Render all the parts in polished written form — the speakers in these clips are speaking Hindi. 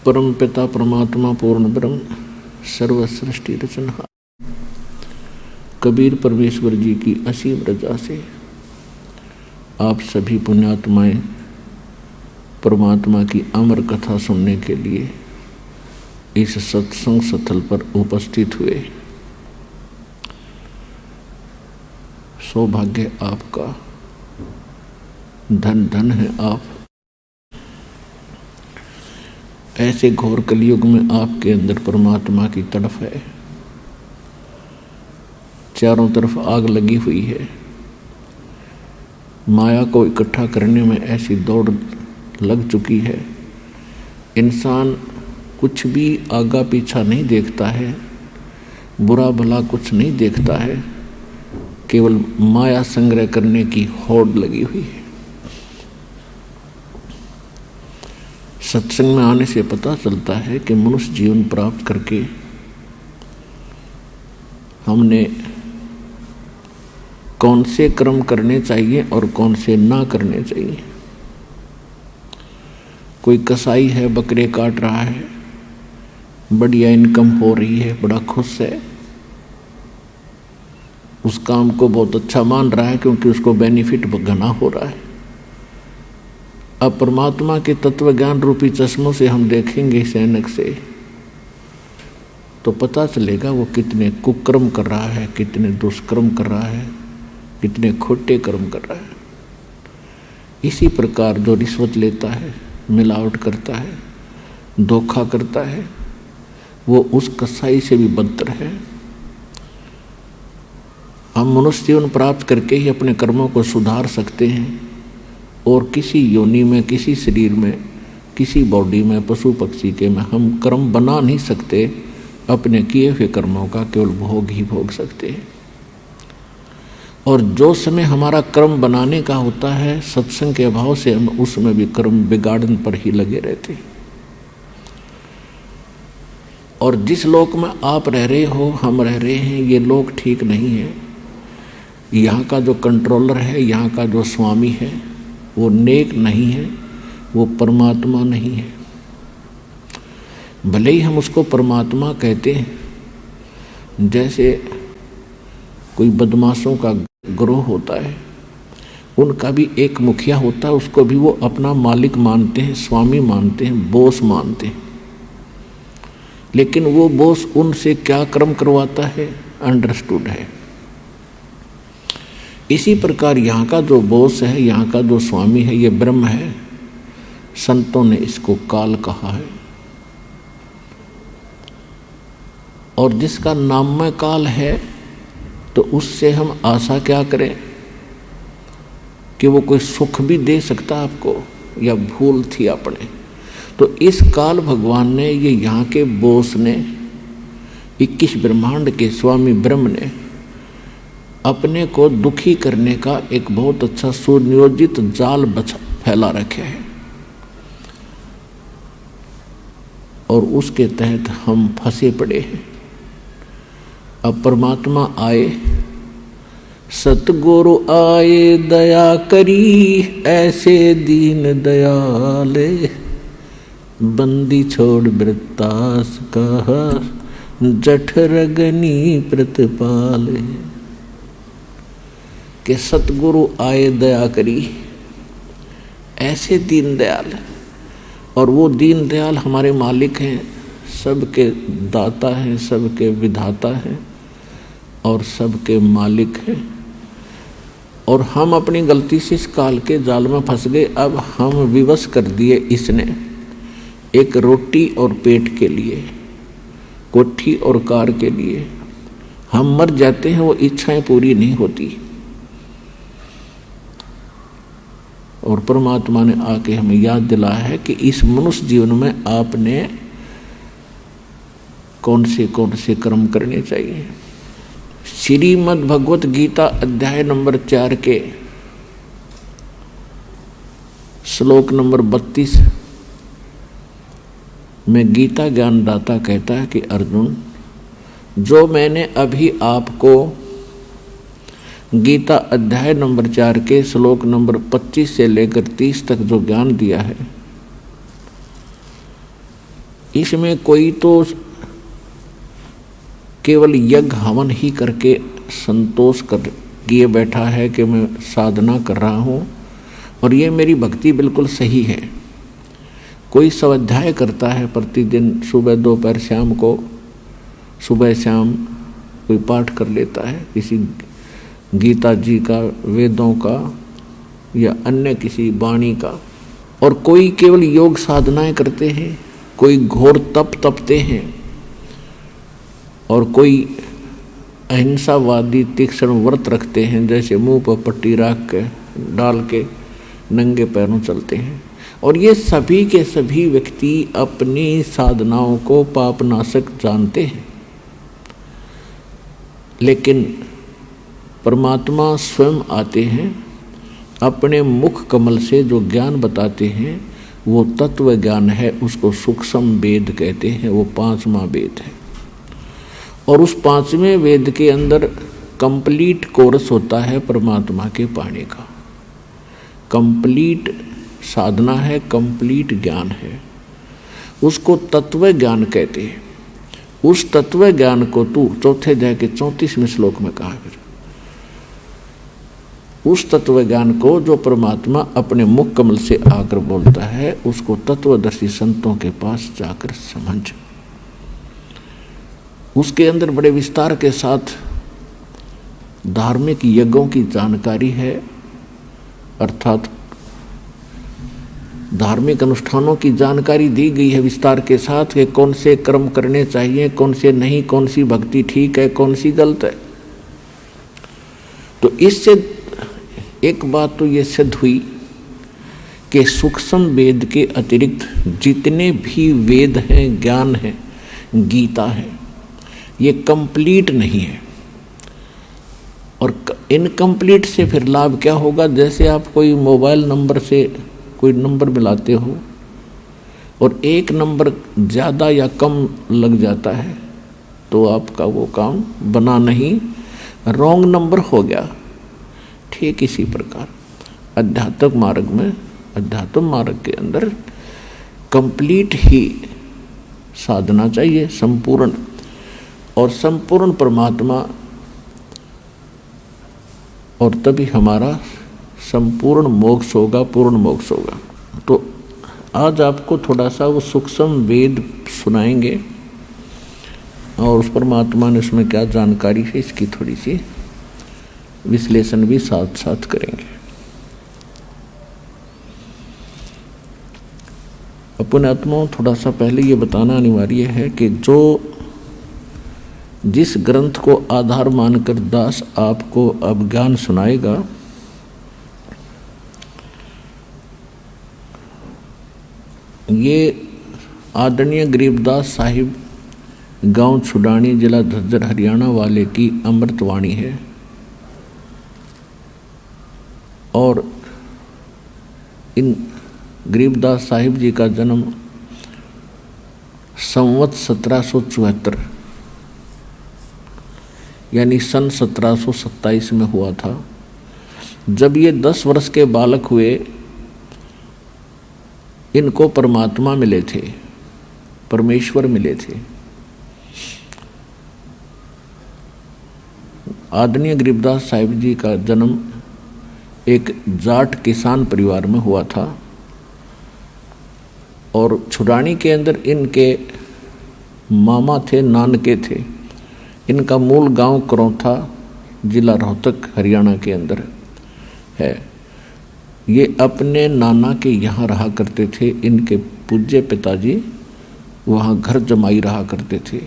परम पिता परमात्मा पूर्ण ब्रह्म सर्व सृष्टि रचनहार कबीर परमेश्वर जी की असीम रजा से आप सभी पुण्यात्माएं परमात्मा की अमर कथा सुनने के लिए इस सत्संग स्थल पर उपस्थित हुए। सौभाग्य आपका, धन धन है आप। ऐसे घोर कलयुग में आपके अंदर परमात्मा की तड़फ है, चारों तरफ आग लगी हुई है। माया को इकट्ठा करने में ऐसी दौड़ लग चुकी है, इंसान कुछ भी आगा पीछा नहीं देखता है, बुरा भला कुछ नहीं देखता है, केवल माया संग्रह करने की होड़ लगी हुई है। सत्संग में आने से पता चलता है कि मनुष्य जीवन प्राप्त करके हमने कौन से कर्म करने चाहिए और कौन से ना करने चाहिए। कोई कसाई है, बकरे काट रहा है, बढ़िया इनकम हो रही है, बड़ा खुश है, उस काम को बहुत अच्छा मान रहा है क्योंकि उसको बेनिफिट घना हो रहा है। अब परमात्मा के तत्व ज्ञान रूपी चश्मों से हम देखेंगे इस ऐनक से, तो पता चलेगा वो कितने कुकर्म कर रहा है, कितने दुष्कर्म कर रहा है, कितने खोटे कर्म कर रहा है। इसी प्रकार जो रिश्वत लेता है, मिलावट करता है, धोखा करता है, वो उस कसाई से भी बदतर है। हम मनुष्य जीवन प्राप्त करके ही अपने कर्मों को सुधार सकते हैं और किसी योनि में, किसी शरीर में, किसी बॉडी में, पशु पक्षी के में हम कर्म बना नहीं सकते। अपने किए हुए कर्मों का केवल भोग ही भोग सकते हैं। और जो समय हमारा कर्म बनाने का होता है, सत्संग के अभाव से हम उसमें भी कर्म बिगाड़ने पर ही लगे रहते हैं। और जिस लोक में आप रह रहे हो, हम रह रहे हैं, ये लोक ठीक नहीं है। यहाँ का जो कंट्रोलर है, यहाँ का जो स्वामी है, वो नेक नहीं है, वो परमात्मा नहीं है। भले ही हम उसको परमात्मा कहते हैं, जैसे कोई बदमाशों का ग्रोह होता है, उनका भी एक मुखिया होता है, उसको भी वो अपना मालिक मानते हैं, स्वामी मानते हैं, बॉस मानते हैं। लेकिन वो बॉस उनसे क्या कर्म करवाता है, अंडरस्टूड है। इसी प्रकार यहाँ का जो बॉस है, यहाँ का जो स्वामी है, ये ब्रह्म है। संतों ने इसको काल कहा है। और जिसका नाममय काल है, तो उससे हम आशा क्या करें कि वो कोई सुख भी दे सकता आपको, या भूल थी अपने। तो इस काल भगवान ने, ये यहाँ के बॉस ने, 21 ब्रह्मांड के स्वामी ब्रह्म ने अपने को दुखी करने का एक बहुत अच्छा सुनियोजित जाल फैला रखे है। और उसके तहत हम फंसे पड़े हैं। अब परमात्मा आए, सतगुरु आए दया करी, ऐसे दीन दयाले, बंदी छोड़ वृत्तास कहा, जठरगनी प्रतिपाले। कि सतगुरु आए दया करी, ऐसे दीन दयाल। और वो दीन दयाल हमारे मालिक हैं, सबके दाता हैं, सबके विधाता हैं और सबके मालिक हैं। और हम अपनी गलती से इस काल के जाल में फंस गए। अब हम विवश कर दिए इसने, एक रोटी और पेट के लिए, कोठी और कार के लिए। हम मर जाते हैं, वो इच्छाएं पूरी नहीं होती। और परमात्मा ने आके हमें याद दिलाया है कि इस मनुष्य जीवन में आपने कौन से कर्म करने चाहिए। श्रीमद् भगवत गीता अध्याय नंबर 4 के श्लोक नंबर 32 में गीता ज्ञानदाता कहता है कि अर्जुन, जो मैंने अभी आपको गीता अध्याय नंबर 4 के श्लोक नंबर 25 से लेकर 30 तक जो ज्ञान दिया है, इसमें कोई तो केवल यज्ञ हवन ही करके संतोष कर किए बैठा है कि मैं साधना कर रहा हूँ और ये मेरी भक्ति बिल्कुल सही है। कोई स्वाध्याय करता है प्रतिदिन, सुबह दोपहर शाम को, सुबह शाम कोई पाठ कर लेता है किसी गीता जी का, वेदों का या अन्य किसी वाणी का, और कोई केवल योग साधनाएं करते हैं, कोई घोर तप तपते हैं, और कोई अहिंसावादी तीक्ष्ण व्रत रखते हैं, जैसे मुंह पर पट्टी रख के डाल के नंगे पैरों चलते हैं। और ये सभी के सभी व्यक्ति अपनी साधनाओं को पापनाशक जानते हैं, लेकिन परमात्मा स्वयं आते हैं, अपने मुख कमल से जो ज्ञान बताते हैं वो तत्व ज्ञान है, उसको सूक्ष्म वेद कहते हैं। वो 5वां वेद है, और उस 5वें वेद के अंदर कंप्लीट कोर्स होता है परमात्मा के पाने का। कंप्लीट साधना है, कंप्लीट ज्ञान है, उसको तत्व ज्ञान कहते हैं। उस तत्व ज्ञान को तू चौथे अध्याय के 34वें श्लोक में कहा, फिर उस तत्व ज्ञान को जो परमात्मा अपने मुख कमल से आकर बोलता है, उसको तत्वदर्शी संतों के पास जाकर समझ। उसके अंदर बड़े विस्तार के साथ धार्मिक यज्ञों की जानकारी है, अर्थात धार्मिक अनुष्ठानों की जानकारी दी गई है विस्तार के साथ, कि कौन से कर्म करने चाहिए, कौन से नहीं, कौन सी भक्ति ठीक है, कौन सी गलत है। तो इससे एक बात तो ये सिद्ध हुई कि सूक्ष्म वेद के अतिरिक्त जितने भी वेद हैं, ज्ञान है, गीता है, ये कंप्लीट नहीं है। और इनकम्प्लीट से फिर लाभ क्या होगा? जैसे आप कोई मोबाइल नंबर से कोई नंबर मिलाते हो और एक नंबर ज़्यादा या कम लग जाता है तो आपका वो काम बना नहीं, रॉन्ग नंबर हो गया। ठीक इसी प्रकार आध्यात्मिक मार्ग में, अध्यात्म मार्ग के अंदर कंप्लीट ही साधना चाहिए, संपूर्ण, और संपूर्ण परमात्मा, और तभी हमारा संपूर्ण मोक्ष होगा, पूर्ण मोक्ष होगा। तो आज आपको थोड़ा सा वो सूक्ष्म वेद सुनाएंगे और उस परमात्मा ने उसमें क्या जानकारी है इसकी थोड़ी सी विश्लेषण भी साथ साथ करेंगे। अपने आत्माओं, थोड़ा सा पहले ये बताना अनिवार्य है कि जो जिस ग्रंथ को आधार मानकर दास आपको अब ज्ञान सुनाएगा, ये आदरणीय गरीबदास साहिब, गांव छुडानी, जिला झज्जर, हरियाणा वाले की अमृतवाणी है। और इन गरीबदास साहिब जी का जन्म संवत 1774 यानी सन 1727 में हुआ था। जब ये 10 वर्ष के बालक हुए, इनको परमात्मा मिले थे, परमेश्वर मिले थे। आदरणीय गरीबदास साहिब जी का जन्म एक जाट किसान परिवार में हुआ था और छुडानी के अंदर इनके मामा थे, नानके थे। इनका मूल गांव करौथा, जिला रोहतक, हरियाणा के अंदर है। ये अपने नाना के यहाँ रहा करते थे। इनके पूज्य पिताजी वहाँ घर जमाई रहा करते थे।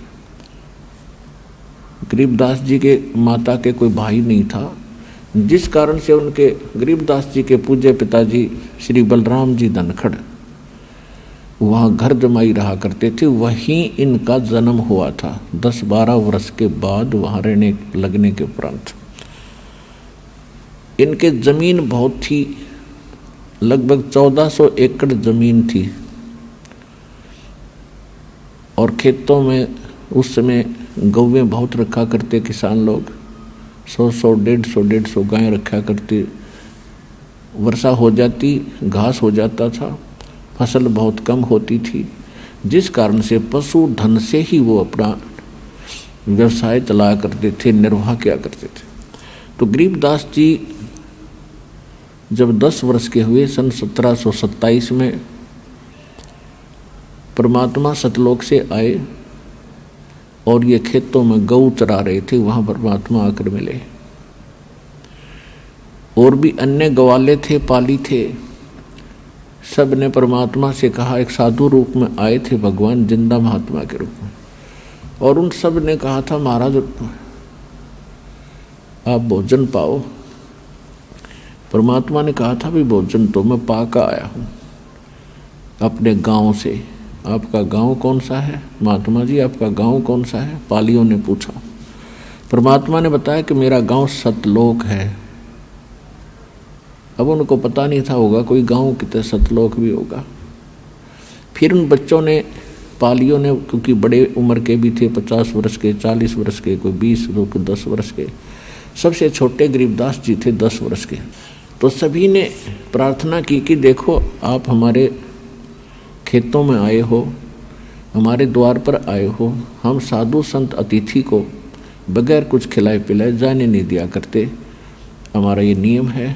गरीबदास जी के माता के कोई भाई नहीं था, जिस कारण से उनके गरीबदास जी के पूज्य पिताजी श्री बलराम जी धनखड़ वहाँ घर जमाई रहा करते थे। वहीं इनका जन्म हुआ था 10-12 वर्ष के बाद वहाँ रहने लगने के उपरांत। इनके जमीन बहुत थी, लगभग 1400 एकड़ जमीन थी और खेतों में उस समय गौवें बहुत रखा करते किसान लोग, 100-100, 150-150 गायें रखा करते। वर्षा हो जाती, घास हो जाता था, फसल बहुत कम होती थी। जिस कारण से पशु धन से ही वो अपना व्यवसाय चलाया करते थे, निर्वाह किया करते थे। तो गरीबदास जी जब 10 वर्ष के हुए सन 1727 में परमात्मा सतलोक से आए और ये खेतों में गऊ चरा रहे थे, वहाँ परमात्मा आकर मिले। और भी अन्य गवाले थे, पाली थे, सब ने परमात्मा से कहा, एक साधु रूप में आए थे भगवान, जिंदा महात्मा के रूप में, और उन सब ने कहा था महाराज आप भोजन पाओ। परमात्मा ने कहा था भी भोजन तो मैं पाकर आया हूँ अपने गांव से। आपका गांव कौन सा है महात्मा जी, आपका गांव कौन सा है? पालियों ने पूछा। परमात्मा ने बताया कि मेरा गांव सतलोक है। अब उनको पता नहीं था होगा कोई गांव कितने सतलोक भी होगा। फिर उन बच्चों ने, पालियों ने, क्योंकि बड़े उम्र के भी थे, 50 वर्ष के, 40 वर्ष के, कोई 20, कोई 10 वर्ष के, सबसे छोटे गरीबदास जी थे 10 वर्ष के। तो सभी ने प्रार्थना की कि देखो आप हमारे खेतों में आए हो, हमारे द्वार पर आए हो, हम साधु संत अतिथि को बगैर कुछ खिलाए पिलाए जाने नहीं दिया करते, हमारा ये नियम है,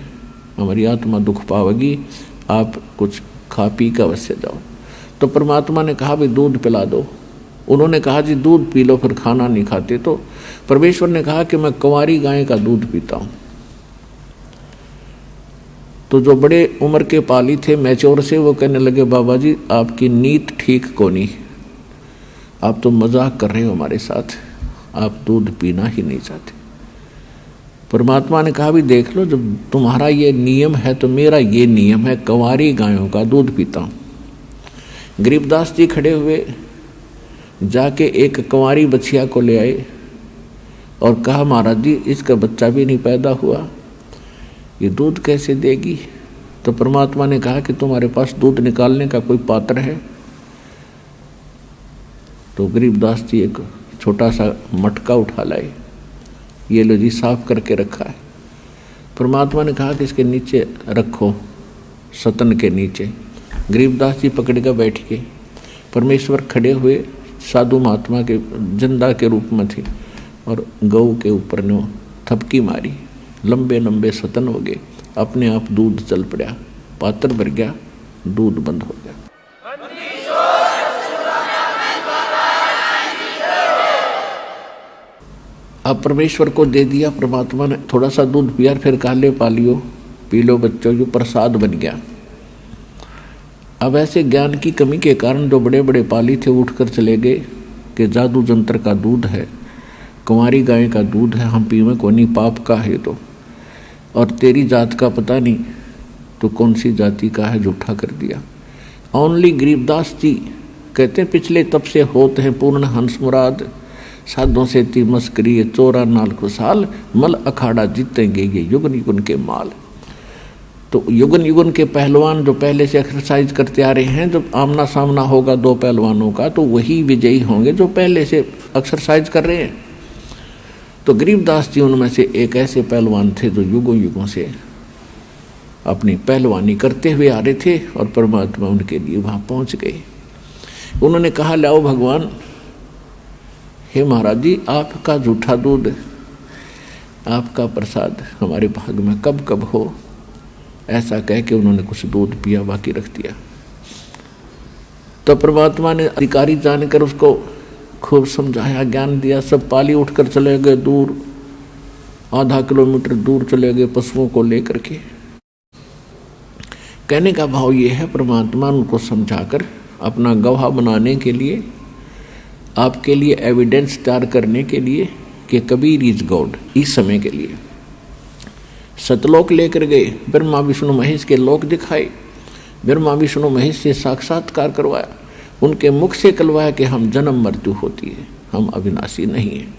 हमारी आत्मा दुख पावेगी, आप कुछ खा पी कर अवश्य जाओ। तो परमात्मा ने कहा भी दूध पिला दो। उन्होंने कहा जी दूध पी लो, फिर खाना नहीं खाते। तो परमेश्वर ने कहा कि मैं कुंवारी गाय का दूध पीता हूँ। तो जो बड़े उम्र के पाली थे, मैच्योर से, वो कहने लगे बाबा जी आपकी नीत ठीक को नहीं, आप तो मजाक कर रहे हो हमारे साथ, आप दूध पीना ही नहीं चाहते। परमात्मा ने कहा भी देख लो, जब तुम्हारा ये नियम है तो मेरा ये नियम है, कुंवारी गायों का दूध पीता हूँ। गरीबदास जी खड़े हुए, जाके एक कुंवारी बछिया को ले आए और कहा महाराज जी इसका बच्चा भी नहीं पैदा हुआ, ये दूध कैसे देगी? तो परमात्मा ने कहा कि तुम्हारे पास दूध निकालने का कोई पात्र है? तो गरीबदास जी एक छोटा सा मटका उठा लाए, ये लो जी साफ करके रखा है। परमात्मा ने कहा कि इसके नीचे रखो, सतन के नीचे। गरीबदास जी पकड़ कर बैठ गए। परमेश्वर खड़े हुए, साधु महात्मा के जिंदा के रूप में थे, और गऊ के ऊपर ने थपकी मारी, लंबे लंबे सतन हो गए, अपने आप दूध चल पड़ा, पात्र भर गया, दूध बंद हो गया। अब परमेश्वर को दे दिया, परमात्मा ने थोड़ा सा दूध पिया, फिर कहा ले पालियो पी लो बच्चों, जो प्रसाद बन गया। अब ऐसे ज्ञान की कमी के कारण जो बड़े बड़े पाली थे उठकर चले गए कि जादू जंत्र का दूध है, कुंवारी गाय का दूध है, हम पीवे को नहीं, पाप का है तो, और तेरी जात का पता नहीं तो कौन सी जाति का है, झूठा कर दिया। ओनली गरीबदास जी कहते हैं पिछले तब से होते हैं पूर्ण हंस मुराद, साधों से ती मस्करी 94 साल, मल अखाड़ा जीतेंगे ये युगन युगन के माल। तो युगन युगन के पहलवान जो पहले से एक्सरसाइज करते आ रहे हैं, जब आमना सामना होगा दो पहलवानों का तो वही विजयी होंगे जो पहले से एक्सरसाइज कर रहे हैं। तो गरीबदास जी उनमें से एक ऐसे पहलवान थे जो युगों युगों से अपनी पहलवानी करते हुए आ रहे थे, और परमात्मा उनके लिए वहाँ पहुँच गए। उन्होंने कहा लाओ भगवान, हे महाराज जी आपका जूठा दूध, आपका प्रसाद हमारे भाग में कब कब हो। ऐसा कह के उन्होंने कुछ दूध पिया, बाकी रख दिया। तो परमात्मा ने अधिकारी जानकर उसको खूब समझाया, ज्ञान दिया। सब पाली उठकर चले गए दूर, आधा किलोमीटर दूर चले गए पशुओं को लेकर के। कहने का भाव ये है, परमात्मा उनको समझाकर अपना गवाह बनाने के लिए, आपके लिए एविडेंस तैयार करने के लिए कि कबीर इज गॉड, इस समय के लिए सतलोक लेकर गए, ब्रह्मा विष्णु महेश के लोक दिखाए, ब्रह्मा विष्णु महेश से साक्षात्कार करवाया, उनके मुख से कहलवाया कि हम जन्म मृत्यु होती है, हम अविनाशी नहीं हैं।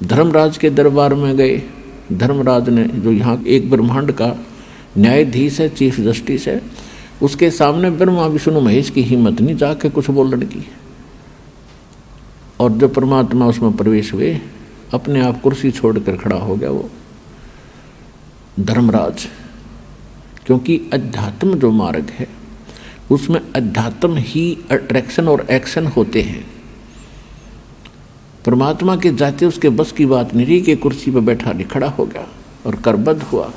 धर्मराज के दरबार में गए। धर्मराज ने, जो यहाँ एक ब्रह्मांड का न्यायाधीश है, चीफ जस्टिस है, उसके सामने ब्रह्मा विष्णु महेश की हिम्मत नहीं जाके कुछ बोलने की। और जब परमात्मा उसमें प्रवेश हुए, अपने आप कुर्सी छोड़कर खड़ा हो गया वो धर्मराज। क्योंकि अध्यात्म जो मार्ग है उसमें अध्यात्म ही अट्रैक्शन और एक्शन होते हैं। परमात्मा के जाते उसके बस की बात नहीं रही कि कुर्सी पर बैठा नहीं, खड़ा हो गया और करबद्ध हुआ।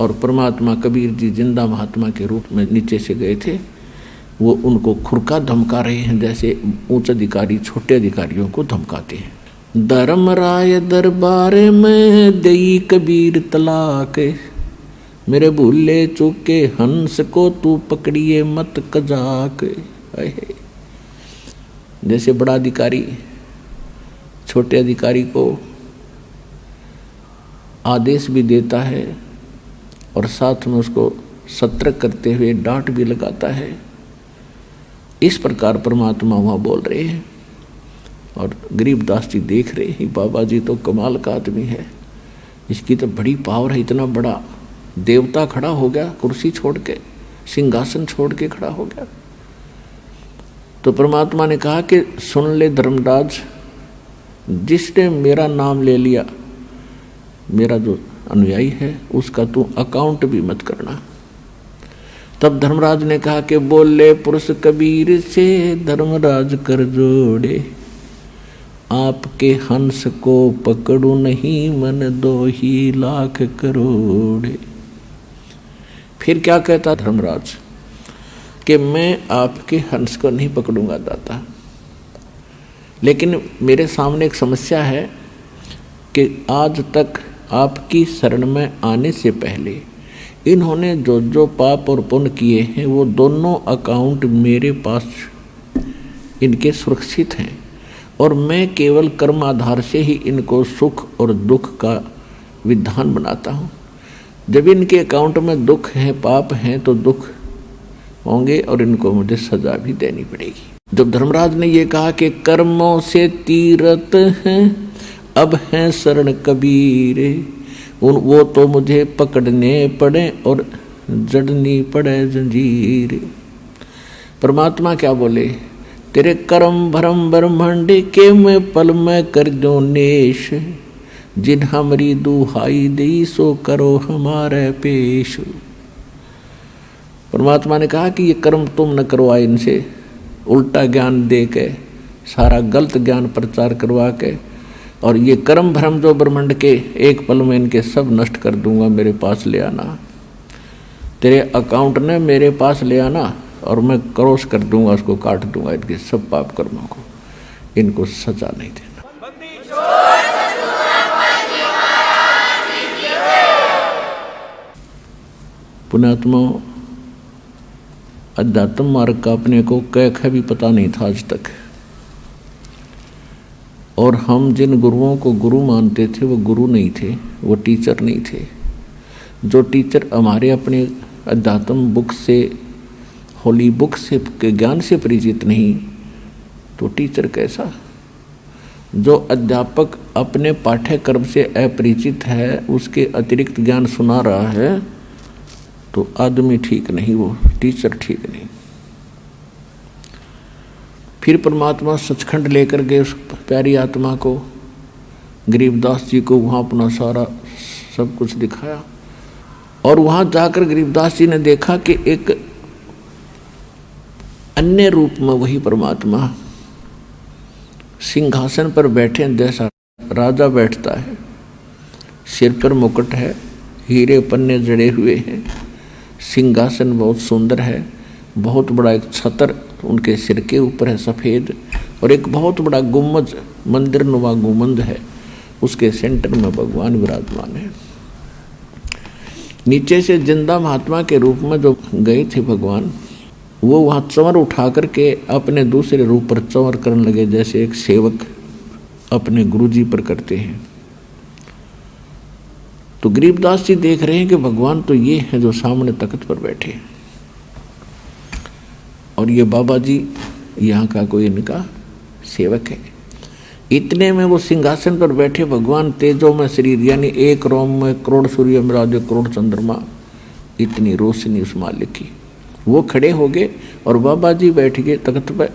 और परमात्मा कबीर जी जिंदा महात्मा के रूप में नीचे से गए थे, वो उनको खुरका धमका रहे हैं जैसे उच्च अधिकारी छोटे अधिकारियों को धमकाते हैं। धर्मराय दरबार में दई कबीर तलाक, मेरे भूले चूके हंस को तू पकड़िए मत कजाक। जैसे बड़ा अधिकारी छोटे अधिकारी को आदेश भी देता है और साथ में उसको सतर्क करते हुए डांट भी लगाता है, इस प्रकार परमात्मा वहाँ बोल रहे हैं। और गरीबदास जी देख रहे हैं, बाबा जी तो कमाल का आदमी है, इसकी तो बड़ी पावर है, इतना बड़ा देवता खड़ा हो गया, कुर्सी छोड़ के सिंहासन छोड़ के खड़ा हो गया। तो परमात्मा ने कहा कि सुन ले धर्मराज, जिसने मेरा नाम ले लिया, मेरा जो अनुयायी है, उसका तू अकाउंट भी मत करना। तब धर्मराज ने कहा कि बोले पुरुष कबीर से धर्मराज कर जोड़े, आपके हंस को पकड़ू नहीं मन 2 ही लाख करोड़े। फिर क्या कहता धर्मराज कि मैं आपके हंस को नहीं पकड़ूंगा दाता, लेकिन मेरे सामने एक समस्या है कि आज तक आपकी शरण में आने से पहले इन्होंने जो जो पाप और पुण्य किए हैं वो दोनों अकाउंट मेरे पास इनके सुरक्षित हैं, और मैं केवल कर्म आधार से ही इनको सुख और दुख का विधान बनाता हूँ। जब इनके अकाउंट में दुख है, पाप हैं, तो दुख होंगे और इनको मुझे सजा भी देनी पड़ेगी। जब धर्मराज ने ये कहा कि कर्मों से तीरथ हैं अब हैं शरण कबीर, वो तो मुझे पकड़ने पड़े और जड़नी पड़े जंजीर। परमात्मा क्या बोले, तेरे कर्म भरम ब्रह्मांड के मैं पल में कर दो नेश, जिन हमारी दुहाई दी सो करो हमारे पेश। परमात्मा ने कहा कि ये कर्म तुम न करवाए, इनसे उल्टा ज्ञान दे के, सारा गलत ज्ञान प्रचार करवा के, और ये कर्म भ्रम जो ब्रह्मांड के एक पल में इनके सब नष्ट कर दूंगा, मेरे पास ले आना। तेरे अकाउंट ने मेरे पास ले आना और मैं क्रॉस कर दूंगा, उसको काट दूंगा, इनके सब पाप कर्मों को, इनको सजा नहीं देना। पुण्यात्मा, अध्यात्म मार्ग का अपने को कह भी पता नहीं था आज तक, और हम जिन गुरुओं को गुरु मानते थे वो गुरु नहीं थे, वो टीचर नहीं थे। जो टीचर हमारे अपने अध्यात्म बुक से, होली बुक से के ज्ञान से परिचित नहीं, तो टीचर कैसा? जो अध्यापक अपने पाठ्यक्रम से अपरिचित है, उसके अतिरिक्त ज्ञान सुना रहा है, तो आदमी ठीक नहीं, वो टीचर ठीक नहीं। फिर परमात्मा सचखंड लेकर गए उस प्यारी आत्मा को, गरीबदास जी को वहाँ अपना सारा सब कुछ दिखाया। और वहाँ जाकर गरीबदास जी ने देखा कि एक अन्य रूप में वही परमात्मा सिंहासन पर बैठे, जैसा राजा बैठता है, सिर पर मुकुट है, हीरे पन्ने जड़े हुए हैं, सिंहासन बहुत सुंदर है, बहुत बड़ा एक छतर उनके सिर के ऊपर है सफ़ेद, और एक बहुत बड़ा गुम्बद, मंदिर नुमा गुम्बद है, उसके सेंटर में भगवान विराजमान है। नीचे से जिंदा महात्मा के रूप में जो गए थे भगवान, वो वहाँ चंवर उठा करके अपने दूसरे रूप पर चंवर करने लगे, जैसे एक सेवक अपने गुरुजी पर करते हैं। तो गरीबदास जी देख रहे हैं कि भगवान तो ये हैं जो सामने तख्त पर बैठे हैं, और ये बाबा जी यहाँ का कोई इनका सेवक है। इतने में वो सिंहासन पर बैठे भगवान तेजो में शरीर, यानी एक रोम में करोड़ सूर्य मिला करोड़ चंद्रमा, इतनी रोशनी उस मालिक की। वो खड़े हो गए और बाबा जी बैठ गए तख्त पर,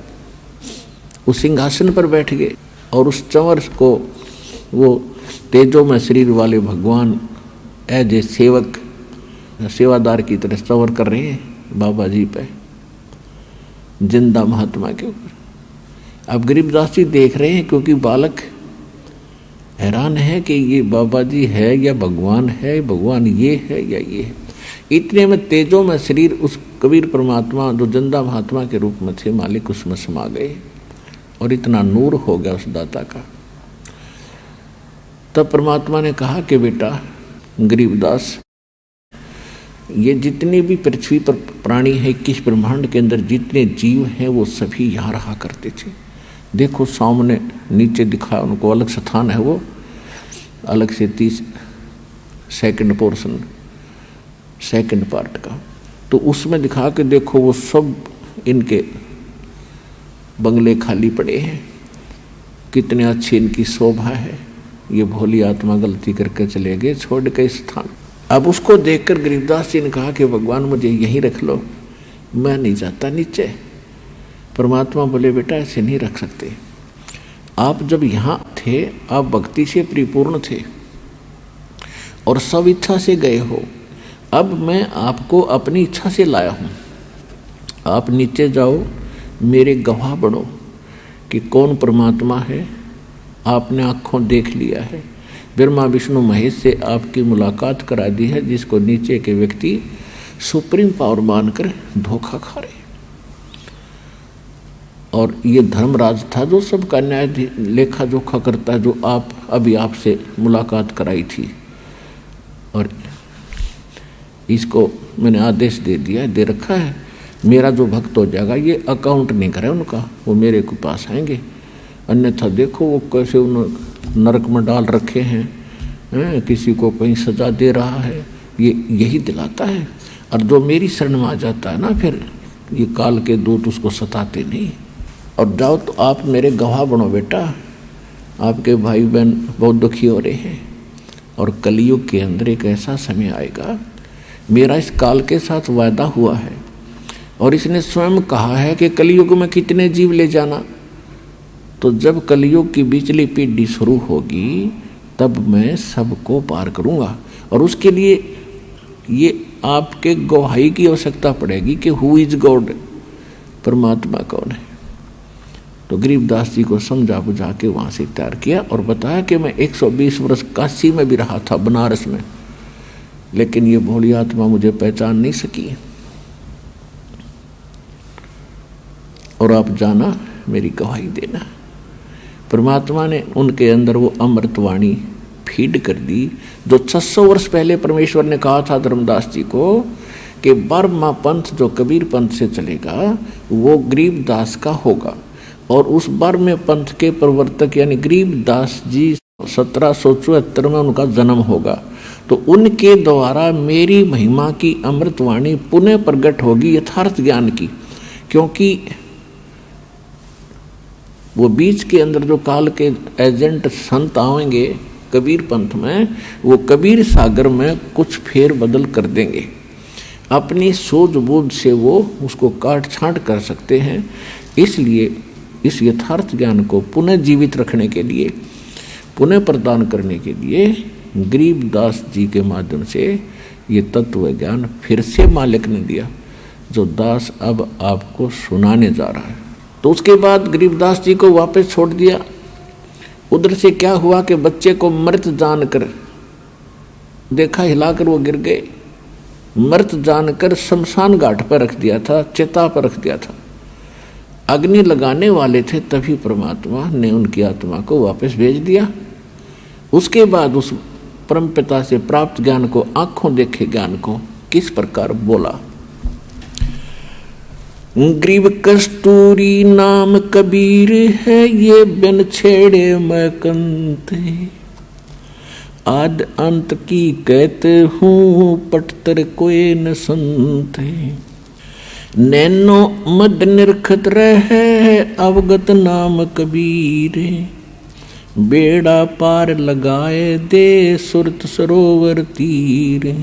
उस सिंहासन पर बैठ गए, और उस चंवर को वो तेजो में शरीर वाले भगवान एज ए सेवक, सेवादार की तरह चंवर कर रहे हैं। बाबा जी पे, जिंदा महात्मा के ऊपर। अब गरीबदास जी देख रहे हैं, क्योंकि बालक हैरान है कि ये बाबा जी है या भगवान है, भगवान ये है या ये है। इतने में तेजों में शरीर उस कबीर परमात्मा जो जिंदा महात्मा के रूप में थे मालिक उसमें समा गए, और इतना नूर हो गया उस दाता का। तब परमात्मा ने कहा कि बेटा गरीबदास, ये जितने भी पृथ्वी पर प्राणी है, 21 ब्रह्मांड के अंदर जितने जीव हैं वो सभी यहाँ रहा करते थे। देखो सामने नीचे दिखा, उनको अलग स्थान है, वो अलग से 30 सेकंड पोर्शन, सेकंड पार्ट का, तो उसमें दिखा के देखो वो सब इनके बंगले खाली पड़े हैं, कितने अच्छी इनकी शोभा है। ये भोली आत्मा गलती करके चले गए, छोड़ के स्थान। अब उसको देखकर गरीबदास जी ने कहा कि भगवान मुझे यहीं रख लो, मैं नहीं जाता नीचे। परमात्मा बोले बेटा ऐसे नहीं रख सकते, आप जब यहाँ थे आप भक्ति से परिपूर्ण थे और सब इच्छा से गए हो, अब मैं आपको अपनी इच्छा से लाया हूँ। आप नीचे जाओ, मेरे गवाह बनो कि कौन परमात्मा है, आपने आँखों देख लिया है, ब्रह्मा विष्णु महेश से आपकी मुलाकात करा दी है, जिसको नीचे के व्यक्ति सुप्रीम पावर मानकर धोखा खा रहे। और ये धर्मराज था जो सबका न्याय लेखा जोखा करता है, जो आप अभी आपसे मुलाकात कराई थी, और इसको मैंने आदेश दे दिया, दे रखा है, मेरा जो भक्त हो जाएगा ये अकाउंट नहीं करे उनका, वो मेरे के पास आएंगे, अन्यथा देखो वो कैसे उन्होंने नरक में डाल रखे हैं, किसी को कहीं सजा दे रहा है, ये यही दिलाता है। और जो मेरी शरण में आ जाता है ना, फिर ये काल के दूत उसको सताते नहीं। और जाओ तो आप मेरे गवाह बनो बेटा, आपके भाई बहन बहुत दुखी हो रहे हैं, और कलयुग के अंदर एक ऐसा समय आएगा, मेरा इस काल के साथ वायदा हुआ है, और इसने स्वयं कहा है कि कलयुग में कितने जीव ले जाना। तो जब कलयुग की बिचली पीढ़ी शुरू होगी तब मैं सबको पार करूंगा, और उसके लिए ये आपके गवाही की आवश्यकता पड़ेगी कि हु इज गॉड, परमात्मा कौन है। तो गरीबदास जी को समझा बुझा के वहाँ से तैयार किया, और बताया कि मैं 120 वर्ष काशी में भी रहा था, बनारस में, लेकिन ये भोली आत्मा मुझे पहचान नहीं सकी, और आप जाना मेरी गवाही देना। परमात्मा ने उनके अंदर वो अमृतवाणी फीड कर दी, जो 600 वर्ष पहले परमेश्वर ने कहा था धर्मदास जी को कि बर्मा पंथ जो कबीर पंथ से चलेगा वो गरीबदास का होगा, और उस बर्मे पंथ के प्रवर्तक यानी गरीबदास जी 1774 में उनका जन्म होगा। तो उनके द्वारा मेरी महिमा की अमृतवाणी पुनः प्रकट होगी यथार्थ ज्ञान की, क्योंकि वो बीच के अंदर जो काल के एजेंट संत आएंगे कबीर पंथ में, वो कबीर सागर में कुछ फेर बदल कर देंगे, अपनी सूझबूझ से वो उसको काट छांट कर सकते हैं। इसलिए इस यथार्थ ज्ञान को पुनः जीवित रखने के लिए, पुनः प्रदान करने के लिए गरीबदास जी के माध्यम से ये तत्व ज्ञान फिर से मालिक ने दिया, जो दास अब आपको सुनाने जा रहा है। तो उसके बाद गरीबदास जी को वापस छोड़ दिया। उधर से क्या हुआ कि बच्चे को मृत जानकर देखा, हिलाकर वो गिर गए, मृत जानकर शमशान घाट पर रख दिया था, चिता पर रख दिया था। अग्नि लगाने वाले थे, तभी परमात्मा ने उनकी आत्मा को वापस भेज दिया। उसके बाद उस परमपिता से प्राप्त ज्ञान को, आंखों देखे ज्ञान को किस प्रकार बोला। ग्रीव कस्तूरी नाम कबीर है, ये बिन छेड़े मैं कंते, आद अंत की कहते हूँ पटतर कोई न संते, नैनो मद निरखत रहे अवगत नाम कबीर, बेड़ा पार लगाए दे सुरत सरोवर तीर,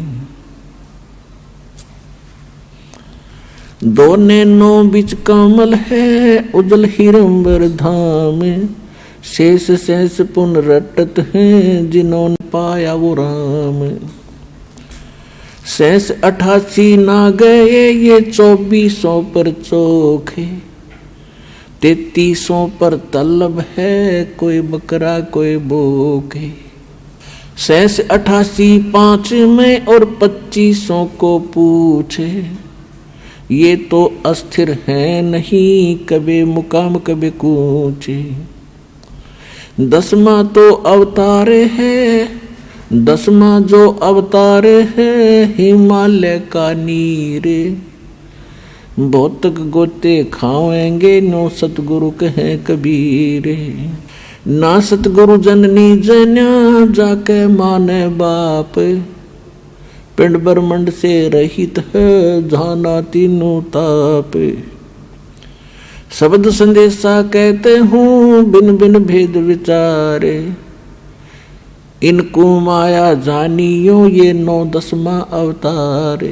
दो नैनो बिच कमल है उजल हिरंबर धाम, शेष शेष पुन रटत हैं जिन्होंने पाया वो राम, सहस 88 ना गए ये 2400 पर चोखे, 3300 पर तलब है कोई बकरा कोई बोके। सहस 88 5 में और 2500 को पूछे, ये तो अस्थिर है नहीं कभी मुकाम कभी कूचे। 10वां तो अवतार है, 10वां जो अवतार है हिमालय का नीरे। भौतक गोते खावेंगे नो सतगुरु कहे कबीर। ना सतगुरु जननी जन्या जाके माने बाप, पिंड ब्रह्मंड से रहित है जाना तीनों ताप। शब्द संदेशा कहते हूँ बिन बिन भेद विचारे, इनको माया जानियो ये 9-10वां अवतार।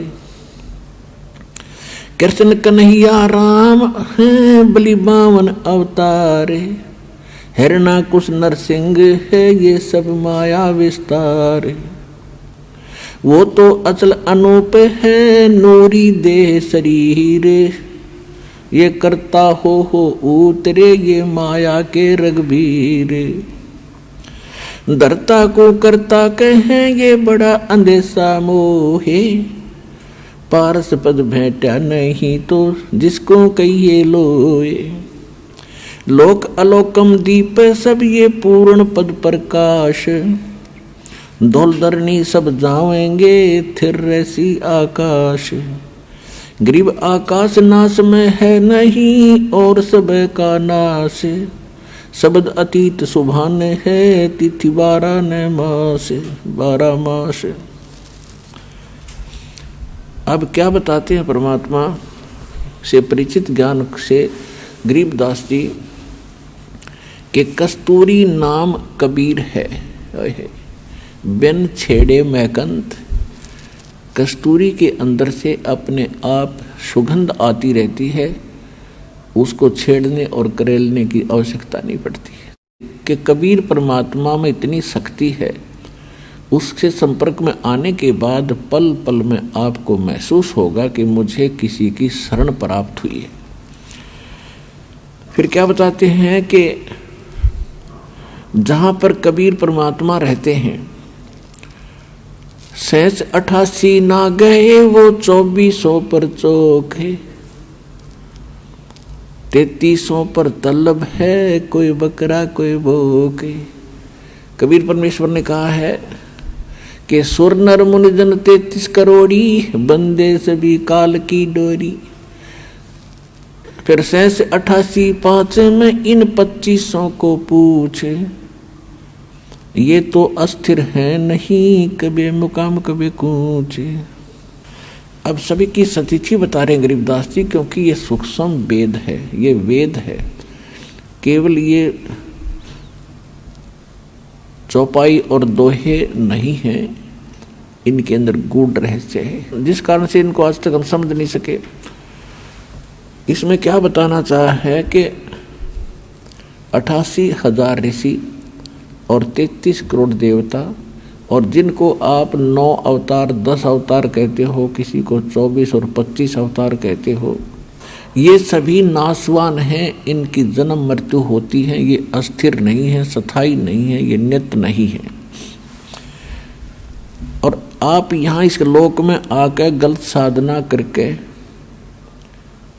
कृष्ण कन्हैया राम है बलि 52 अवतार, हिरणाकुश नरसिंह है ये सब माया विस्तार। वो तो अचल अनूप है नूरी देह शरीर, ये करता हो उतरे ये माया के रघुवीर। धरता को करता कहें ये बड़ा अंधेसा मोहे, पारस पद भेंटा नहीं तो जिसको कहिए लोए। लोक अलोकम दीप सब ये पूर्ण पद प्रकाश, धौल धरनी सब जावेंगे थिर रैसी आकाश। गरीब आकाश नाश में है नहीं और सब का नाश, शब्द अतीत सुभान है तिथि 12 न मास 12 मास। अब क्या बताते हैं परमात्मा से परिचित ज्ञान से गरीबदास जी के कस्तूरी नाम कबीर है। बिन छेड़े महकंत, कस्तूरी के अंदर से अपने आप सुगंध आती रहती है, उसको छेड़ने और करेलने की आवश्यकता नहीं पड़ती है। कि कबीर परमात्मा में इतनी शक्ति है, उससे संपर्क में आने के बाद पल पल में आपको महसूस होगा कि मुझे किसी की शरण प्राप्त हुई है। फिर क्या बताते हैं कि जहाँ पर कबीर परमात्मा रहते हैं, सहस 88 ना गए वो 2400 पर चोखे, 3300 पर तलब है कोई बकरा कोई भोके। कबीर परमेश्वर ने कहा है कि सुर नर मुनि जन 33 करोड़ी, बंदे सभी काल की डोरी। फिर सहस 88 5 में इन 2500 को पूछे, ये तो अस्थिर है नहीं कभी मुकाम कभी कूचे। अब सभी की सतिथि बता रहे हैं गरीबदास जी, क्योंकि ये सूक्ष्म वेद है, ये वेद है, केवल ये चौपाई और दोहे नहीं है, इनके अंदर गूढ़ रहस्य है, जिस कारण से इनको आज तक हम समझ नहीं सके। इसमें क्या बताना चाहा है कि 88,000 ऋषि और 33 करोड़ देवता, और जिनको आप 9 अवतार 10 अवतार कहते हो, किसी को 24 और 25 अवतार कहते हो, ये सभी नाशवान हैं, इनकी जन्म मृत्यु होती है, ये अस्थिर नहीं है, स्थायी नहीं है, ये नित्य नहीं है। और आप यहाँ इस लोक में आकर गलत साधना करके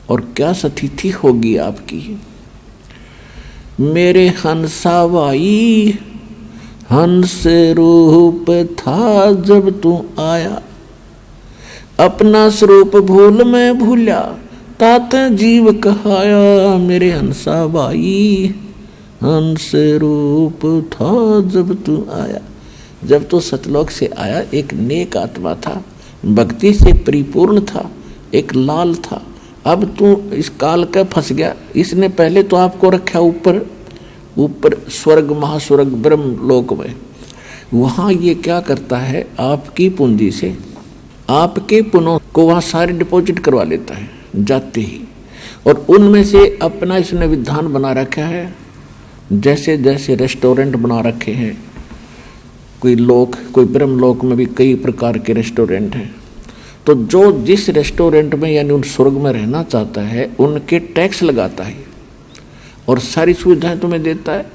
और क्या स्थिति होगी आपकी। मेरे हंसा भाई हंस रूप था जब तू आया, अपना स्वरूप भूल में भूला तात जीव कहाया। मेरे हंसा भाई हंस रूप था जब तू आया, जब तो सतलोक से आया एक नेक आत्मा था, भक्ति से परिपूर्ण था, एक लाल था। अब तू इस काल का फंस गया। इसने पहले तो आपको रखा ऊपर ऊपर स्वर्ग महास्वर्ग ब्रह्म लोक में। वहाँ ये क्या करता है, आपकी पूंजी से आपके पुनः को वहाँ सारे डिपॉजिट करवा लेता है जाते ही, और उनमें से अपना इसने विधान बना रखा है। जैसे जैसे रेस्टोरेंट बना रखे हैं, कोई लोक, कोई ब्रह्म लोक में भी कई प्रकार के रेस्टोरेंट हैं, तो जो जिस रेस्टोरेंट में यानी उन स्वर्ग में रहना चाहता है उनके टैक्स लगाता है और सारी सुविधाएं तुम्हें देता है।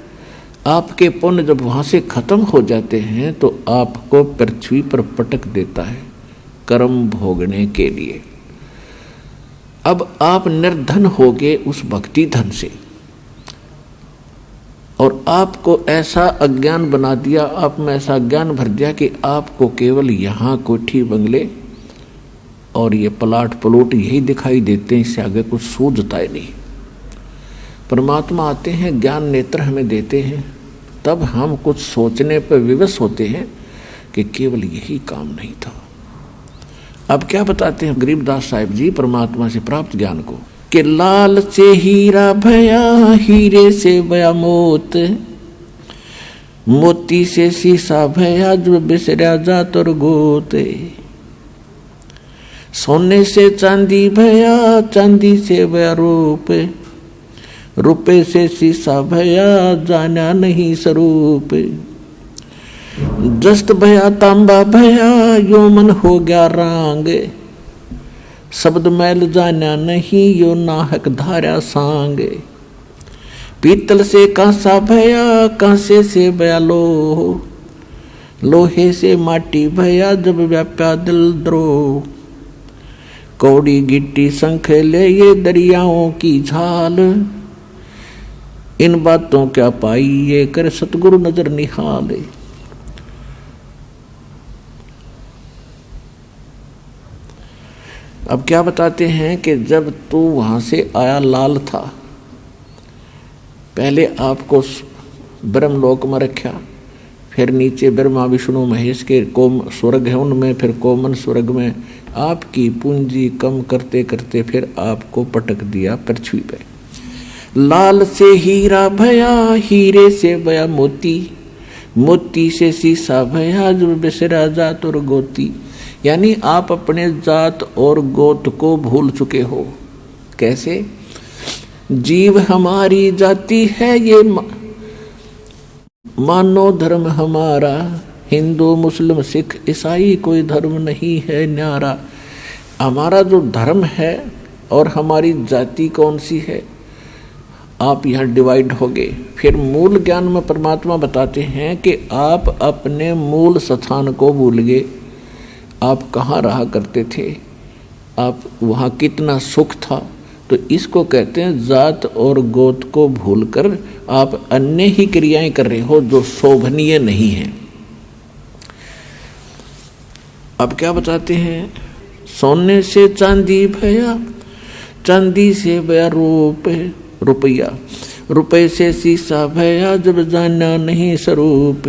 आपके पुण्य जब वहाँ से खत्म हो जाते हैं तो आपको पृथ्वी पर पटक देता है कर्म भोगने के लिए। अब आप निर्धन हो गए उस भक्ति धन से, और आपको ऐसा अज्ञान बना दिया, आप में ऐसा ज्ञान भर दिया कि आपको केवल यहाँ कोठी बंगले और ये प्लाट प्लॉट यही दिखाई देते हैं, इससे आगे कुछ सूझता ही नहीं। परमात्मा आते हैं, ज्ञान नेत्र हमें देते हैं, तब हम कुछ सोचने पर विवश होते हैं कि केवल यही काम नहीं था। अब क्या बताते हैं गरीबदास साहिब जी परमात्मा से प्राप्त ज्ञान को, कि लाल से हीरा भया, हीरे से भया मोत, मोती से शीशा भया, जो बिसरा जात और गोत, सोने से चांदी भया, चांदी से भया रूप, रुपए से शीशा भया, जाना नहीं स्वरूप, जस्त भया तांबा भया, यो मन हो गया रांग, शब्द मैल जाना नहीं, यो नाहक धारा सांग, पीतल से कांसा भया, कांसे से भया लोह, लोहे से माटी भया, जब व्याप्या दिल द्रोह, कौड़ी गिट्टी शंख ले ये दरियाओं की झाल, इन बातों क्या पाई ये कर सतगुरु नजर निहाले। अब क्या बताते हैं कि जब तू वहां से आया लाल था, पहले आपको ब्रह्मलोक में रखा, फिर नीचे ब्रह्मा विष्णु महेश के कोम स्वर्ग है उनमें, फिर कोमन स्वर्ग में आपकी पूंजी कम करते करते फिर आपको पटक दिया पृथ्वी पे। लाल से हीरा भया, हीरे से भया मोती, मोती से शीशा भया, जो बिसरा जात और गोती, यानी आप अपने जात और गोत को भूल चुके हो। कैसे? जीव हमारी जाति है ये मानो धर्म हमारा, हिंदू मुस्लिम सिख ईसाई कोई धर्म नहीं है न्यारा। हमारा जो धर्म है और हमारी जाति कौन सी है, आप यहाँ डिवाइड हो गए। फिर मूल ज्ञान में परमात्मा बताते हैं कि आप अपने मूल स्थान को भूल गए। आप कहाँ रहा करते थे, आप वहाँ कितना सुख था, तो इसको कहते हैं जात और गोत को भूलकर आप अन्य ही क्रियाएं कर रहे हो जो शोभनीय नहीं है। अब क्या बताते हैं, सोने से चांदी भया, चांदी से भया रूप, रुपया, रुपये से शीशा भया, जब जाना नहीं स्वरूप,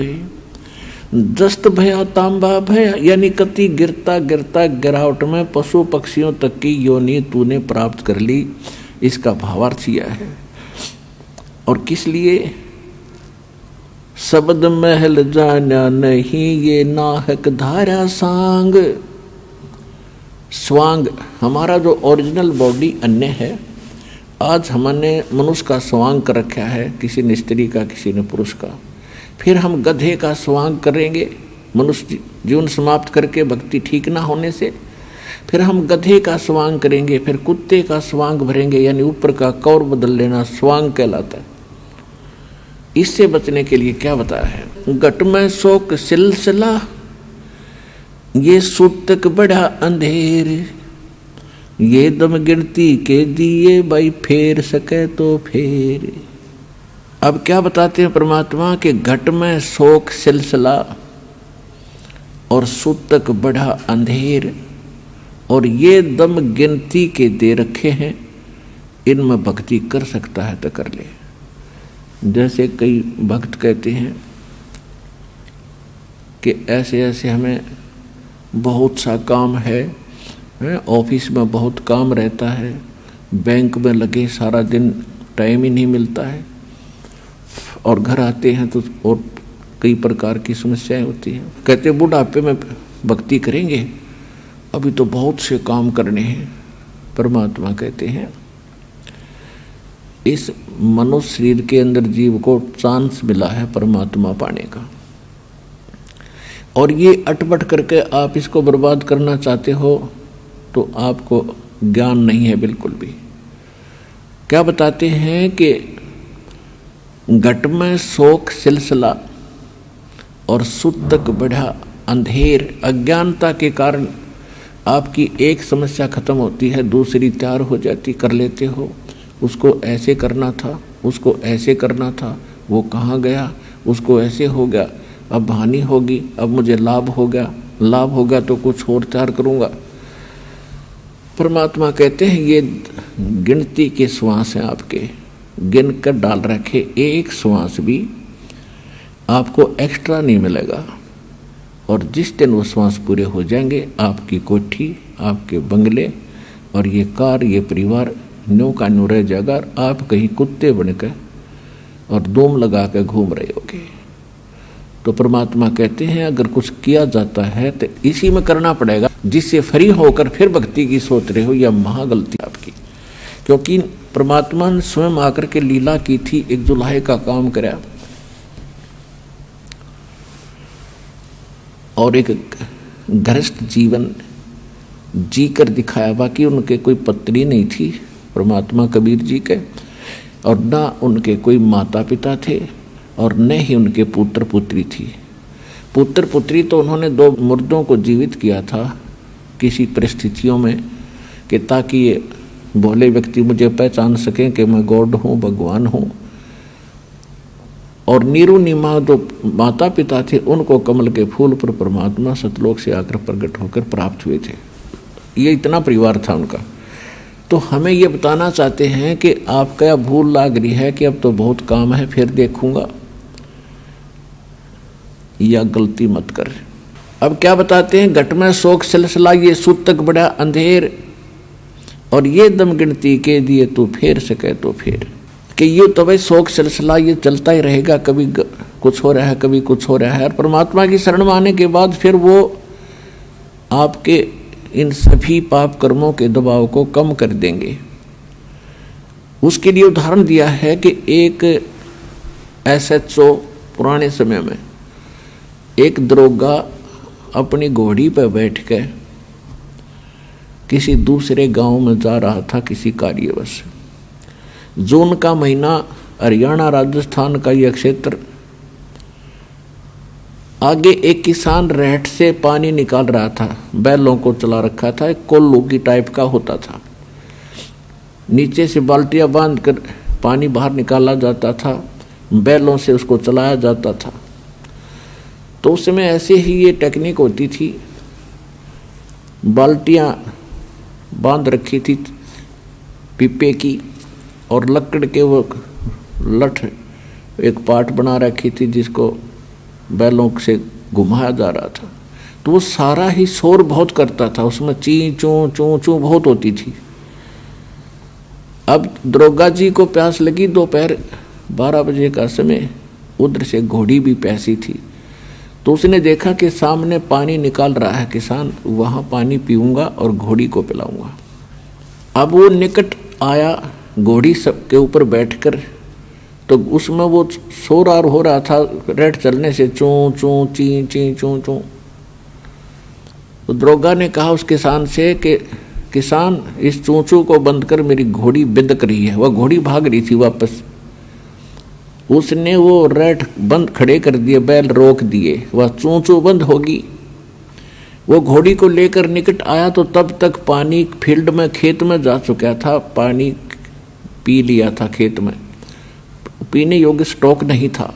जस्त भया तांबा भया, यानी कति गिरता गिरता गिरावट में पशु पक्षियों तक की योनि तूने प्राप्त कर ली। इसका भावार्थ किया है। और किस लिए? शब्द महल जाना नहीं, ये नाहक धारा सांग। स्वांग हमारा जो ओरिजिनल बॉडी अन्य है, आज हमने मनुष्य का स्वांग कर रखा है, किसी ने स्त्री का, किसी ने पुरुष का। फिर हम गधे का स्वांग करेंगे मनुष्य जीवन समाप्त करके भक्ति ठीक ना होने से, फिर हम गधे का स्वांग करेंगे, फिर कुत्ते का स्वांग भरेंगे, यानी ऊपर का कौर बदल लेना स्वांग कहलाता है। इससे बचने के लिए क्या बताया है, घट में शोक सिलसिला, ये सूतक बड़ा अंधेर, ये दम गिनती के दिए भाई फेर सके तो फेर। अब क्या बताते हैं परमात्मा के घट में शोक सिलसिला और सूतक बड़ा अंधेर, और ये दम गिनती के दे रखे हैं, इनमें भक्ति कर सकता है तो कर ले। जैसे कई भक्त कहते हैं कि ऐसे ऐसे हमें बहुत सा काम है, ऑफिस में बहुत काम रहता है, बैंक में लगे सारा दिन टाइम ही नहीं मिलता है, और घर आते हैं तो और कई प्रकार की समस्याएं होती हैं। कहते बुढ़ापे में भक्ति करेंगे, अभी तो बहुत से काम करने हैं। परमात्मा कहते हैं इस मनुष्य शरीर के अंदर जीव को चांस मिला है परमात्मा पाने का, और ये अटपट करके आप इसको बर्बाद करना चाहते हो, तो आपको ज्ञान नहीं है बिल्कुल भी। क्या बताते हैं कि घट में शोक सिलसिला और सुत तक बढ़ा अंधेर। अज्ञानता के कारण आपकी एक समस्या खत्म होती है, दूसरी तैयार हो जाती, कर लेते हो। उसको ऐसे करना था, उसको ऐसे करना था, वो कहाँ गया, उसको ऐसे हो गया, अब हानि होगी, अब मुझे लाभ हो गया, लाभ होगा तो कुछ और तैयार करूँगा। परमात्मा कहते हैं ये गिनती के श्वास हैं आपके, गिन कर डाल रखे, एक श्वास भी आपको एक्स्ट्रा नहीं मिलेगा। और जिस दिन वो श्वास पूरे हो जाएंगे, आपकी कोठी, आपके बंगले और ये कार, ये परिवार न्यू का न्यू रह जाएगा। आप कहीं कुत्ते बनकर और दोम लगा कर घूम रहे होगे। तो परमात्मा कहते हैं अगर कुछ किया जाता है तो इसी में करना पड़ेगा। जिससे फ्री होकर फिर भक्ति की सोच रहे हो, यह महागलती आपकी। क्योंकि परमात्मा ने स्वयं आकर के लीला की थी, एक जुलाहे का काम कराया और एक गृहस्थ जीवन जी कर दिखाया। बाकी उनके कोई पत्नी नहीं थी परमात्मा कबीर जी के, और ना उनके कोई माता पिता थे, और न ही उनके पुत्र पुत्री थी। पुत्र पुत्री तो उन्होंने 2 मुर्दों को जीवित किया था किसी परिस्थितियों में, कि ताकि ये भोले व्यक्ति मुझे पहचान सकें कि मैं गॉड हूँ, भगवान हूँ। और नीरू नीमा जो माता पिता थे, उनको कमल के फूल पर परमात्मा सतलोक से आकर प्रकट होकर प्राप्त हुए थे। ये इतना परिवार था उनका। तो हमें ये बताना चाहते हैं कि आपका यह भूल लाग रही है कि अब तो बहुत काम है, फिर देखूंगा, या गलती मत कर। अब क्या बताते हैं, घट में शोक सिलसिला ये सुत तक बड़ा अंधेर, और ये दम गिनती के दिए तू फेर सके तो फेर। कि ये तो भाई शोक सिलसिला ये चलता ही रहेगा, कभी कुछ हो रहा है, कभी कुछ हो रहा है। और परमात्मा की शरण में आने के बाद फिर वो आपके इन सभी पाप कर्मों के दबाव को कम कर देंगे। उसके लिए उदाहरण दिया है कि एक SHO पुराने समय में एक दरोगा अपनी घोड़ी पर बैठ कर किसी दूसरे गांव में जा रहा था किसी कार्यवश। जून का महीना, हरियाणा राजस्थान का यह क्षेत्र। आगे एक किसान रहट से पानी निकाल रहा था, बैलों को चला रखा था, एक कोल्लू की टाइप का होता था। नीचे से बाल्टियां बांध कर पानी बाहर निकाला जाता था, बैलों से उसको चलाया जाता था। तो उस समय ऐसे ही ये टेक्निक होती थी। बाल्टियां बांध रखी थी पीपे की, और लकड़ के वो लठ एक पाट बना रखी थी जिसको बैलों से घुमाया जा रहा था। तो वो सारा ही शोर बहुत करता था, उसमें ची चूं चूं चूं बहुत होती थी। अब दरोगा जी को प्यास लगी, दोपहर 12 बजे का समय, उधर से घोड़ी भी प्यासी थी। तो उसने देखा कि सामने पानी निकाल रहा है किसान, वहाँ पानी पीऊँगा और घोड़ी को पिलाऊँगा। अब वो निकट आया घोड़ी सब के ऊपर बैठकर, तो उसमें वो शोर हो रहा था रेट चलने से, चूं चूं ची ची चूं चूं। तो दरोगा ने कहा उस किसान से कि किसान, इस चूं चूं को बंद कर, मेरी घोड़ी बिदक रही है। वह घोड़ी भाग रही थी वापस। उसने वो रेट बंद खड़े कर दिए, बैल रोक दिए, वह चूं चूं बंद होगी। वो घोड़ी को लेकर निकट आया तो तब तक पानी फील्ड में, खेत में जा चुका था, पानी पी लिया था खेत में, पीने योग्य स्टॉक नहीं था।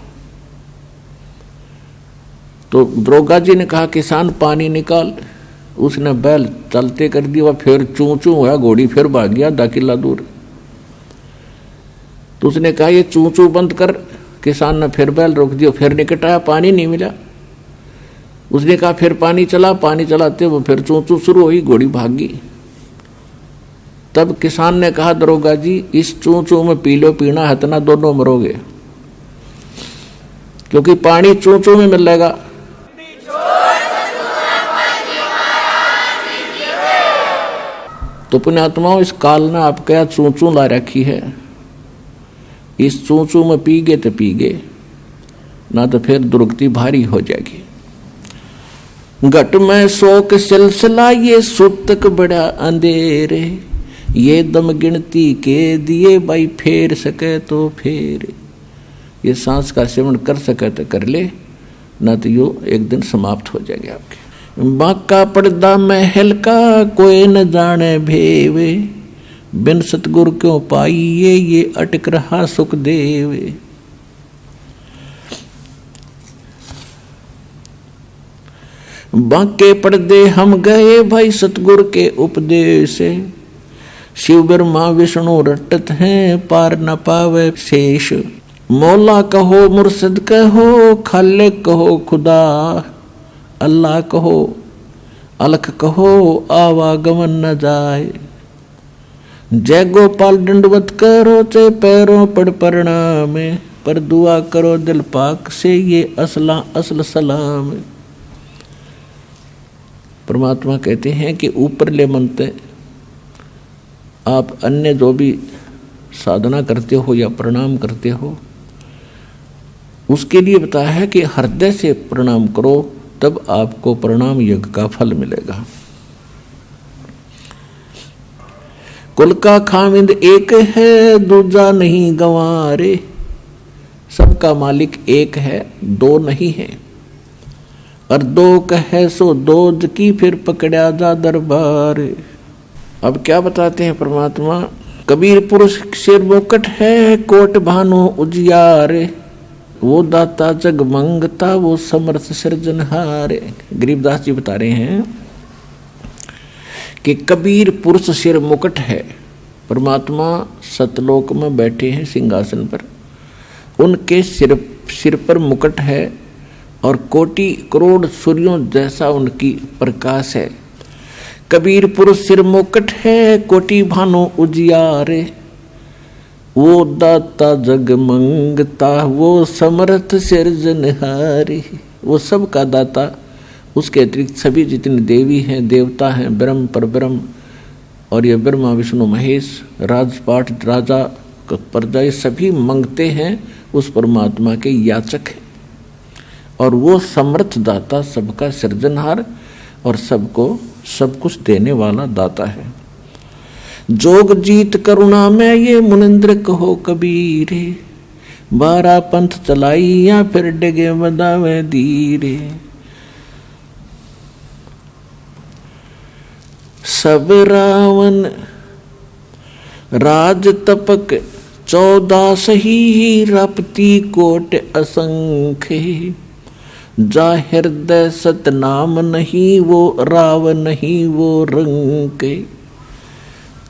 तो दरोगा जी ने कहा किसान पानी निकाल। उसने बैल चलते कर दिया, फिर चूं चूं हुआ, घोड़ी फिर भाग गया 10 किला दूर। तो उसने कहा ये चूं चूं बंद कर। किसान ने फिर बैल रोक दिया, फिर निकट आया, पानी नहीं मिला। उसने कहा फिर पानी चला, पानी चलाते वो फिर चूं चूं शुरू हुई, घोड़ी भाग गई। तब किसान ने कहा दरोगा जी, इस चूं चूं में पी लो, पीना है तना, दोनों मरोगे, क्योंकि पानी चूं चूं में मिलेगा। तो पुण्यात्माओं, इस काल ने आपके यहाँ चूं चूं ला रखी है। इस चूं चूं में पी गए तो पी गए, ना तो फिर दुर्गति भारी हो जाएगी। घट में शोक सिलसिला ये सूतक बड़ा अंधेरे, ये दम गिनती के दिए भाई फेर सके तो फेर। ये सांस का सेवन कर सके तो कर ले, ना तो यो एक दिन समाप्त हो जाएंगे आपके। बाका पर्दा महल का कोई न जाने भेवे, बिन सतगुरु क्यों पाइए ये अटक रहा सुख देवे। बाके पर्दे हम गए भाई सतगुरु के उपदेश से, शिव ब्रह्मा विष्णु रटत हैं पार न पावे शेष। मौला कहो मुर्शिद कहो खालिक कहो खुदा, अल्लाह कहो अलख कहो आवागमन न जाए। जय गोपाल दंडवत करो चे पैरों पड़ प्रणाम, पर दुआ करो दिल पाक से ये असल सलाम। परमात्मा कहते हैं कि ऊपरले मंत्र आप अन्य जो भी साधना करते हो या प्रणाम करते हो उसके लिए बताया है कि हृदय से प्रणाम करो, तब आपको प्रणाम यज्ञ का फल मिलेगा। कुल का खामिंद एक है दूजा नहीं गंवारे, सबका मालिक एक है दो नहीं है। और दो कहे सो दोज की फिर पकड़ा जा दरबार। अब क्या बताते हैं परमात्मा, कबीर पुरुष सिर मुकट है कोट भानु उजियार, वो दाता जग मंगता वो समर्थ सृजनहार। गरीबदास जी बता रहे हैं कि कबीर पुरुष सिर मुकट है। परमात्मा सतलोक में बैठे हैं सिंहासन पर, उनके सिर पर मुकट है और कोटि करोड़ सूर्यों जैसा उनकी प्रकाश है। कबीर पुरुष सिर मुकट है कोटि भानु उजियारे, वो दाता जग मंगता वो समर्थ सृजनहारी। वो सब का दाता, उसके अतिरिक्त सभी जितने देवी हैं देवता हैं ब्रह्म पर ब्रह्म, और ये ब्रह्मा विष्णु महेश राजपाट राजा प्रजा ये सभी मंगते हैं उस परमात्मा के याचक हैं। और वो समर्थ दाता सबका सृजनहार और सबको सब कुछ देने वाला दाता है। जोग जीत करुणा में ये मुनिंद्र कहो कबीरे, 12 पंथ चलाई या फिर डगे बदावे धीरे। सब रावण राज तपक 14 सही रपती कोट असंख्य, जा हृदय सतनाम नहीं वो राव नहीं वो रंग।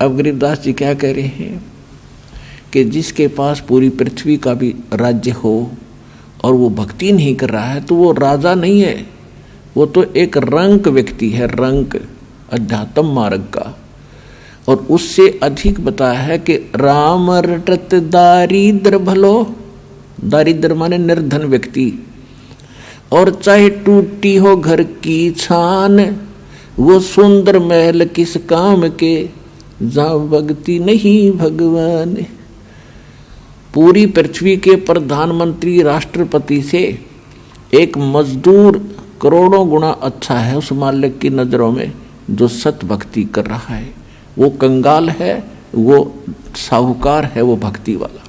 अब गरीबदास जी क्या कह रहे हैं कि जिसके पास पूरी पृथ्वी का भी राज्य हो और वो भक्ति नहीं कर रहा है तो वो राजा नहीं है, वो तो एक रंक व्यक्ति है, रंक अध्यात्म मार्ग का। और उससे अधिक बताया है कि राम रटत दारिद्र भलो, दारिद्र माने निर्धन व्यक्ति, और चाहे टूटी हो घर की छान, वो सुंदर महल किस काम के, जहाँ भक्ति नहीं भगवान। पूरी पृथ्वी के प्रधानमंत्री राष्ट्रपति से एक मजदूर करोड़ों गुना अच्छा है उस मालिक की नजरों में जो सत भक्ति कर रहा है। वो कंगाल है, वो साहूकार है, वो भक्ति वाला।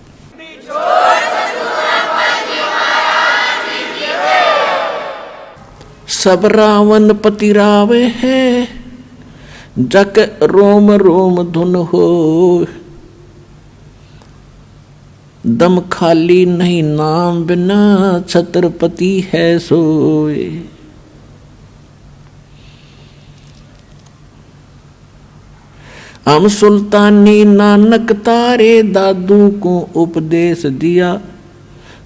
सब रावण पति रावे है, जक रोम रोम धुन हो, दम खाली नहीं नाम बिना छत्रपति है सोए। हम सुल्तानी नानक तारे दादू को उपदेश दिया,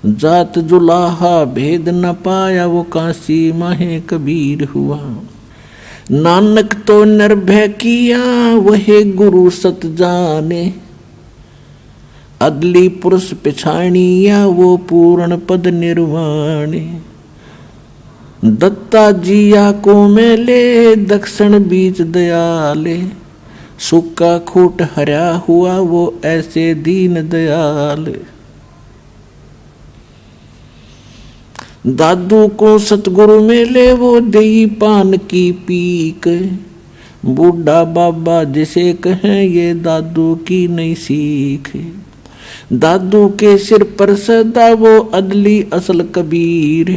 जात जुलाहा भेद न पाया वो काशी माहे कबीर हुआ। नानक तो निर्भय किया वही गुरु सत जाने, अदली पुरुष पिछाणिया वो पूर्ण पद निर्वाणे। दत्ता जिया को मेले दक्षिण बीच दयाले, सुक्का खूट हरा हुआ वो ऐसे दीन दयाल। दादू को सतगुरु मिले वो दही पान की पीक, बूढ़ा बाबा जिसे कहें ये दादू की नई सीख। दादू के सिर पर सदा वो अदली असल कबीर,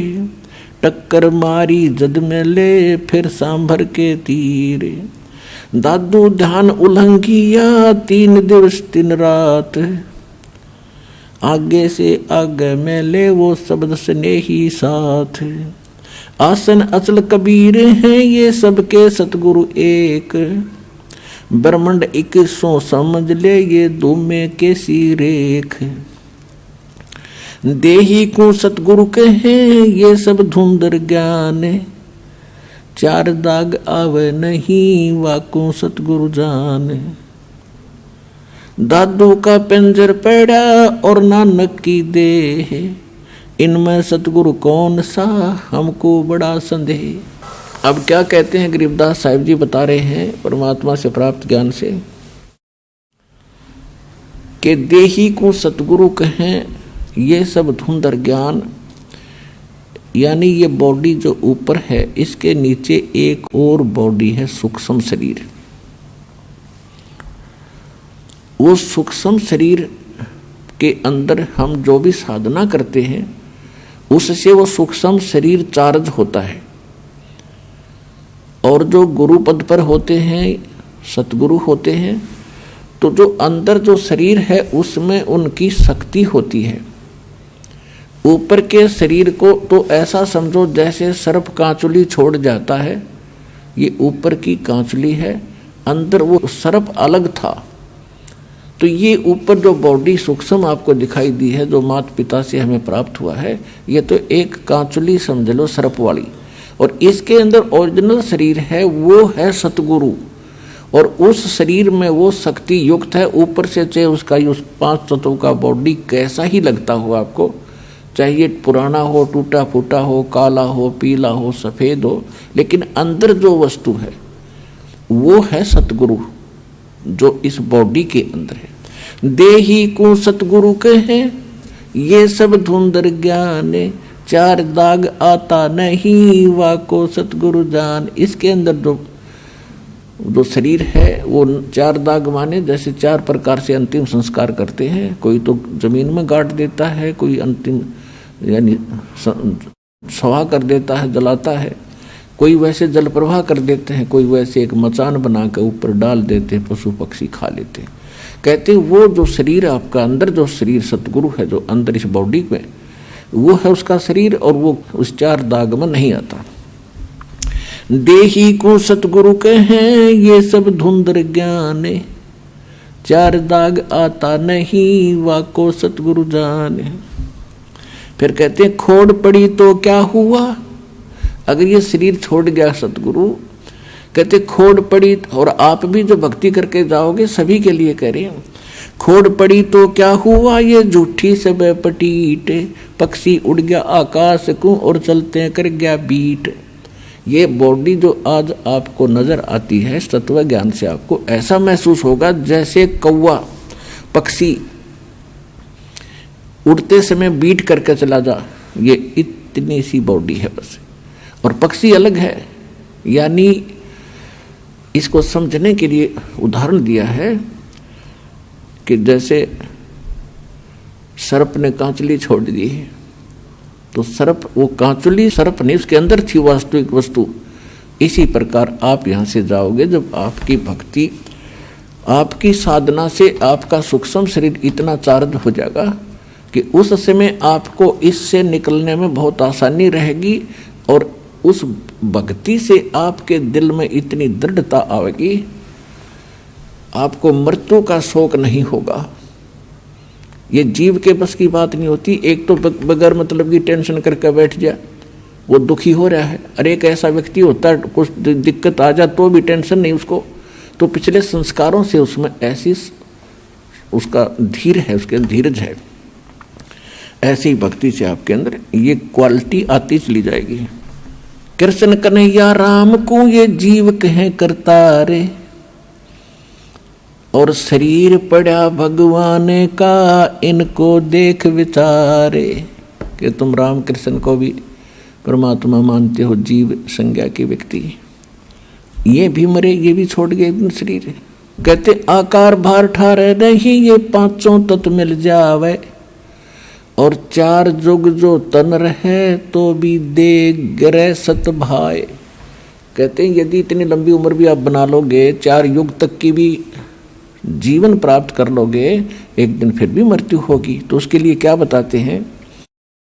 टक्कर मारी जद में ले फिर सांभर के तीर। दादू ध्यान उल्लंघिया 3 दिवस 3 रात, आगे से आगे में ले वो शब्द स्नेही साथ। आसन अचल कबीर हैं ये सबके सतगुरु एक, ब्रह्मंड 2100 समझ ले ये दूमे के सी रेख। देही को सतगुरु कहें ये सब धुंधर ज्ञान, 4 दाग आवे नहीं वाको सतगुरु जान। दादू का पिंजर पड़ा और नानक की देह, इनमें सतगुरु कौन सा हमको बड़ा संदेह। अब क्या कहते हैं गरीबदास साहिब जी बता रहे हैं परमात्मा से प्राप्त ज्ञान से कि देही को सतगुरु कहें ये सब धुंधर ज्ञान, यानी ये बॉडी जो ऊपर है इसके नीचे एक और बॉडी है सूक्ष्म शरीर। वो सूक्ष्म शरीर के अंदर हम जो भी साधना करते हैं उससे वो सूक्ष्म शरीर चार्ज होता है, और जो गुरु पद पर होते हैं सतगुरु होते हैं तो जो अंदर जो शरीर है उसमें उनकी शक्ति होती है। ऊपर के शरीर को तो ऐसा समझो जैसे सर्प कांचुली छोड़ जाता है, ये ऊपर की कांचुली है, अंदर वो सर्प अलग था। तो ये ऊपर जो बॉडी सूक्ष्म आपको दिखाई दी है जो माता पिता से हमें प्राप्त हुआ है, ये तो एक कांचुली समझ लो सर्प वाली, और इसके अंदर ओरिजिनल शरीर है वो है सतगुरु, और उस शरीर में वो शक्ति युक्त है। ऊपर से चाहे उसका उस 5 तत्वों का बॉडी कैसा ही लगता हो आपको, चाहिए पुराना हो, टूटा फूटा हो, काला हो, पीला हो, सफ़ेद हो, लेकिन अंदर जो वस्तु है वो है सतगुरु जो इस बॉडी के अंदर है। देही को सतगुरु कहे ये सब धुंधर ज्ञान, 4 दाग आता नहीं वाको सतगुरु जान। इसके अंदर जो शरीर है वो 4 दाग माने जैसे 4 प्रकार से अंतिम संस्कार करते हैं। कोई तो जमीन में गाड़ देता है, कोई अंतिम यानी सवा कर देता है, जलाता है, कोई वैसे जल प्रवाह कर देते हैं, कोई वैसे एक मचान बना कर ऊपर डाल देते हैं, पशु पक्षी खा लेते हैं। कहते हैं वो जो शरीर आपका अंदर जो शरीर सतगुरु है जो अंदर इस बॉडी में, वो है उसका शरीर, और वो उस 4 दाग में नहीं आता। देही को सतगुरु कहें ये सब धुंधर ज्ञान, 4 दाग आता नहीं वाको सतगुरु जाने। फिर कहते हैं खोड़ पड़ी तो क्या हुआ, अगर ये शरीर छोड़ गया सतगुरु, कहते खोड़ पड़ी, और आप भी जो भक्ति करके जाओगे सभी के लिए कह रहे हैं, खोड़ पड़ी तो क्या हुआ ये झूठी सब पटीट, पक्षी उड़ गया आकाश को और चलते कर गया बीट। ये बॉडी जो आज आपको नजर आती है तत्व ज्ञान से आपको ऐसा महसूस होगा जैसे कौवा पक्षी उड़ते समय बीट करके चला जा, ये इतनी सी बॉडी है बस, और पक्षी अलग है। यानी इसको समझने के लिए उदाहरण दिया है कि जैसे सर्प ने कांचुली छोड़ दी है, तो सर्प वो कांचुली सर्प नहीं, उसके अंदर थी वास्तविक वस्तु। इसी प्रकार आप यहाँ से जाओगे जब आपकी भक्ति आपकी साधना से आपका सूक्ष्म शरीर इतना चार्ज हो जाएगा कि उस समय आपको इससे निकलने में बहुत आसानी रहेगी, और उस भक्ति से आपके दिल में इतनी दृढ़ता आएगी आपको मृत्यु का शोक नहीं होगा। ये जीव के बस की बात नहीं होती। एक तो बगैर मतलब की टेंशन करके बैठ जाए, वो दुखी हो रहा है, अरे एक ऐसा व्यक्ति होता है कुछ दिक्कत आ जाए तो भी टेंशन नहीं उसको, तो पिछले संस्कारों से उसमें ऐसी उसका धीर है, उसके धीरज है। ऐसी भक्ति से आपके अंदर ये क्वालिटी आती चली जाएगी। कृष्ण कन्हैया राम को ये जीव कहें करतारे, और शरीर पड़ा भगवान का इनको देख विचारे। कि तुम राम कृष्ण को भी परमात्मा मानते हो जीव संज्ञा के व्यक्ति, ये भी मरे, ये भी छोड़ गए शरीर। कहते आकार भार ठारे नहीं, ये पांचों तत्व मिल जावे, और चार जुग जो तन रहे तो भी दे गिरे सत भाई। कहते हैं यदि इतनी लंबी उम्र भी आप बना लोगे, 4 युग तक की भी जीवन प्राप्त कर लोगे, एक दिन फिर भी मृत्यु होगी। तो उसके लिए क्या बताते हैं,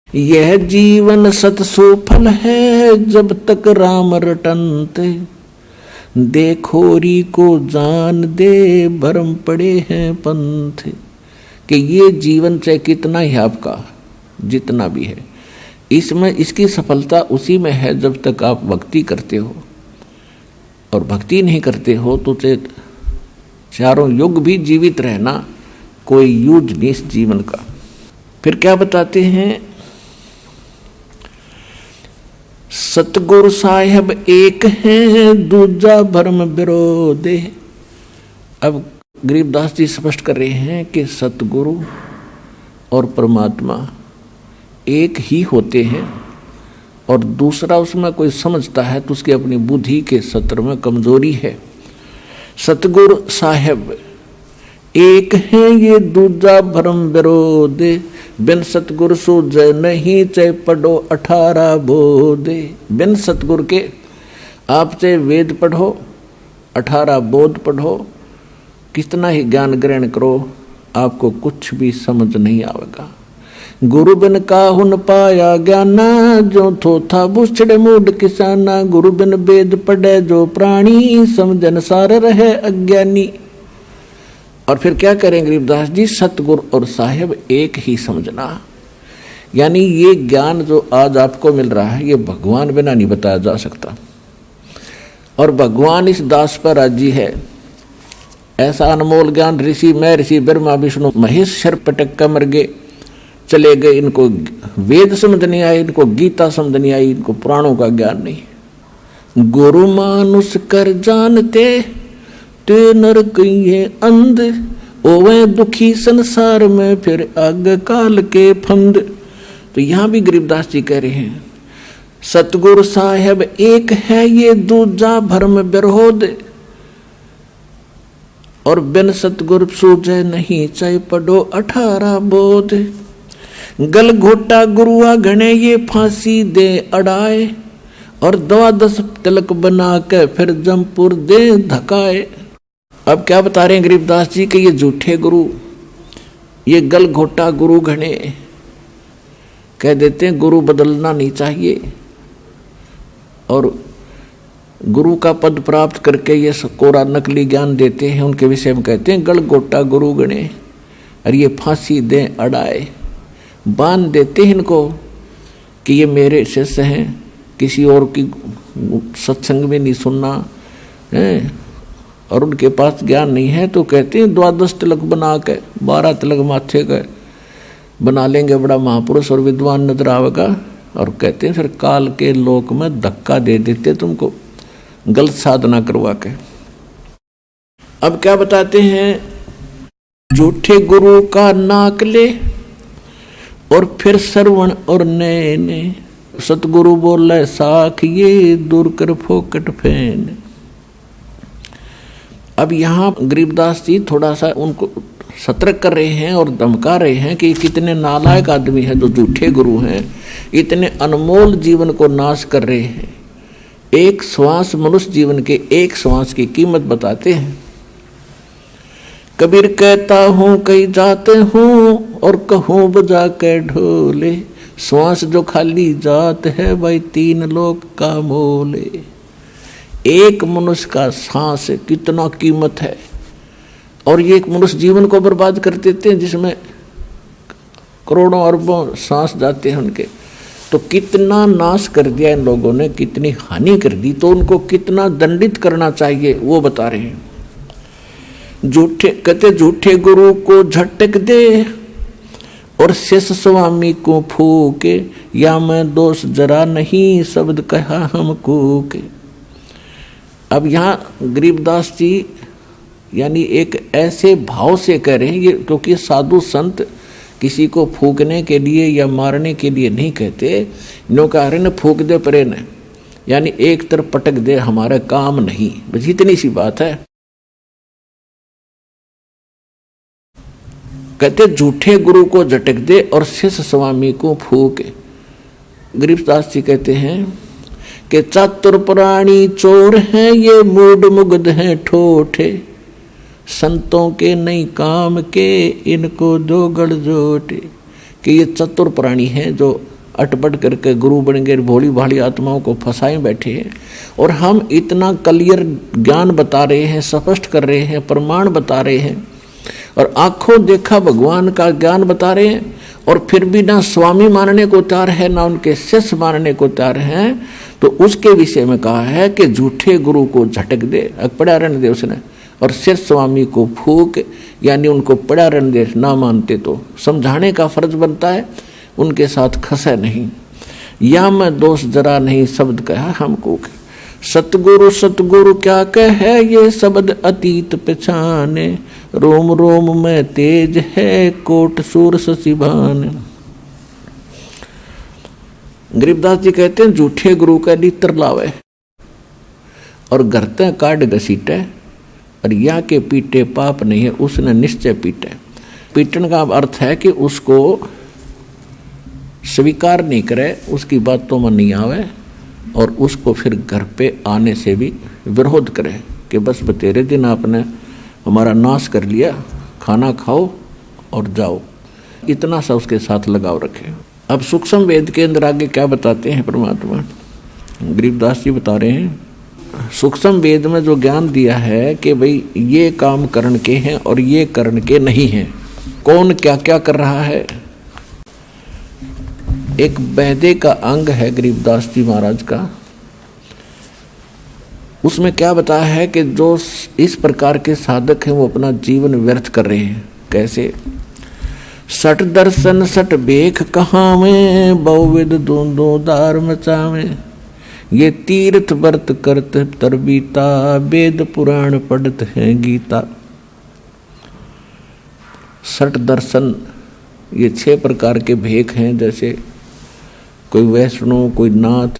यह जीवन सत सुफल है जब तक राम रटनते, देखोरी को जान दे भरम पड़े हैं पंथ। कि ये जीवन चाहे कितना ही आपका जितना भी है, इसमें इसकी सफलता उसी में है जब तक आप भक्ति करते हो, और भक्ति नहीं करते हो तो चाहे 4 युग भी जीवित रहना कोई यूज नहीं इस जीवन का। फिर क्या बताते हैं, सतगुरु साहेब एक हैं दूजा भरम विरोधे। अब गरीबदास जी स्पष्ट कर रहे हैं कि सतगुरु और परमात्मा एक ही होते हैं, और दूसरा उसमें कोई समझता है तो उसकी अपनी बुद्धि के सत्र में कमजोरी है। सतगुरु साहेब एक है ये दूजा भरम विरोधे, बिन सतगुरु सूझे नहीं चाहे पढ़ो 18 बोधे। बिन सतगुरु के आप चाहे वेद पढ़ो, 18 बोध पढ़ो, कितना ही ज्ञान ग्रहण करो, आपको कुछ भी समझ नहीं आएगा। गुरु बिन काहुन पाया ज्ञाना, जो थो था बुछड़े मूड किसाना। गुरु बिन वेद पढ़े जो प्राणी, समझन सार रहे अज्ञानी। और फिर क्या करें गरीबदास जी, सतगुरु और साहेब एक ही समझना। यानी ये ज्ञान जो आज आपको मिल रहा है, ये भगवान बिना नहीं बताया जा सकता, और भगवान इस दास पर राजी है। ऐसा अनमोल ज्ञान ऋषि, मैं ऋषि ब्रह्मा विष्णु महेश शर पटक कर मर गए, चले गए। इनको वेद समझ नहीं आए, इनको गीता समझ नहीं आई, इनको पुराणों का ज्ञान नहीं। गुरु मानुष कर जानते ते नर कहिए अंध, ओवे दुखी संसार में फिर आग काल के फंद। तो यहाँ भी गरीबदास जी कह रहे हैं, सतगुरु साहेब एक है ये दूजा भरम विरोध, और बिन सतगुरु सूझे नहीं चाहे पढ़ो 18 बोध। गल घोटा गुरुआ घने ये फांसी दे अड़ाए, और 12 तिलक बना के फिर जमपुर दे धकाए। अब क्या बता रहे हैं गरीबदास जी कि ये झूठे गुरु, ये गल घोटा गुरु घने कह देते हैं गुरु बदलना नहीं चाहिए, और गुरु का पद प्राप्त करके ये कोरा नकली ज्ञान देते हैं, उनके विषय में कहते हैं गल घोटा गुरु गणे, और ये फांसी दे अड़ाए, बांध देते हैं इनको कि ये मेरे शिष्य हैं, किसी और की सत्संग में नहीं सुनना है, और उनके पास ज्ञान नहीं है। तो कहते हैं 12 तिलक बना के 12 तिलक माथे का बना लेंगे, बड़ा महापुरुष और विद्वान नजर आवेगा, और कहते हैं फिर काल के लोक में धक्का दे देते तुमको गलत साधना करवा के। अब क्या बताते हैं, झूठे गुरु का नाक ले और फिर श्रवण और नैने, सतगुरु बोले साख ये दूर कर फोकट फैन। अब यहाँ गरीबदास जी थोड़ा सा उनको सतर्क कर रहे हैं और धमका रहे हैं कि कितने नालायक आदमी हैं जो झूठे गुरु हैं, इतने अनमोल जीवन को नाश कर रहे हैं। एक श्वास, मनुष्य जीवन के एक श्वास की कीमत बताते हैं। कबीर कहता हूँ कहीं जाते हूँ और कहूँ बजा के ढोले, श्वास जो खाली जात है भाई 3 लोक का मोले। एक मनुष्य का सांस कितना कीमत है, और ये एक मनुष्य जीवन को बर्बाद कर देते हैं जिसमें करोड़ों अरबों सांस जाते हैं उनके। तो कितना नाश कर दिया इन लोगों ने, कितनी हानि कर दी, तो उनको कितना दंडित करना चाहिए वो बता रहे हैं। झूठे कहते झूठे गुरु को झटक दे और शेष स्वामी को फूके, या मैं दोष जरा नहीं शब्द कहा हमको के। अब यहाँ गरीबदास जी यानी एक ऐसे भाव से कह रहे हैं ये, क्योंकि साधु संत किसी को फूकने के लिए या मारने के लिए नहीं कहते। नो कह रहे न फूक दे परे न, यानी एक तरफ पटक दे, हमारा काम नहीं, बस इतनी सी बात है। कहते झूठे गुरु को झटक दे और शिष्य स्वामी को फूके। गरीबदास जी कहते हैं कि चातुर प्राणी चोर हैं ये, मूड मुग्ध हैं ठोठे, संतों के नहीं काम के इनको दो गड़जोटे। कि ये चतुर प्राणी हैं जो अटपट करके गुरु बन गए, भोली भाली आत्माओं को फंसाए बैठे हैं। और हम इतना क्लियर ज्ञान बता रहे हैं, स्पष्ट कर रहे हैं, प्रमाण बता रहे हैं और आंखों देखा भगवान का ज्ञान बता रहे हैं, और फिर भी ना स्वामी मानने को तैयार है, ना उनके शिष्य मानने को तैयार हैं। तो उसके विषय में कहा है कि झूठे गुरु को झटक दे, पड़ा रहने दे उसने, और शिष्य स्वामी को फूक, यानी उनको पड़ा रहने दे। ना मानते तो समझाने का फर्ज बनता है, उनके साथ खसे नहीं। या मैं दोष जरा नहीं शब्द कहा हमको, सतगुरु सतगुरु क्या कहे ये शब्द अतीत पहचाने, रोम रोम में तेज है कोट सूर ससिभान। गरीबदास जी कहते हैं झूठे गुरु का लीतर लावे और घरते काट घसीटे, और या के पीटे पाप नहीं है, उसने निश्चय पीटे। पीटन का अर्थ है कि उसको स्वीकार नहीं करे, उसकी बातों में नहीं आवे, और उसको फिर घर पे आने से भी विरोध करे कि बस बतेरे दिन आपने हमारा नाश कर लिया, खाना खाओ और जाओ, इतना सा उसके साथ लगाव रखे। अब सूक्ष्म वेद के अंदर आगे क्या बताते हैं परमात्मा, गरीबदास जी बता रहे हैं, सूक्ष्म वेद में जो ज्ञान दिया है कि भाई ये काम करण के हैं और ये करण के नहीं हैं, कौन क्या क्या कर रहा है। एक बैदे का अंग है गरीबदास जी महाराज का, उसमें क्या बताया है कि जो इस प्रकार के साधक हैं वो अपना जीवन व्यर्थ कर रहे हैं। कैसे? सट दर्शन सट बेख कहाँ में, बहुविध दूंदो दार मचावे, ये तीर्थ व्रत करत तरबीता, वेद पुराण पढ़त है गीता। सट दर्शन ये 6 प्रकार के भेख हैं, जैसे कोई वैष्णव, कोई नाथ,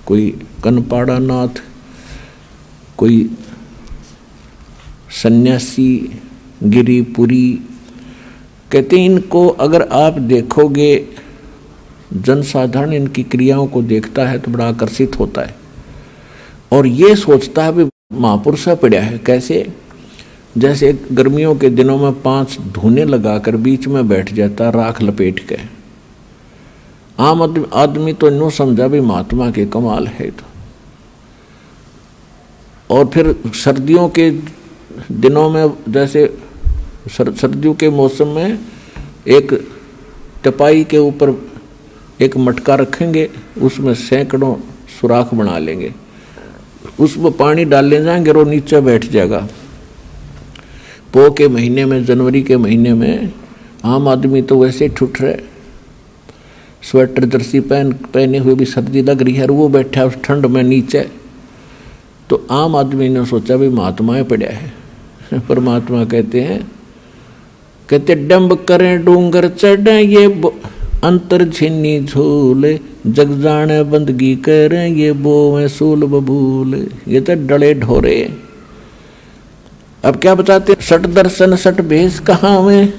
कोई कनपाड़ा नाथ, कोई सन्यासी, गिरिपुरी। कहते हैं इनको अगर आप देखोगे, जनसाधारण इनकी क्रियाओं को देखता है तो बड़ा आकर्षित होता है और ये सोचता है भी महापुरुष पड़ा है। कैसे? जैसे गर्मियों के दिनों में 5 धूने लगाकर बीच में बैठ जाता राख लपेट के। आम आदमी तो यूँ समझा भी महात्मा के कमाल है। तो और फिर सर्दियों के दिनों में, जैसे सर्दियों के मौसम में एक टपाई के ऊपर एक मटका रखेंगे, उसमें सैकड़ों सुराख बना लेंगे, उसमें पानी डालने जाएंगे और वो नीचे बैठ जाएगा। पो के महीने में, जनवरी के महीने में आम आदमी तो वैसे ही ठुठ रहे, स्वेटर जर्सी पहने हुए भी सर्दी लग रही है और वो बैठा उस ठंड में नीचे। तो आम आदमी ने सोचा भी महात्माएं पड़ा है। परमात्मा कहते डंब करें डूंगर चढ़े, ये अंतर झिन्नी झूले, जग जाने बंदगी करें, ये बोवें सूल बबूल। ये तो डले ढोरे। अब क्या बताते? सट दर्शन सट भेष कहाँ में,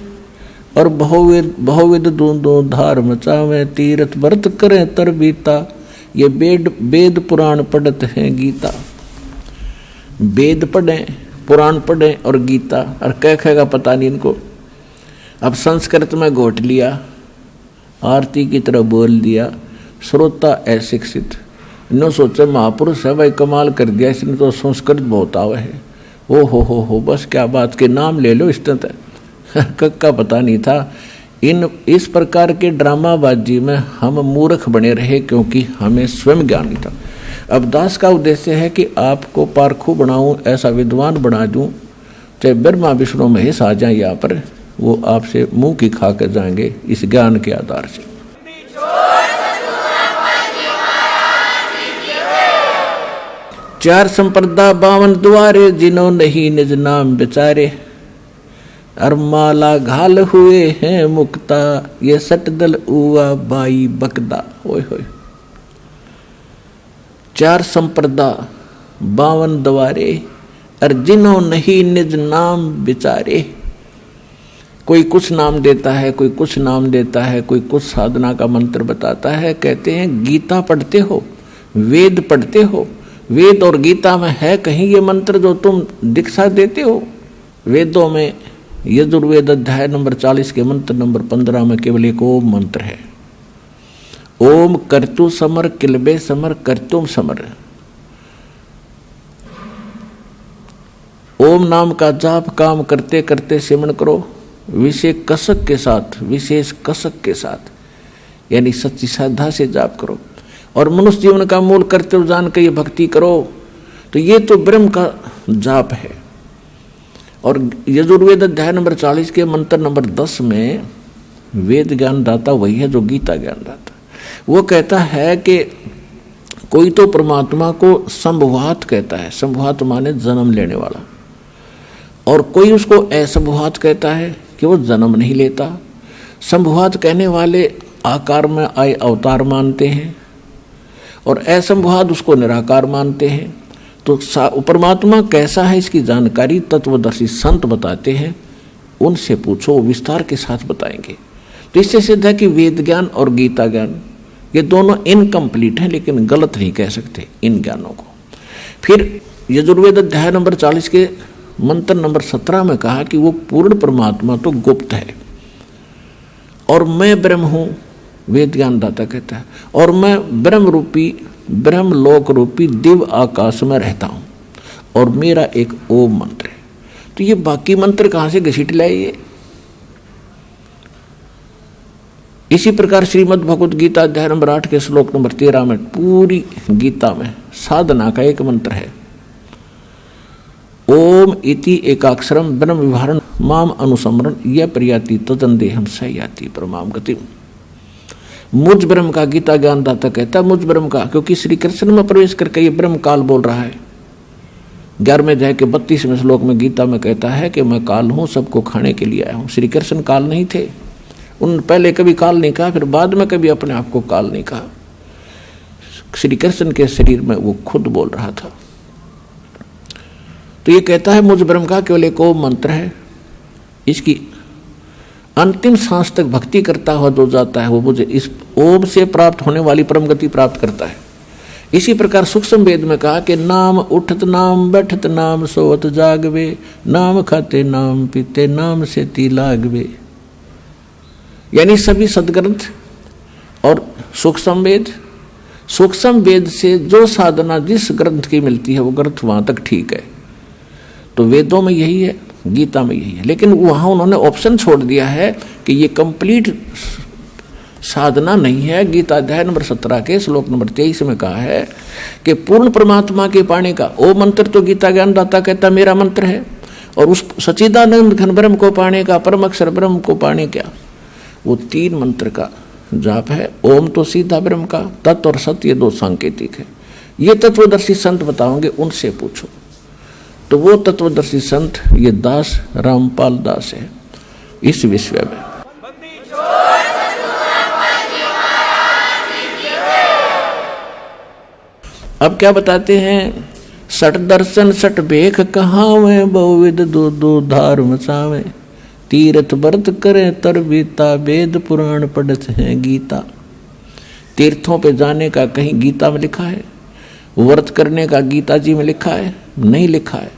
और बहुविध दूंदो धार मचावे, तीर्थ व्रत करें तरबीता, ये वेद पुराण पढ़त हैं गीता। वेद पढ़ें, पुराण पढ़ें और गीता, और क्या कहेगा पता नहीं इनको। अब संस्कृत में घोट लिया, आरती की तरह बोल दिया, श्रोता अशिक्षित। इन्होंने सोचा महापुरुष है भाई, कमाल कर दिया इसने तो, संस्कृत बहुत आवा है। ओ हो बस क्या बात के नाम ले लो इस तरह। कक्का पता नहीं था। इस प्रकार के ड्रामाबाजी में हम मूर्ख बने रहे क्योंकि हमें स्वयं ज्ञान नहीं था। अब दास का उद्देश्य है कि आपको पारखू बनाऊं, ऐसा विद्वान बना दूं, चाहे ब्रह्मा विष्णु महेश आ जाए यहाँ पर, वो आपसे मुंह की खा कर जाएंगे इस ज्ञान के आधार से। चार संप्रदा 52 द्वारे, जिन्हों नहीं निज नाम बेचारे। और माला घाल हुए हैं मुक्ता, ये सटदल उआ बाई बकदा। ओए होए। 4 संप्रदा 52 द्वारे, और जिन्हों नहीं निज नाम विचारे। कोई कुछ नाम देता है, कोई कुछ नाम देता है, कोई कुछ साधना का मंत्र बताता है। कहते हैं गीता पढ़ते हो, वेद पढ़ते हो, वेद और गीता में है कहीं ये मंत्र जो तुम दीक्षा देते हो? वेदों में यजुर्वेद अध्याय नंबर 40 के मंत्र नंबर 15 में केवल एक ओम मंत्र है। ओम कर्तु समर किलबे समर कर्तुम समर। ओम नाम का जाप काम करते करते सिमरण करो, विशेष कसक के साथ, विशेष कसक के साथ, यानी सच्ची श्रद्धा से जाप करो। और मनुष्य जीवन का मूल कर्तव्य जान के ये भक्ति करो। तो ये तो ब्रह्म का जाप है। और यजुर्वेद अध्याय नंबर 40 के मंत्र नंबर 10 में वेद ज्ञान दाता वही है जो गीता ज्ञान दाता। वो कहता है कि कोई तो परमात्मा को संभवात कहता है, संभवात माने जन्म लेने वाला, और कोई उसको असंभवात कहता है कि वो जन्म नहीं लेता। संभवात कहने वाले आकार में आए अवतार मानते हैं, और असंभवात उसको निराकार मानते हैं। तो परमात्मा कैसा है इसकी जानकारी तत्वदर्शी संत बताते हैं, उनसे पूछो, विस्तार के साथ बताएंगे। तो इससे सिद्ध है कि वेद ज्ञान और गीता ज्ञान ये दोनों इनकम्प्लीट हैं, लेकिन गलत नहीं कह सकते इन ज्ञानों को। फिर यजुर्वेद अध्याय नंबर 40 के मंत्र नंबर 17 में कहा कि वो पूर्ण परमात्मा तो गुप्त है, और मैं ब्रह्म हूँ, वेद ज्ञान दाता कहता है, और मैं ब्रह्म रूपी, ब्रह्म लोक रूपी दिव्य आकाश में रहता हूँ, और मेरा एक ओम मंत्र है। तो ये बाकी मंत्र कहाँ से घसीट लाए ये? इसी प्रकार श्रीमद् भगवद गीता अध्याय नंबर 8 के श्लोक नंबर 13 में पूरी गीता में साधना का एक मंत्र है, ओम इति एकाक्षरम ब्रह्म विवरण माम अनुसमरण यह प्रयाति तदंदेहम सयाति परमाम गति। मुझ ब्रह्म का गीता ज्ञान दाता कहता है, मुझ ब्रह्म का, क्योंकि श्री कृष्ण में प्रवेश करके ये ब्रह्म काल बोल रहा है। 11वें अध्याय के 32वें श्लोक में गीता में कहता है कि मैं काल हूँ, सबको खाने के लिए आया हूँ। श्री कृष्ण काल नहीं थे, उन पहले कभी काल नहीं कहा, फिर बाद में कभी अपने आप को काल नहीं कहा। श्री कृष्ण के शरीर में वो खुद बोल रहा था। तो ये कहता है मुझ ब्रह्म का केवल एक ओम मंत्र है, इसकी अंतिम सांस तक भक्ति करता हुआ जो जाता है वो मुझे इस ओम से प्राप्त होने वाली परम गति प्राप्त करता है। इसी प्रकार सूक्ष्म वेद में कहा कि नाम उठत नाम बैठत नाम सोवत जागवे, नाम खाते नाम पीते नाम से ती लागवे। यानी सभी सदग्रंथ और सूक्ष्म वेद से जो साधना जिस ग्रंथ की मिलती है वो ग्रंथ वहां तक ठीक है। तो वेदों में यही है, गीता में यही है, लेकिन वहां उन्होंने ऑप्शन छोड़ दिया है कि ये कंप्लीट साधना नहीं है। गीता अध्याय नंबर 17 के श्लोक नंबर 23 में कहा है कि पूर्ण परमात्मा के पाने का ओ मंत्र तो गीता ज्ञान दाता कहता मेरा मंत्र है, और उस सच्चिदानंद घन ब्रह्म को पाने का, परम अक्षर ब्रह्म को पाने का वो 3 मंत्र का जाप है। ओम तो सीधा ब्रह्म का, तत्व और सत्य ये 2 सांकेतिक है। ये तत्वदर्शी संत बताओगे, उनसे पूछो। तो वो तत्वदर्शी संत ये दास रामपाल दास है इस विषय में। अब क्या बताते हैं? सट दर्शन सट भेख कहावे, बहुविध दो धार मचावे, तीर्थ व्रत करे तर बीता, वेद पुराण पढ़त है गीता। तीर्थों पे जाने का कहीं गीता में लिखा है? व्रत करने का गीता जी में लिखा है? नहीं लिखा है।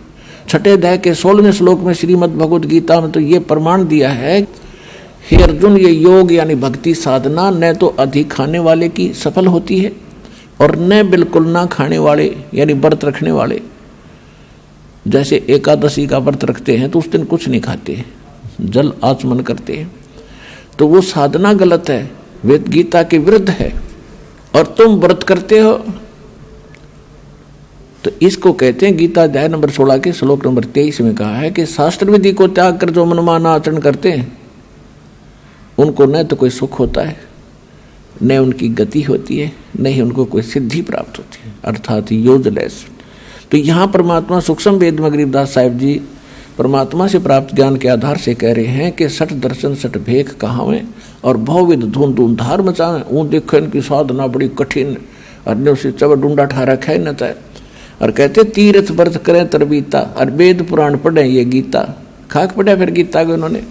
6 अध्याय के 16वें श्लोक में श्रीमद् भगवद गीता में तो ये प्रमाण दिया है, हे अर्जुन, ये योग यानी भक्ति साधना न तो अधिक खाने वाले की सफल होती है, और न बिल्कुल ना खाने वाले यानी व्रत रखने वाले। जैसे एकादशी का व्रत रखते हैं तो उस दिन कुछ नहीं खाते, जल आचमन करते हैं, तो वो साधना गलत है, वेद गीता के विरुद्ध है। और तुम व्रत करते हो तो इसको कहते हैं, गीता अध्याय नंबर 16 के श्लोक नंबर 23 में कहा है कि शास्त्र विधि को त्याग कर जो मनमाना आचरण करते हैं उनको न तो कोई सुख होता है, न उनकी गति होती है, न ही उनको कोई सिद्धि प्राप्त होती है, अर्थात यूजलेस। तो यहाँ परमात्मा सूक्ष्म वेद में गरीबदास साहिब जी परमात्मा से प्राप्त ज्ञान के आधार से कह रहे हैं कि सठ दर्शन सठ भेख कहावें और बहुविध धुन धुन धार मचावें। ऊँ देखो इनकी साधना बड़ी कठिन, अन्यों से चब डूंडा ठा रखा ही न था। और कहते तीर्थ व्रत करें तरबीता और वेद पुराण पढ़े ये गीता। खाक पढ़ा फिर गीता को उन्होंने।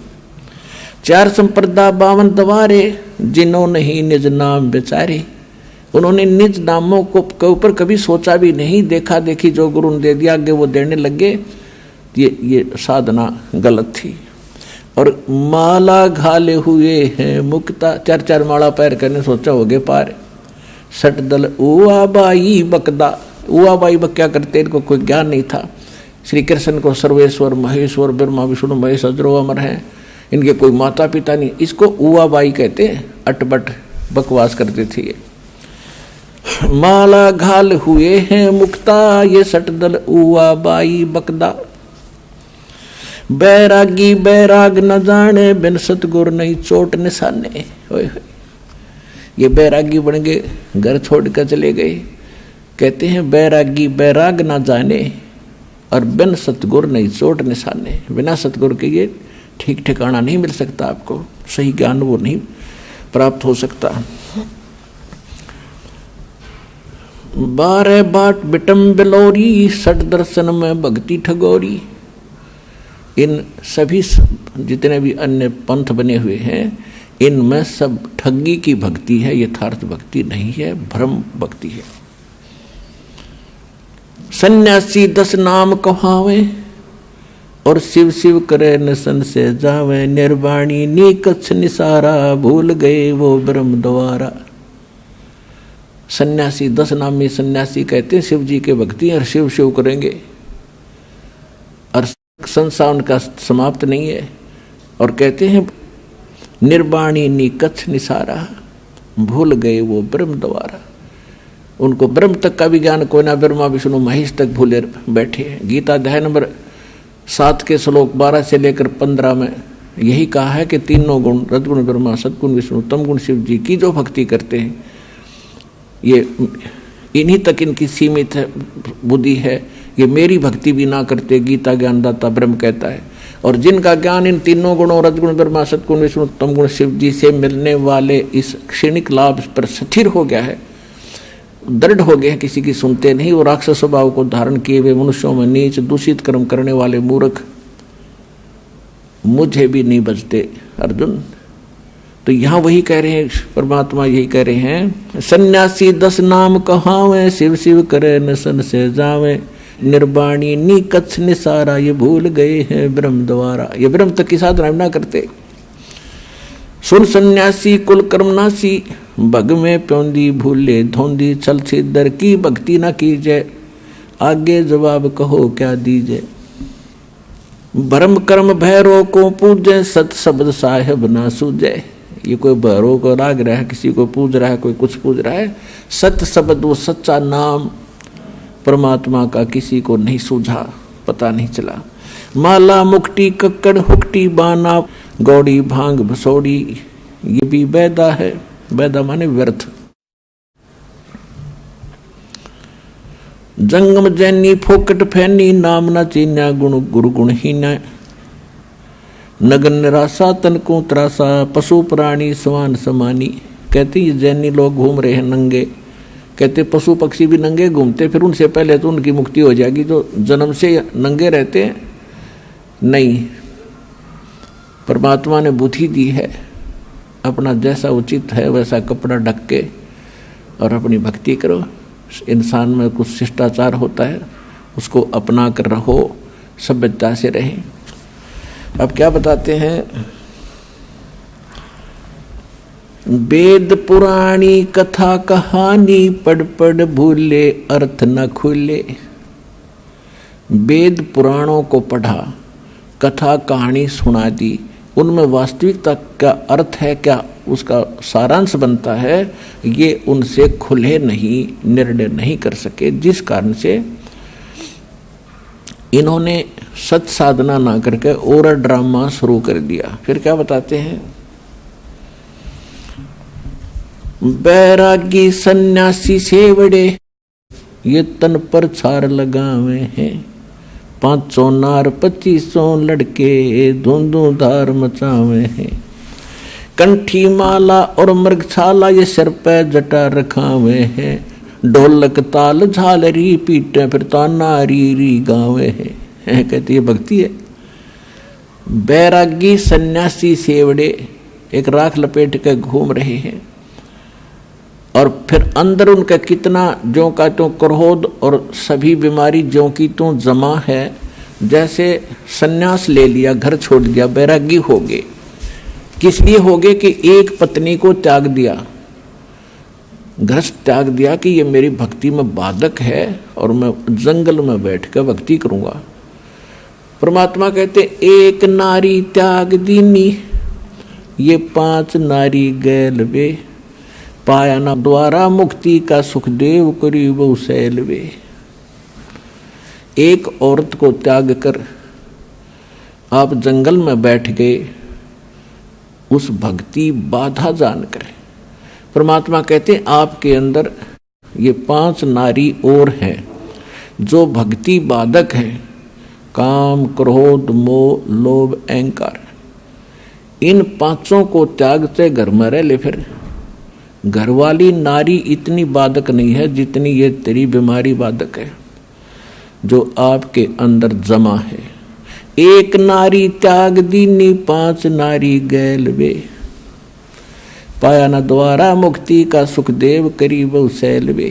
4 संप्रदा 52 दवारे जिन्होंने ही निज नाम बेचारे। उन्होंने निज नामों को के ऊपर कभी सोचा भी नहीं, देखा देखी जो गुरु ने दे दिया आगे वो देने लगे। ये साधना गलत थी। और माला घाले हुए हैं मुक्ता, 4 माला पैर करने सोचा होगे पार। सट दल उआ बाई बकदा, उआ बाई बक क्या करते, इनको कोई ज्ञान नहीं था। श्री कृष्ण को सर्वेश्वर महेश्वर ब्रह्मा विष्णु महेश अजरो अमर हैं, इनके कोई माता पिता नहीं, इसको उआ बाई कहते हैं। अटबट बकवास करते थे ये। माला घाल हुए हैं मुक्ता, ये सट दल उआ बाई बकदा। बैरागी बैराग न जाने, बिन सतगुर नहीं चोट निशाने। ये बैरागी बन गए, घर छोड़ कर चले गए। कहते हैं बैरागी बैराग ना जाने और बिन सतगुर नहीं चोट निशाने। बिना सतगुर के ये ठीक ठिकाना नहीं मिल सकता, आपको सही ज्ञान वो नहीं प्राप्त हो सकता। 12 बाट बिटम बिलोरी, सठ दर्शन में भक्ति ठगोरी। इन सभी जितने भी अन्य पंथ बने हुए हैं, इनमें सब ठगी की भक्ति है, यथार्थ भक्ति नहीं है, भ्रम भक्ति है। सन्यासी 10 नाम कहावे और शिव शिव करे नसन से जावे। निर्वाणी नीकछ निसारा, भूल गए वो ब्रह्म द्वारा। सन्यासी 10 नाम में सन्यासी कहते हैं शिव जी के भक्ति और शिव शिव करेंगे और संसार उनका समाप्त नहीं है। और कहते हैं निर्वाणी निकछ निसारा, भूल गए वो ब्रह्म द्वारा। उनको ब्रह्म तक का भी ज्ञान कोई ना, ब्रह्मा विष्णु महेश तक भूले बैठे हैं। गीता अध्याय नंबर 7 के श्लोक 12 से लेकर 15 में यही कहा है कि तीनों गुण रजगुण ब्रह्मा सद्गुण विष्णु तमगुण शिव जी की जो भक्ति करते हैं, ये इन्हीं तक इनकी सीमित है बुद्धि है। ये मेरी भक्ति भी ना करते, गीता ज्ञानदाता ब्रह्म कहता है। और जिनका ज्ञान इन तीनों गुणों रजगुण ब्रह्मा सद्गुण विष्णु तमगुण शिव जी से मिलने वाले इस क्षणिक लाभ पर स्थिर हो गया है, दृढ़ हो गया है, किसी की सुनते नहीं। वो राक्षस स्वभाव को धारण किए हुए मनुष्यों में नीच दूषित कर्म करने वाले मूर्ख मुझे भी नहीं बचते अर्जुन। तो यहाँ वही कह रहे हैं, परमात्मा यही कह रहे हैं, सन्यासी 10 नाम कहावे, शिव शिव करे नसन से जावे। निर्वाणी निकछ निसारा, ये भूल गए हैं ब्रह्म द्वारा। ये ब्रह्म तक की साधना ना करते। सुन सन्यासी कुल कर्मनासी, भग में प्योंदी भूले धोंदी। चल सिद्धर की भक्ति न कीजिए, आगे जवाब कहो क्या दीजिए। भरम कर्म भैरव को पूजे, सत शब्द साहेब ना सूझे। ये कोई भैरव को राग रहा है, किसी को पूज रहा है, कोई कुछ पूज रहा है। सत्य शब्द वो सच्चा नाम परमात्मा का किसी को नहीं सूझा, पता नहीं चला। माला मुक्ति कक्कड़ हुक्टी बाना, गौड़ी भांग भसौड़ी, ये भी बैदा है। बैदा माने व्यर्थ। जंगम जैनी फोकट फैनी, नाम न चीन्या गुण गुरु गुणहीना। नगन निराशा तन को त्रासा, पशु प्राणी समान समानी। कहते ये जैनी लोग घूम रहे हैं नंगे। कहते पशु पक्षी भी नंगे घूमते, फिर उनसे पहले तो उनकी मुक्ति हो जाएगी जो जन्म से नंगे रहते हैं। नहीं, परमात्मा ने बुद्धि दी है, अपना जैसा उचित है वैसा कपड़ा ढक के और अपनी भक्ति करो। इंसान में कुछ शिष्टाचार होता है, उसको अपना कर रहो, सभ्यता से रहें। अब क्या बताते हैं, वेद पुराणी कथा कहानी, पढ़ पढ़ भूले अर्थ न खुले। वेद पुराणों को पढ़ा, कथा कहानी सुना दी, उनमें वास्तविकता क्या अर्थ है, क्या उसका सारांश बनता है, ये उनसे खुले नहीं, निर्णय नहीं कर सके। जिस कारण से इन्होंने सत साधना ना करके और ड्रामा शुरू कर दिया। फिर क्या बताते हैं, बैरागी सन्यासी सेवड़े, ये तन पर छार लगावे हैं। 500 नार 2500 लड़के धुंधु धार मचावे हैं। कंठी माला और मृगछाला ये सिर पे जटा रखावे हैं। ढोलक ताल झालरी पीटे फिर ताना री री गावे हैं। कहती है भक्ति है। बैरागी सन्यासी सेवड़े एक राख लपेट के घूम रहे हैं और फिर अंदर उनका कितना ज्यों का त्यों क्रोध और सभी बीमारी ज्यों की त्यों जमा है। जैसे सन्यास ले लिया, घर छोड़ दिया, बैरागी हो गए। किस लिए हो गए कि एक पत्नी को त्याग दिया, घर त्याग दिया कि ये मेरी भक्ति में बाधक है और मैं जंगल में बैठ कर भक्ति करूँगा। परमात्मा कहते एक नारी त्याग दीनी ये 5 नारी गैल वे। पाया ना द्वारा मुक्ति का सुखदेव करी वो सैल वे। एक औरत को त्याग कर आप जंगल में बैठ गए उस भक्ति बाधा जानकर। परमात्मा कहते आपके अंदर ये 5 नारी और हैं जो भक्ति बाधक हैं। काम क्रोध मोह लोभ अहंकार, इन 5 को त्याग से घर में रह ले। फिर घर वाली नारी इतनी बाधक नहीं है जितनी ये तेरी बीमारी बाधक है जो आपके अंदर जमा है। एक नारी त्याग दीनी 5 नारी गैल वे। पाया न द्वारा मुक्ति का सुखदेव करी बहु सैल वे।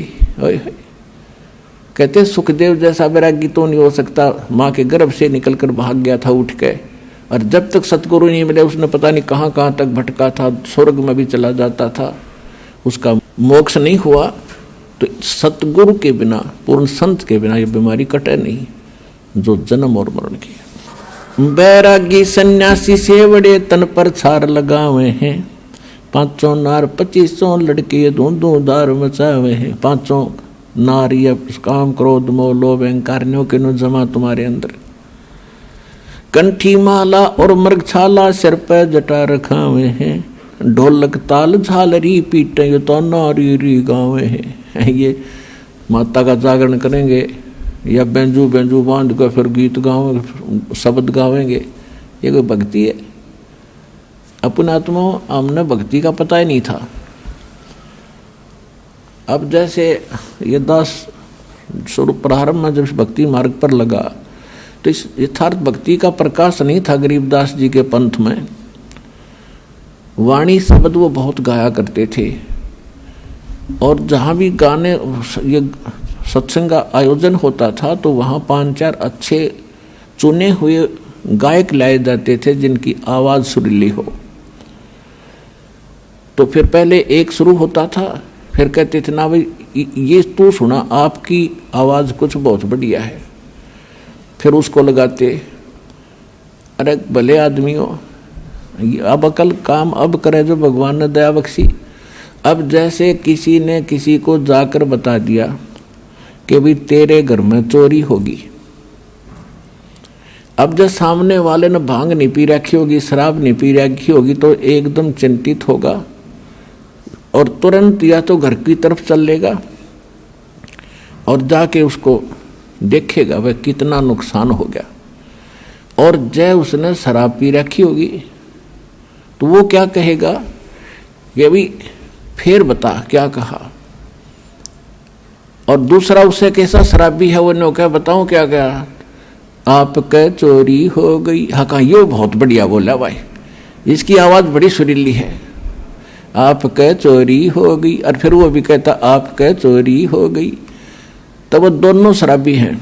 कहते सुखदेव जैसा वैरागी तो नहीं हो सकता। माँ के गर्भ से निकलकर भाग गया था उठ के, और जब तक सतगुरु नहीं मिले उसने पता नहीं कहाँ कहाँ तक भटका था, स्वर्ग में भी चला जाता था, उसका मोक्ष नहीं हुआ। तो सतगुरु के बिना, पूर्ण संत के बिना ये बीमारी कटे नहीं जो जन्म और मरण की। बैरागी सन्यासी सेवड़े तन पर छार लगावे हैं। 500 नार 2500 लड़के धूंधू धार मचावे हैं। 500 नार या काम क्रोध मोह लोभ अहंकार के नो जमा तुम्हारे अंदर। कंठी माला और मृगछाला सिर पे जटा रखावे हैं। ढोलक ताल झालरी पीटे ये तो नारी री गावे हैं। ये माता का जागरण करेंगे या बेंजू बेंजू बांध कर फिर गीत गावेंगे, शब्द गावेंगे। ये कोई भक्ति है? अपने आत्मा हमने भक्ति का पता ही नहीं था। अब जैसे ये दास शुरू प्रारंभ में जब भक्ति मार्ग पर लगा तो इस यथार्थ भक्ति का प्रकाश नहीं था गरीबदास जी के पंथ में। वाणी शब्द वो बहुत गाया करते थे और जहाँ भी गाने ये सत्संग का आयोजन होता था तो वहाँ 5-4 अच्छे चुने हुए गायक लाए जाते थे जिनकी आवाज़ सुरीली हो। तो फिर पहले एक शुरू होता था, फिर कहते थे ना भाई ये तू सुना, आपकी आवाज़ कुछ बहुत बढ़िया है। फिर उसको लगाते, अरे भले आदमियों अब अकल काम अब करे जो भगवान ने दया बख्शी। अब जैसे किसी ने किसी को जाकर बता दिया कि भाई तेरे घर में चोरी होगी। अब जब सामने वाले ने भांग नहीं पी रखी होगी, शराब नहीं पी रखी होगी तो एकदम चिंतित होगा और तुरंत या तो घर की तरफ चल लेगा और जाके उसको देखेगा वह कितना नुकसान हो गया। और जय उसने शराब पी रखी होगी तो वो क्या कहेगा कि भाई फिर बता क्या कहा। और दूसरा उससे कैसा शराबी है वो क्या बताऊं क्या कहा, आपके चोरी हो गई। हाँ कहा ये बहुत बढ़िया बोला भाई, इसकी आवाज़ बड़ी सुरीली है। आपके चोरी हो गई, और फिर वो भी कहता आपके चोरी हो गई। तब वो दोनों शराबी हैं।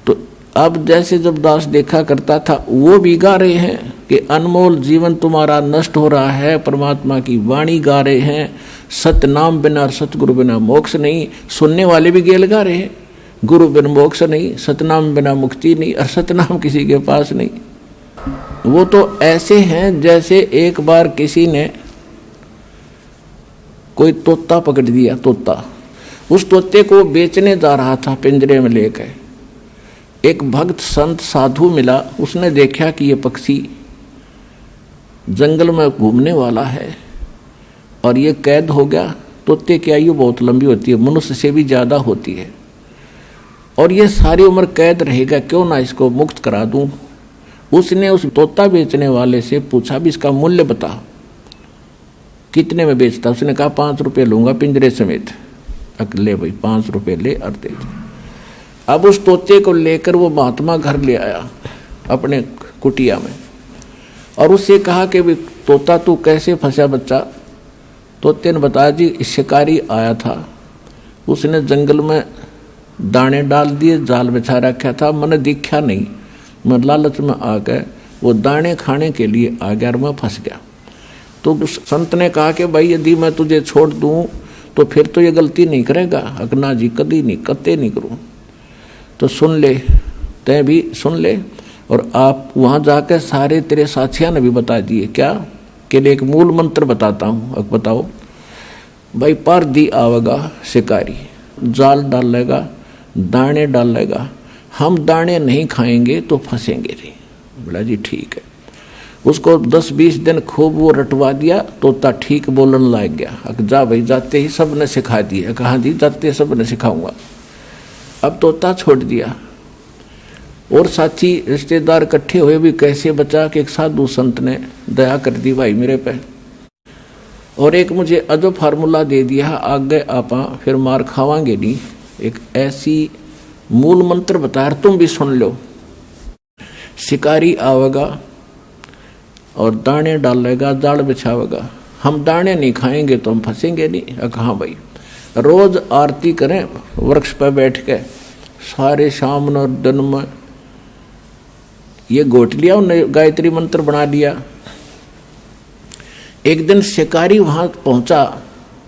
तो अब जैसे जब दास देखा करता था वो भी गा रहे हैं कि अनमोल जीवन तुम्हारा नष्ट हो रहा है, परमात्मा की वाणी गा रहे हैं, सत्य नाम बिना और सतगुरु बिना मोक्ष नहीं। सुनने वाले भी गेल गा रहे हैं, गुरु बिन मोक्ष नहीं, सतनाम बिना मुक्ति नहीं, और सतनाम किसी के पास नहीं। वो तो ऐसे हैं जैसे एक बार किसी ने कोई तोता पकड़ दिया, तोता, उस तोते को बेचने जा रहा था पिंजरे में लेकर। एक भक्त संत साधु मिला, उसने देखा कि ये पक्षी जंगल में घूमने वाला है और ये कैद हो गया। तोते की आयु बहुत लंबी होती है, मनुष्य से भी ज़्यादा होती है। और ये सारी उम्र कैद रहेगा, क्यों ना इसको मुक्त करा दूं। उसने उस तोता बेचने वाले से पूछा भी इसका मूल्य बता, कितने में बेचता। उसने कहा 5 रुपये लूंगा पिंजरे समेत। ले भाई 5 रुपये ले और दे दे। अब उस तोते को लेकर वो महात्मा घर ले आया अपने कुटिया में और उससे कहा कि भी तोता तू कैसे फंसा बच्चा। तोते ने बताया जी शिकारी आया था, उसने जंगल में दाने डाल दिए, जाल बिछा रखा था, मैंने दिखा नहीं, मैं लालच में आ गया, वो दाने खाने के लिए आ गया और मैं फंस गया। तो उस संत ने कहा कि भाई यदि मैं तुझे छोड़ दूं तो फिर तो ये गलती नहीं करेगा। अगना जी कभी नहीं, कत्ते नहीं करूं। तो सुन ले, तय भी सुन ले, और आप वहाँ जाकर सारे तेरे साथियों ने भी बता दिए क्या के लिए एक मूल मंत्र बताता हूँ। अब बताओ भाई, पर दी आवेगा शिकारी, जाल डालेगा, दाने डालेगा, हम दाने नहीं खाएंगे तो फंसेंगे नहीं। बोला जी ठीक है। उसको 10-20 दिन खूब वो रटवा दिया, तोता ठीक बोलने लग गया। जा भाई, जाते ही सब ने सिखा दिया। कहाँ जी, जाते सब ने सिखाऊंगा। अब तोता छोड़ दिया और साथी रिश्तेदार इकट्ठे हुए भी कैसे बचा कि एक साधु संत ने दया कर दी भाई मेरे पे, और एक मुझे अजब फार्मूला दे दिया, आगे आपा फिर मार खावांगे नहीं। एक ऐसी मूल मंत्र बताया, तुम भी सुन लो। शिकारी आवेगा और दाने डालेगा, जाल बिछावेगा, हम दाने नहीं खाएंगे तो हम फंसेंगे नहीं। कहाँ भाई, रोज आरती करें वृक्ष पर बैठ के, सारे शाम और दिन में ये गोट लिया, उन्हें गायत्री मंत्र बना लिया। एक दिन शिकारी वहां पहुंचा,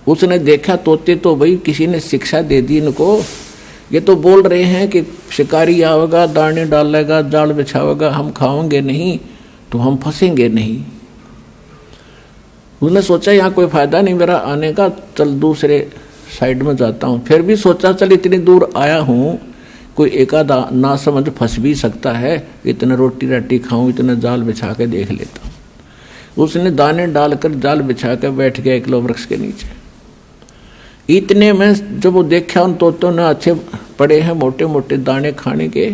उसने देखा तोते तो भाई किसी ने शिक्षा दे दी इनको, ये तो बोल रहे हैं कि शिकारी आवेगा, दाने डालेगा, जाल बिछावेगा, हम खाओगे नहीं तो हम फंसेंगे नहीं। उसने सोचा यहाँ कोई फायदा नहीं मेरा आने का, चल दूसरे साइड में जाता हूँ। फिर भी सोचा चल इतनी दूर आया हूँ, कोई एकादा ना समझ फंस भी सकता है, इतने रोटी राटी खाऊं, इतने जाल बिछा के देख लेता हूँ। उसने दाने डालकर जाल बिछा कर बैठ गया एकलो वृक्ष के नीचे। इतने में जब वो देखा उन तोतों ने अच्छे पड़े हैं मोटे मोटे दाने खाने के,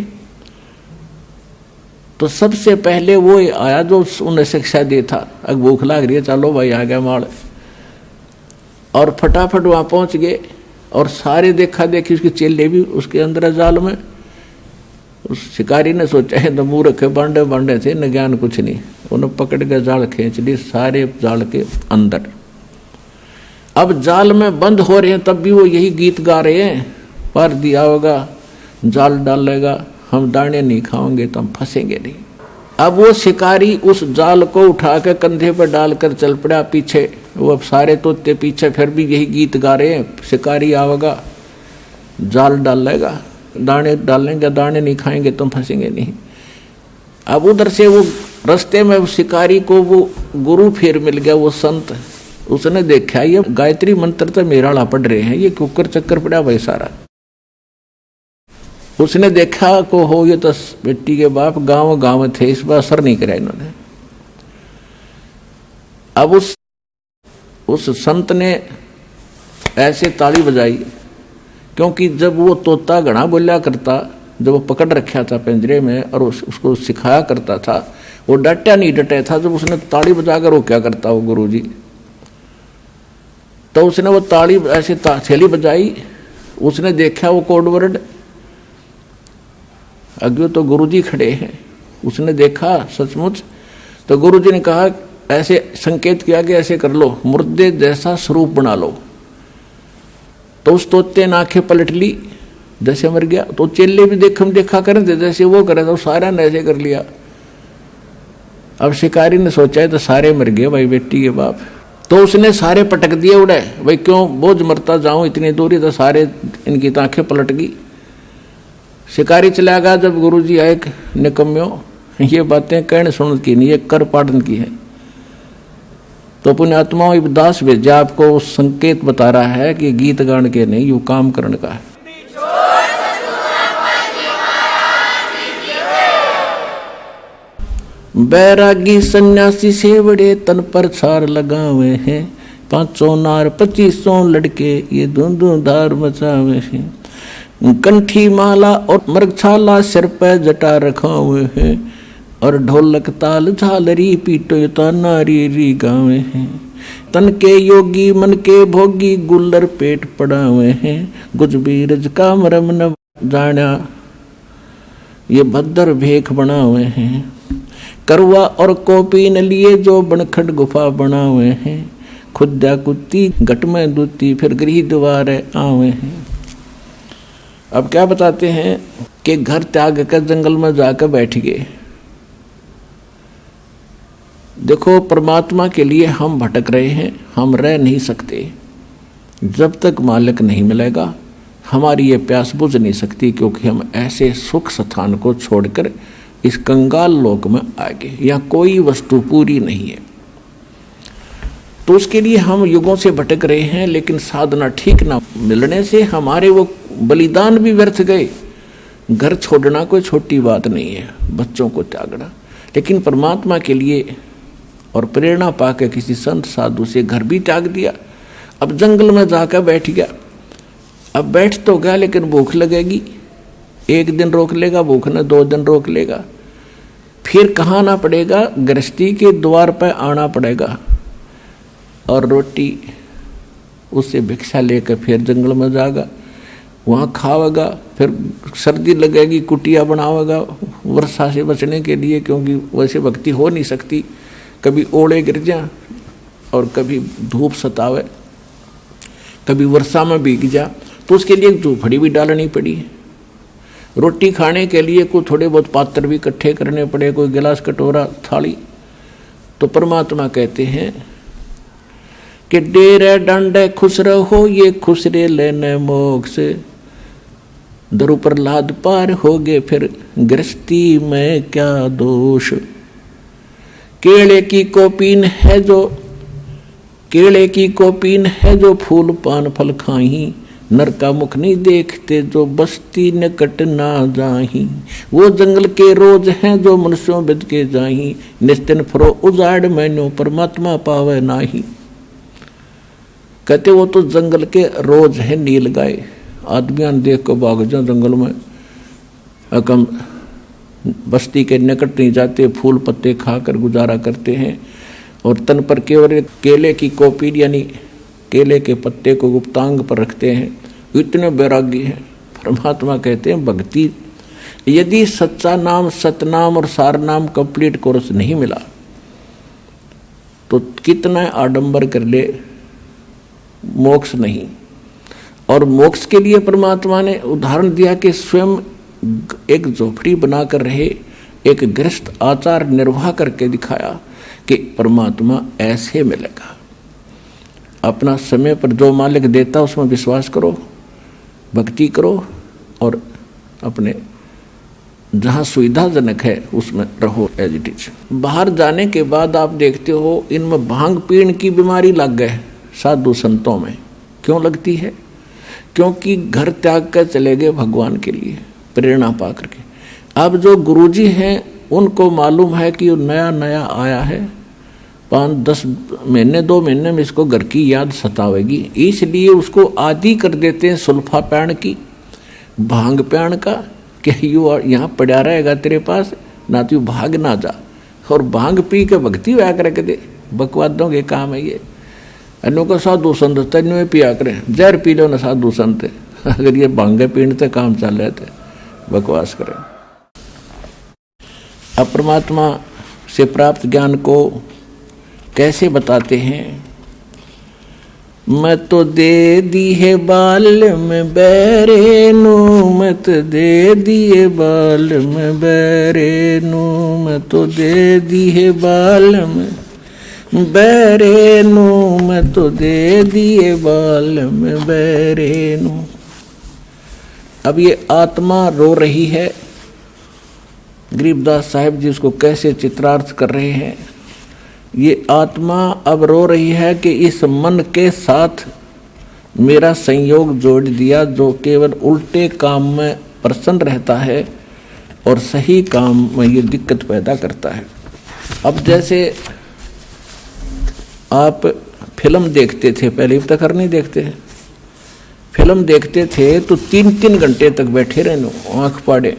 तो सबसे पहले वो आया जो उन्हें शिक्षा दे था। अब भूख लग रही है, चलो भाई आ गया माल, और फटाफट वहां पहुंच गए। और सारे देखा देखी उसके चेले भी उसके अंदर जाल में। उस शिकारी ने सोचा है तो मूर्ख है, बांडे बांडे थे, न ज्ञान कुछ नहीं। उन्हें पकड़ के जाल खींच ली सारे जाल के अंदर। अब जाल में बंद हो रहे हैं तब भी वो यही गीत गा रहे हैं, पर दिया होगा, जाल डालेगा, हम दाने नहीं खाओगे तो हम फंसेंगे नहीं। अब वो शिकारी उस जाल को उठा के कंधे पर डालकर चल पड़ा पीछे। वो अब सारे तोते पीछे फिर भी यही गीत गा रहे हैं, शिकारी आवेगा, जाल डालेगा, दाने डालेंगे, दाने नहीं खाएंगे तो हम फंसेंगे नहीं। अब उधर से वो रास्ते में शिकारी को वो गुरु फिर मिल गया, वो संत। उसने देखा ये गायत्री मंत्र तो मेरा पढ़ रहे हैं, ये कुकर चक्कर पड़ा भाई सारा। उसने देखा को हो ये तो बेटी के बाप गांव गांव थे, इस बार असर नहीं करा इन्होंने। अब उस संत ने ऐसे ताली बजाई, क्योंकि जब वो तोता घना बोला करता, जब वो पकड़ रखा था पिंजरे में और उसको सिखाया करता था, वो डटा नहीं डटे था। जब उसने ताली बजाकर वो क्या करता वो गुरुजी, तो उसने वो ताली ऐसे थैली बजाई। उसने देखा वो कोड वर्ड, अगे तो गुरुजी खड़े हैं। उसने देखा सचमुच, तो गुरुजी ने कहा ऐसे संकेत किया कि ऐसे कर लो, मुर्दे जैसा स्वरूप बना लो। तो उस तोते ने आंखें पलट ली जैसे मर गया। तो चेले भी देखा करें थे जैसे वो करे, तो सारा ने ऐसे कर लिया। अब शिकारी ने सोचा है तो सारे मर गए भाई बेटी के बाप। तो उसने सारे पटक दिए उड़े, भाई क्यों बोझ मरता जाऊं इतनी दूरी, तो सारे इनकी आंखें पलट गई। शिकारी चला गया। जब गुरुजी आए, निकम्यों ये बातें कहने सुन की नहीं, ये कर पाड़न की है। तो पुण्यात्माओं दास भेजा आपको संकेत बता रहा है कि गीत गान के नहीं, यू काम करने का है। बैरागी सन्यासी से बड़े तन पर छार लगावे हैं, 500 नार 2500 लड़के ये धुंधुधार मचावे हैं। कंठी माला और मृगछाला सिर पे जटा रखा हुए हैं, और ढोलक ताल झालरी पीटो ता नारी री गावे हैं। तन के योगी मन के भोगी गुल्लर पेट पड़ा हुए हैं। गुजबीरज का मरम न जाना ये भद्र भेख बना हुए हैं। करवा और कोपी न लिए जो बनखट गुफा बना हुए हैं। खुद्या कुत्ती घट में दूती फिर गृह द्वार आवे हैं। अब क्या बताते हैं कि घर त्याग कर जंगल में जाकर बैठ गए। देखो, परमात्मा के लिए हम भटक रहे हैं, हम रह नहीं सकते। जब तक मालिक नहीं मिलेगा हमारी ये प्यास बुझ नहीं सकती, क्योंकि हम ऐसे सुख स्थान को छोड़कर इस कंगाल लोक में आ गए। यहाँ कोई वस्तु पूरी नहीं है, तो उसके लिए हम युगों से भटक रहे हैं। लेकिन साधना ठीक ना मिलने से हमारे वो बलिदान भी व्यर्थ गए। घर छोड़ना कोई छोटी बात नहीं है, बच्चों को त्यागना, लेकिन परमात्मा के लिए और प्रेरणा पाकर किसी संत साधु से घर भी त्याग दिया। अब जंगल में जाकर बैठ गया। अब बैठ तो गया, लेकिन भूख लगेगी। एक दिन रोक लेगा भूख ने, 2 दिन रोक लेगा, फिर कहाँ आना पड़ेगा, गृहस्थी के द्वार पर आना पड़ेगा और रोटी उससे भिक्षा लेकर फिर जंगल में जाएगा, वहाँ खावेगा। फिर सर्दी लगेगी, कुटिया बनावेगा वर्षा से बचने के लिए, क्योंकि वैसे भक्ति हो नहीं सकती। कभी ओले गिर जा और कभी धूप सतावे, कभी वर्षा में भीग जा, तो उसके लिए झोपड़ी भी डालनी पड़ी। रोटी खाने के लिए कोई थोड़े बहुत पात्र भी इकट्ठे करने पड़े, कोई गिलास कटोरा थाली। तो परमात्मा कहते हैं कि डेरे डंडे खुश रहो ये खुसरे लेने मोक्ष। दरु प्रहलाद पार हो गए फिर गृहस्थी में क्या दोष। केले की कोपीन है जो केले की कोपीन है जो फूल पान फल खाही। नर का मुख नहीं देखते जो बस्ती निकट ना जाही। वो जंगल के रोज हैं जो मनुष्यों बिद के जाही। निस्तिन फरो उजाड़ मैनो परमात्मा पावे नाही। कहते वो तो जंगल के रोज है नील गाय। आदमियां देख को भाग जाओ जंगल में, अकम बस्ती के निकट नहीं जाते, फूल पत्ते खाकर गुजारा करते हैं। और तन पर केवल केले की कोपी यानी केले के पत्ते को गुप्तांग पर रखते हैं। इतने वैरागी हैं। परमात्मा कहते हैं भक्ति यदि सच्चा नाम सतनाम और सार नाम कंप्लीट कोर्स नहीं मिला तो कितना आडंबर कर ले, मोक्ष नहीं। और मोक्ष के लिए परमात्मा ने उदाहरण दिया कि स्वयं एक झोपड़ी बनाकर रहे, एक गृहस्थ आचार निर्वाह करके दिखाया कि परमात्मा ऐसे मिलेगा। अपना समय पर जो मालिक देता उसमें विश्वास करो, भक्ति करो और अपने जहाँ सुविधाजनक है उसमें रहो एज इट इज। बाहर जाने के बाद आप देखते हो इनमें भांग पीण की बीमारी लग गए साधु संतों में। क्यों लगती है? क्योंकि घर त्याग कर चले गए भगवान के लिए प्रेरणा पा करके। अब जो गुरुजी हैं उनको मालूम है कि नया नया आया है, 5-10 महीने 2 महीने में इसको घर की याद सतावेगी, इसलिए उसको आदि कर देते हैं सुल्फा पैण की, भांग पैण का, कि यू यहाँ पड़ा रहेगा तेरे पास ना, तू भाग ना जा। और भांग पी के भक्ति हुआ करके दे, बकवादों के काम है ये। अनु को साधु संत तेन पिया करें, जहर पी लो ना साधु संत, अगर ये भांगे पीने तो काम चल रहे थे, बकवास करें। अब परमात्मा से प्राप्त ज्ञान को कैसे बताते हैं? मत तो दे दी है बाल में बैरे नू, मत दे दिए बाल में बैरे नू, मत तो दे दी है बाल में बैरे नू, मैं तो दे दिए बाल में बैरे नू। अब ये आत्मा रो रही है। गरीबदास साहिब जी उसको कैसे चित्रार्थ कर रहे हैं। ये आत्मा अब रो रही है कि इस मन के साथ मेरा संयोग जोड़ दिया जो केवल उल्टे काम में प्रसन्न रहता है और सही काम में ये दिक्कत पैदा करता है। अब जैसे आप फिल्म देखते थे, पहले तक नहीं देखते हैं, फिल्म देखते थे तो 3-3 घंटे तक बैठे रहने आंख पाड़े,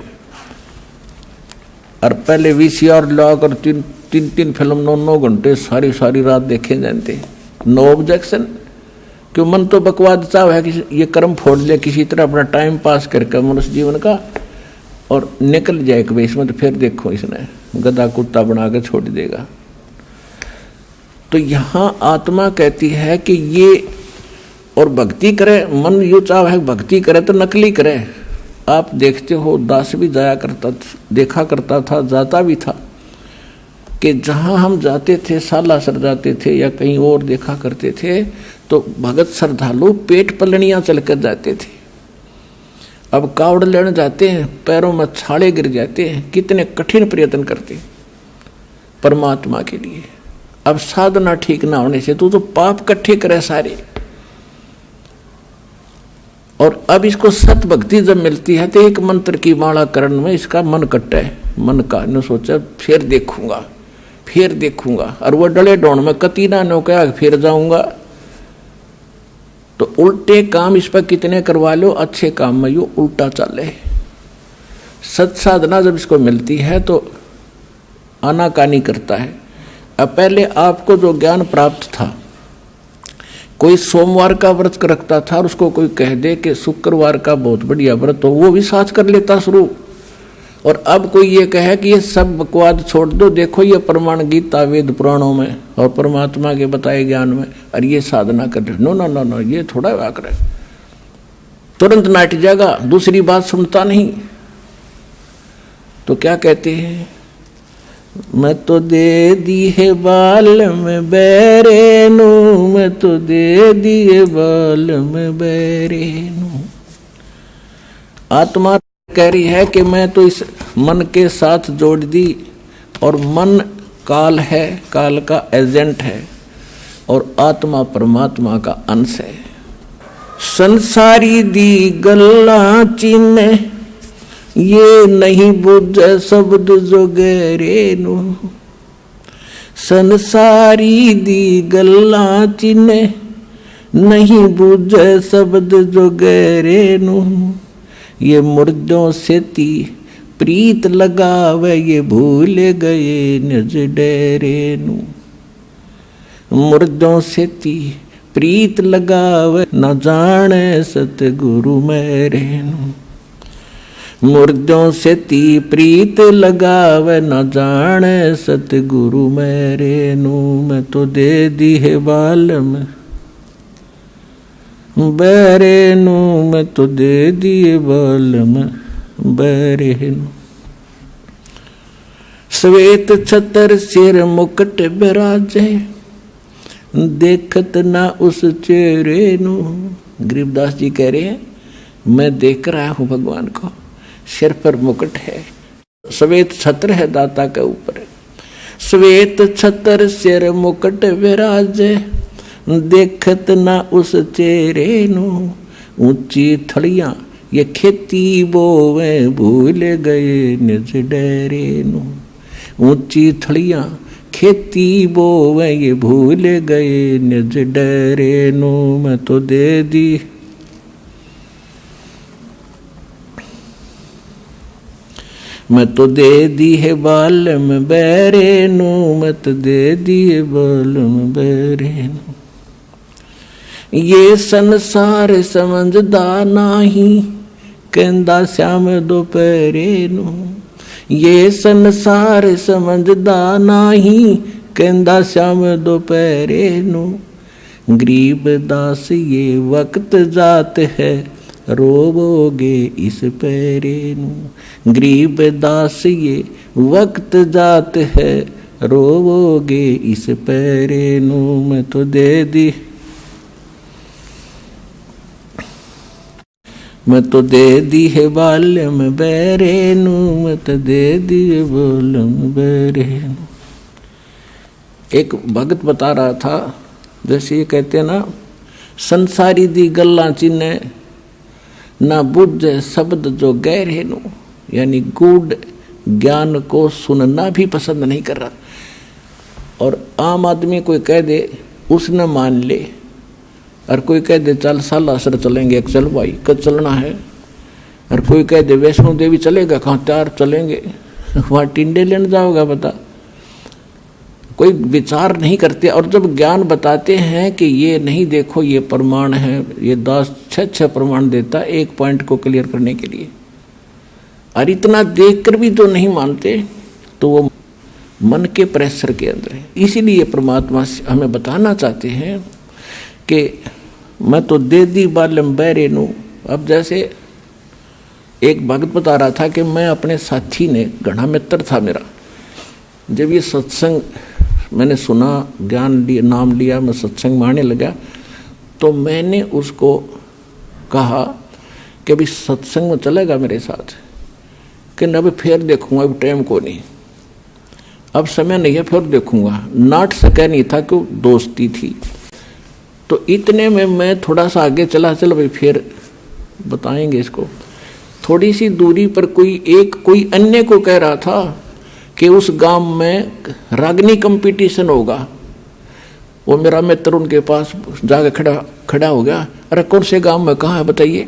और पहले VCR लॉक और 3-3 फिल्म 9-9 घंटे सारी सारी रात देखे जाते। नो ऑब्जेक्शन, क्यों? मन तो बकवाद चाव है कि ये कर्म फोड़ ले किसी तरह अपना टाइम पास करके मनुष्य जीवन का और निकल जाए कि भाई इसमें, तो फिर देखो इसने गधा कुत्ता बना के छोड़ देगा। तो यहाँ आत्मा कहती है कि ये, और भक्ति करे, मन यू चाव है भक्ति करे तो नकली करे। आप देखते हो दास भी जाया करता, देखा करता था, जाता भी था कि जहाँ हम जाते थे, सालासर जाते थे या कहीं और देखा करते थे, तो भगत श्रद्धालु पेट पलनियाँ चल कर जाते थे। अब कावड़ लेने जाते हैं, पैरों में छाले गिर जाते हैं, कितने कठिन प्रयत्न करते परमात्मा के लिए। अब साधना ठीक ना होने से तो पाप इकट्ठे करे सारे। और अब इसको सत भक्ति जब मिलती है तो एक मंत्र की माला करण में इसका मन कट्टा है, मन का ने सोचा फिर देखूंगा, फिर देखूंगा, और वो डले डोण में कतीना ने कहा फिर जाऊंगा। तो उल्टे काम इस पर कितने करवा लो, अच्छे काम में यो उल्टा चले। सत साधना जब इसको मिलती है तो आनाकानी करता है। अब पहले आपको जो ज्ञान प्राप्त था, कोई सोमवार का व्रत रखता था और उसको कोई कह दे कि शुक्रवार का बहुत बढ़िया व्रत हो, वो भी साथ कर लेता शुरू। और अब कोई ये कहे कि ये सब बकवाद छोड़ दो, देखो ये प्रमाण गीता वेद पुराणों में और परमात्मा के बताए ज्ञान में, और ये साधना कर रहे। नो नो नो नो, ये थोड़ा वाक रहे, तुरंत नाट जाएगा, दूसरी बात सुनता नहीं। तो क्या कहते हैं, मैं तो दे दी है बाल में बैरे नू, मैं तो दे दिए बाल में बैरे नू। आत्मा कह रही है कि मैं तो इस मन के साथ जोड़ दी, और मन काल है, काल का एजेंट है, और आत्मा परमात्मा का अंश है। संसारी दी गल्ला चिन्ह ये नहीं बुझे शब्द जो गहरे नू, संसारी दी गल्ला चिन्ह नहीं बुझे शब्द जो गहरे नू, ये मुर्दों से ती प्रीत लगावे ये भूल गए निज डेरे नू, मुर्दों से ती प्रीत लगावे न जाने सतगुरु मेरे नू, मुर्दों से ती प्रीत लगावे न जाने सतगुरु मेरे नू, मैं तो दे दी है बाल में बैरे नू, मैं तो दे दिए बाल में बैरे नू। श्वेत छतर सिर मुकुट बिराजे देखत ना उस चेहरे नू। गरीबदास जी कह रहे हैं मैं देख रहा हूँ भगवान को, सिर पर मुकुट है, श्वेत छत्र है दाता के ऊपर, श्वेत छत्र सिर मुकुट विराजे देखत ना उस चेहरे नू, ऊंची थड़ियां ये खेती बोवे भूल गए निज डेरे नू, ऊंची थड़ियां खेती बोवे ये भूल गए निज डेरे नू, मैं तो दे दी मैं तो दे दी है बाल में बैरे नू, मैं तो दे दी है बाल में बैरे नू। ये संसार समझदा नाही कहंदा श्याम दोपहरे नू, ये संसार समझदा नाही कहंदा श्याम दोपहरे नू, गरीब दास ये वक्त जात है रोवोगे इस पैरे नू, गरीब दास ये वक्त जात है रोवोगे इस पैरे नू, मैं तो दे दी मैं तो दे दी है बाल में बैरे नू, मैं तो दे दी है बाल में बैरे नू। एक भगत बता रहा था, जैसे ये कहते हैं ना, संसारी दी गल्ला चिन्ह ना बुझे शब्द जो गहरे नू, यानी गूढ़ ज्ञान को सुनना भी पसंद नहीं कर रहा। और आम आदमी कोई कह दे उसने मान ले, और कोई कह दे चल सालासर चलेंगे, चल भाई कब चलना है। और कोई कह दे वैष्णो देवी चलेगा, कहाँ त्यार चलेंगे, वहाँ टिंडे लेने जाओगा बता। कोई विचार नहीं करते। और जब ज्ञान बताते हैं कि ये नहीं देखो ये प्रमाण है, ये 10-6 प्रमाण देता है एक पॉइंट को क्लियर करने के लिए, और इतना देखकर भी तो नहीं मानते, तो वो मन के प्रेशर के अंदर है। इसीलिए परमात्मा हमें बताना चाहते हैं कि मैं तो दे दी बालम बैरे नू। अब जैसे एक भक्त बता रहा था कि मैं अपने साथी ने, घना मित्र था मेरा, जब ये सत्संग मैंने सुना, ज्ञान लिया, नाम लिया, मैं सत्संग में आने लगा, तो मैंने उसको कहा कि अभी सत्संग में चलेगा मेरे साथ, कि न अभी फिर देखूंगा, अभी टाइम को नहीं, अब समय नहीं है, फिर देखूंगा। नाट सका नहीं था कि दोस्ती थी। तो इतने में मैं थोड़ा सा आगे चला, चलो भाई फिर बताएंगे इसको। थोड़ी सी दूरी पर कोई अन्य को कह रहा था कि उस गांव में रागनी कंपटीशन होगा। वो मेरा मित्र उनके पास जाके खड़ा हो गया, अरे कौन से गांव में, कहाँ है बताइए।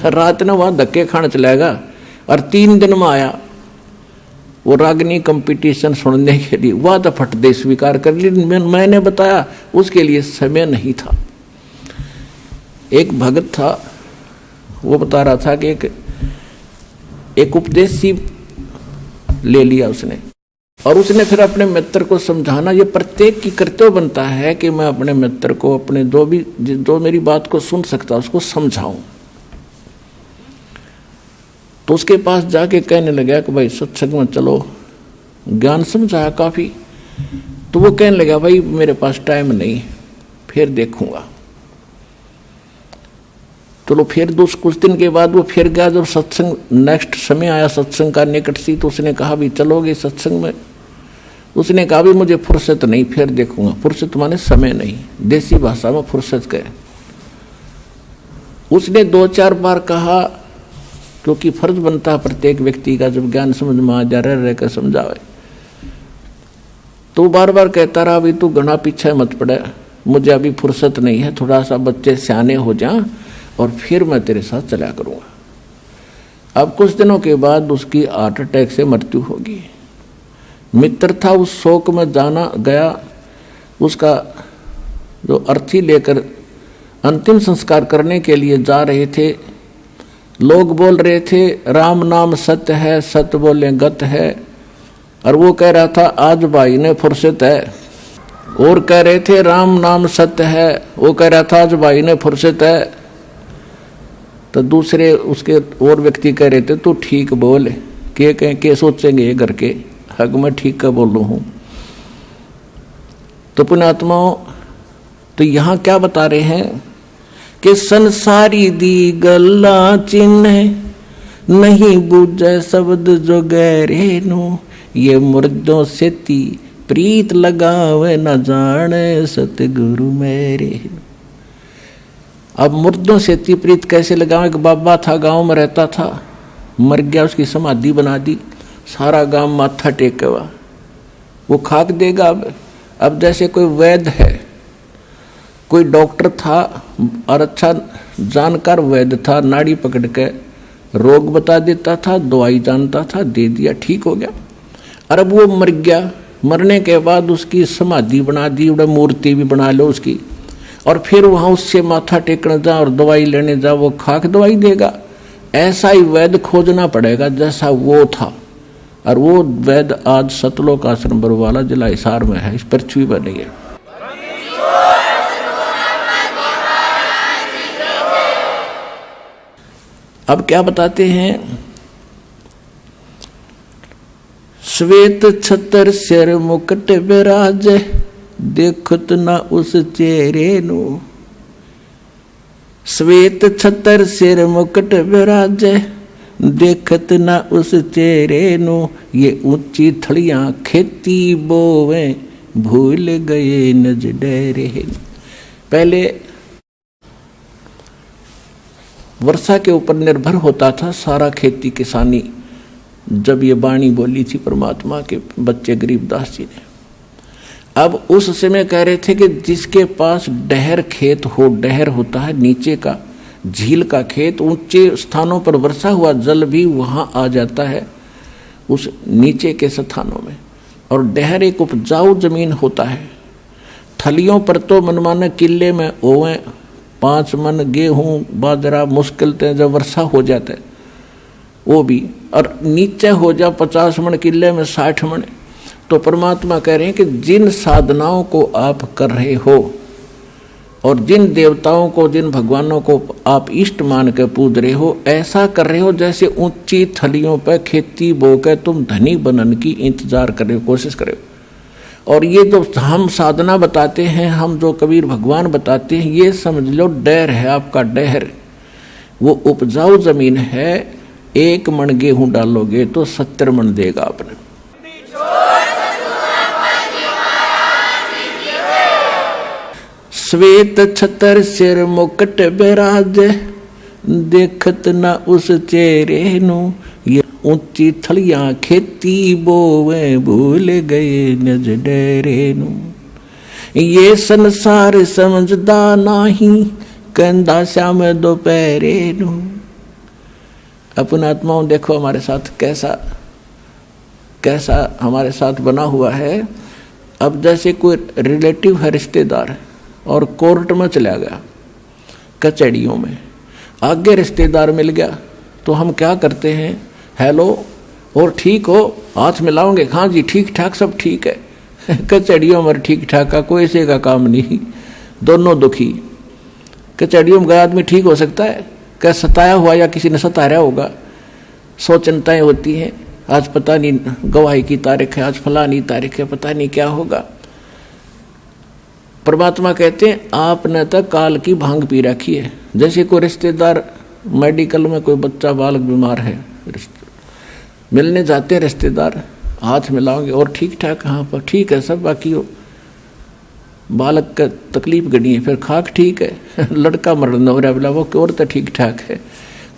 रात ने वहाँ धक्के खाने चलाएगा, और 3 दिन में आया वो रागनी कंपटीशन सुनने के लिए। वह तो फट दे स्वीकार कर ली, मैंने बताया उसके लिए समय नहीं था। एक भगत था, वो बता रहा था कि एक उपदेश सी ले लिया उसने, और उसने फिर अपने मित्र को समझाना। ये प्रत्येक की कर्तव्य बनता है कि मैं अपने मित्र को, अपने जो मेरी बात को सुन सकता उसको समझाऊं। तो उसके पास जाके कहने लगा कि भाई सत्संग में चलो, ज्ञान समझाया काफ़ी। तो वो कहने लगा भाई मेरे पास टाइम नहीं, फिर देखूंगा। चलो फिर कुछ दिन के बाद वो फिर गया। जब सत्संग नेक्स्ट समय आया, सत्संग का निकट सी, तो उसने कहा भी चलोगे सत्संग में। उसने कहा भी मुझे फुर्सत नहीं, फिर देखूंगा। फुर्सत माने समय नहीं, देसी भाषा में फुर्सत कहे। उसने 2-4 बार कहा, क्योंकि फर्ज बनता है प्रत्येक व्यक्ति का, जब ज्ञान समझ में आ जा रह कर समझावे। तो बार बार कहता रहा भी तू घना पीछे मत पड़े, मुझे अभी फुर्सत नहीं है, थोड़ा सा बच्चे सियाने हो जा और फिर मैं तेरे साथ चला करूँगा। अब कुछ दिनों के बाद उसकी हार्ट अटैक से मृत्यु होगी। मित्र था, उस शोक में जाना गया। उसका जो अर्थी लेकर अंतिम संस्कार करने के लिए जा रहे थे, लोग बोल रहे थे राम नाम सत्य है, सत्य बोले गत है। और वो कह रहा था आज भाई ने फुर्सत है। और कह रहे थे राम नाम सत्य है, वो कह रहा था आज भाई ने फुर्सत है। तो दूसरे उसके और व्यक्ति कह रहे थे तू ठीक बोल, के सोचेंगे ये घर के, हक मैं ठीक का बोल रहा हूँ। तो पुण्यात्माओं, तो यहाँ क्या बता रहे हैं कि संसारी दी गल्ला चिन्ह नहीं बूझे शब्द जो गहरे नो, ये मुर्दों से ती प्रीत लगावे न जाने सतगुरु मेरे। अब मुर्दों से ती प्रीत कैसे लगावे? एक बाबा था, गांव में रहता था, मर गया, उसकी समाधि बना दी, सारा गांव माथा टेका हुआ, वो खाक देगा। अब जैसे कोई वैद्य है, कोई डॉक्टर था और अच्छा जानकार वैद्य था, नाड़ी पकड़ के रोग बता देता था, दवाई जानता था, दे दिया, ठीक हो गया। और अब वो मर गया, मरने के बाद उसकी समाधि बना दी, मूर्ति भी बना लो उसकी, और फिर वहाँ उससे माथा टेकने जा और दवाई लेने जा, वो खाक दवाई देगा। ऐसा ही वैद्य खोजना पड़ेगा जैसा वो था। और वो वैद्य आज सतलोक आश्रम बरवाला जिला हिसार में है, इस पृथ्वी पर नहीं है। अब क्या बताते हैं? श्वेत छतर सिर मुकुट विराज, देखत ना उस चेहरे नु। श्वेत छतर सिर मुकुट विराज, देखत ना उस चेहरे नु। ये ऊंची थड़ियां खेती बोवे, भूल गए नज डेरे। पहले वर्षा के ऊपर निर्भर होता था सारा खेती किसानी। जब ये वाणी बोली थी परमात्मा के बच्चे गरीबदास जी ने, अब उस समय कह रहे थे कि जिसके पास डहर खेत हो, डहर होता है नीचे का झील का खेत, ऊंचे स्थानों पर वर्षा हुआ जल भी वहां आ जाता है उस नीचे के स्थानों में। और डहर एक उपजाऊ जमीन होता है। थलियों पर तो मनमाने किले में ओवें 5 मन गेहूं बाजरा मुश्किल से जब वर्षा हो जाता है वो भी, और नीचे हो जा 50 मन किले में 60 मन। तो परमात्मा कह रहे हैं कि जिन साधनाओं को आप कर रहे हो और जिन देवताओं को, जिन भगवानों को आप इष्ट मान के पूज रहे हो, ऐसा कर रहे हो जैसे ऊंची थलियों पर खेती बो के तुम धनी बनने की इंतजार कर रहे हो, कोशिश कर रहे हो। और ये जो हम साधना बताते हैं, हम जो कबीर भगवान बताते हैं, ये समझ लो डहर है आपका, डहर वो उपजाऊ जमीन है। 1 मन गेहूं डालोगे तो 70 मन देगा आपने। श्वेत छतर सिर मुकुट बिराज, देखत न उस चेहरे नु। ये ऊंची थलियां खेती बोवे, भूल गए निज डेरे नु। ये संसार समझदा नाही, कहंदा श्याम दोपहरे नु। अपना आत्माओं देखो हमारे साथ कैसा कैसा हमारे साथ बना हुआ है। अब जैसे कोई रिलेटिव है, रिश्तेदार है, और कोर्ट में चला गया, कचहरियों में, आगे रिश्तेदार मिल गया तो हम क्या करते हैं, हेलो और ठीक हो, हाथ मिलाओगे, हाँ जी ठीक ठाक सब ठीक है। कचहरियों में ठीक ठाक का कोई से का काम नहीं, दोनों दुखी। कचहरियों में गया आदमी ठीक हो सकता है क्या? सताया हुआ या किसी ने सताया होगा। 100 चिंताएं होती हैं, आज पता नहीं गवाही की तारीख है, आज फलानी तारीख है, पता नहीं क्या होगा। परमात्मा कहते हैं आपने तो काल की भांग पी रखी है। जैसे कोई रिश्तेदार मेडिकल में कोई बच्चा बालक बीमार है, मिलने जाते हैं रिश्तेदार, हाथ मिलाओगे और ठीक ठाक, हाँ पर ठीक है सब, बाकी हो बालक का तकलीफ गड़ी है, फिर खाक ठीक है, लड़का मरना हो रहा है, बोला वो और तो ठीक ठाक है।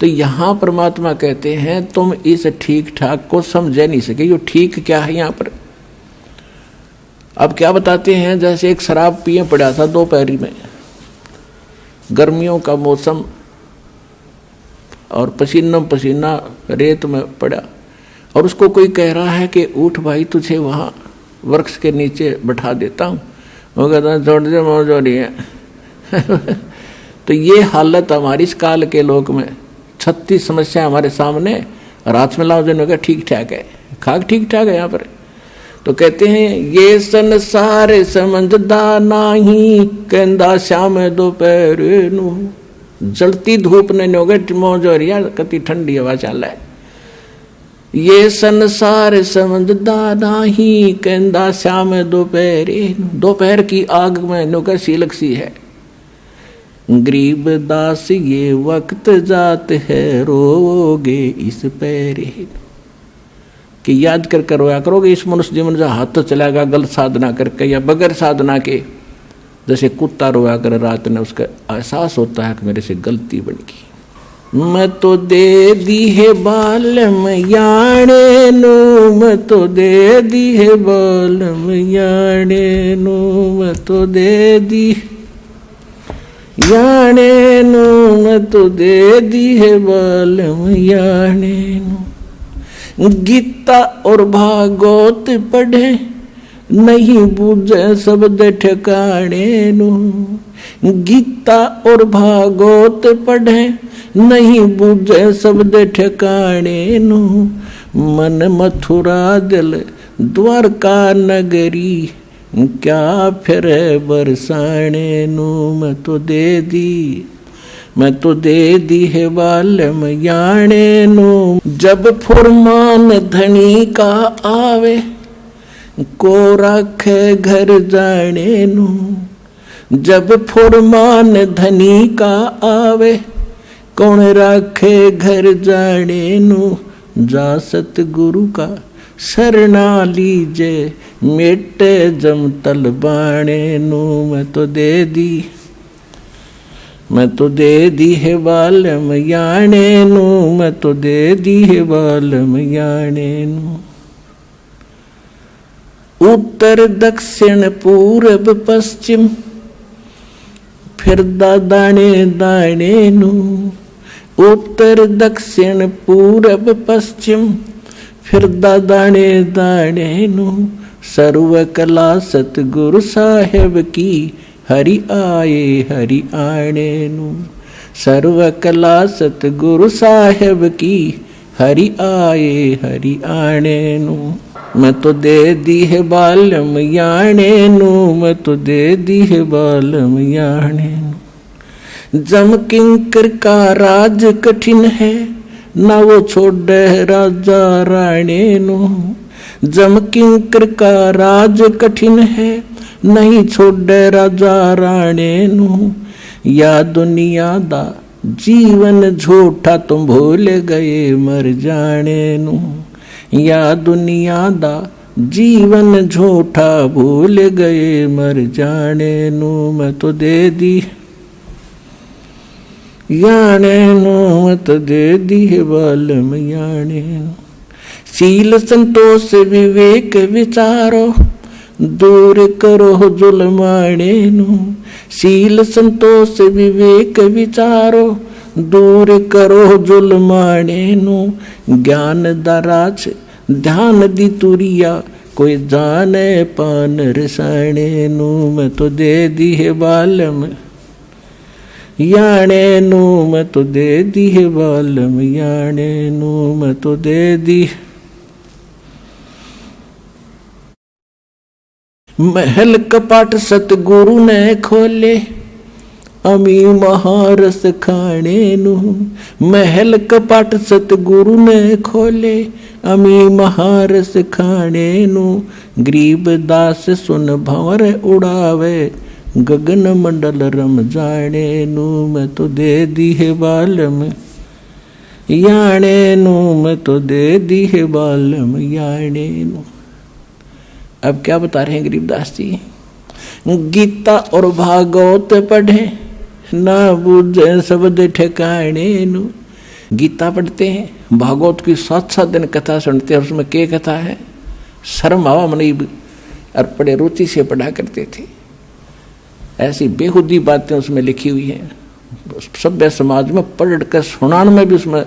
तो यहाँ परमात्मा कहते हैं तुम इस ठीक ठाक को समझ नहीं सके, ये ठीक क्या है यहाँ पर। अब क्या बताते हैं, जैसे एक शराब पिए पड़ा था दोपहरी में, गर्मियों का मौसम, और पसीना पसीना रेत में पड़ा, और उसको कोई कह रहा है कि उठ भाई तुझे वहाँ वृक्ष के नीचे बैठा देता हूँ। वो कहता है छोड़ दे मौज हो रही है। तो ये हालत हमारी इस काल के लोक में, 36 समस्या हमारे सामने, रात में लाओ जिन्होंने कहा ठीक ठाक है, खाक ठीक ठाक है यहाँ पर। तो कहते हैं ये संसार समझदा नाही, कहंदा श्याम दोपहर नू। जलती धूप ने नोगे मौज हो रही है, कति ठंडी हवा चल है। ये संसार समझदा नाही, कहंदा श्याम दोपहर नू। दोपहर की आग में नोगे सीलक सी है। गरीब दास ये वक्त जात है, रोगे इस पैरे। कि याद कर रोया करोगे इस मनुष्य जीवन जो हाथ तो चलाएगा गलत साधना करके या बगैर साधना के। जैसे कुत्ता रोया कर रात में, उसका एहसास होता है कि मेरे से गलती बन गई। मैं तो दे दी है बालम याने नू, मैं तो दे दी है बालम याने नू, मैं तो दे दी याने नू, मैं तो दे दी है बालम याने नू। गीता और भागवत पढ़े, नहीं बूझे शब्द ठिकाने नू। गीता और भागवत पढ़े, नहीं बूझे शब्द ठिकाने नू। मन मथुरा दिल द्वारका नगरी, क्या फिर बरसाने नू। मैं तो दे दी, मैं तो दे दी है बालम याने नू। जब फुरमान धनी का आवे, को रखे घर जाने नू। जब फुरमान धनी का आवे, कौन रखे घर जाने नू। जा सतगुरु का शरणा लीजे, मेटे जमतल बाणे नू। मैं तो दे दी, मैं तो दे दी है बालम याने नू, मैं तो दे दी है बालम याने नू। उत्तर दक्षिण पूरब पश्चिम फिरदा दाणे दाणे नू। उत्तर दक्षिण पूरब पश्चिम फिरदा दाणे दाणे नू। सर्व कला सतगुरु साहेब की हरि आए हरि आणे नू। सर्व कला सतगुरु साहेब की हरि आए हरि आणे नू। मैं तो दे दी है बालम याणे नू। मैं तो दे दी है बालम याणे नू। जम किंकर का राज कठिन है ना वो छोड़े राजा राणे नू। जम किंकर का राज कठिन है नहीं छोड़े राजा राणे नू। या दुनिया दा जीवन झूठा तुम भूल गए मर जाने नू। या दुनिया दा जीवन झूठा भूल गए मर जाने नू। मैं तो दे दी याने नू। मैं तो दे दी है बालम याने नू। शील संतोष विवेक विचारो दूर करो जुल्माणे नू। शील संतोष विवेक विचारो दूर करो जुल्माणे नू। ज्ञान दराज ध्यान दी तुरिया कोई जाने पान रसाणे नू। मैं तो दे दी है बालम याणे नू। मैं तो दे दी है बालम याणे नू। मैं तो दे दी। महल कपाट सतगुरु ने खोले अमी महारस खाने नू। महल कपाट सतगुरु ने खोले अमी महारस खाने नू। गरीब दास सुन भंवर उड़ावे गगन मंडल रम जाने नू। मैं तो दे दी है बालम याणे नू। मैं तो दे दी है बालम याणे नू। अब क्या बता रहे हैं गरीबदास जी? गीता और भागवत पढ़े ना बुझे शब्द ठिकाने नू। गीता पढ़ते हैं, भागवत की 7-7 दिन कथा सुनते हैं। उसमें क्या कथा है? शर्म आवा मनी और बड़े रुचि से पढ़ा करते थे। ऐसी बेहुदी बातें उसमें लिखी हुई हैं। सभ्य समाज में पढ़ कर सुनाने में भी उसमें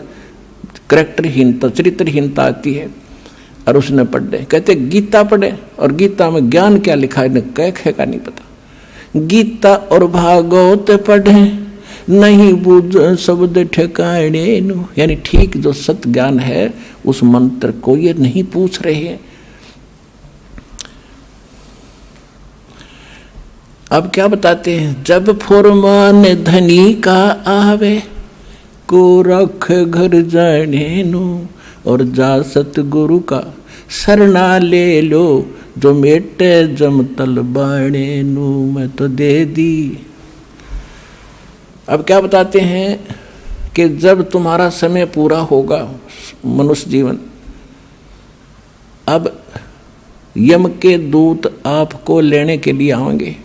करैक्टरहीनता चरित्रहीनता आती है। और उसने पढ़े, कहते गीता पढ़े और गीता में ज्ञान क्या लिखा है कह का नहीं पता। गीता और भागवत पढ़े नहीं बुझ शब्द ठिकाने नू। यानी ठीक जो सत्य ज्ञान है उस मंत्र को ये नहीं पूछ रहे हैं। अब क्या बताते हैं? जब फुरमान धनी का आवे को रख घर जाने नू। और जा सतगुरु का शरणा ले लो जो मेटे जमतल बाणे नू। मैं तो दे दी। अब क्या बताते हैं कि जब तुम्हारा समय पूरा होगा मनुष्य जीवन, अब यम के दूत आपको लेने के लिए आएंगे।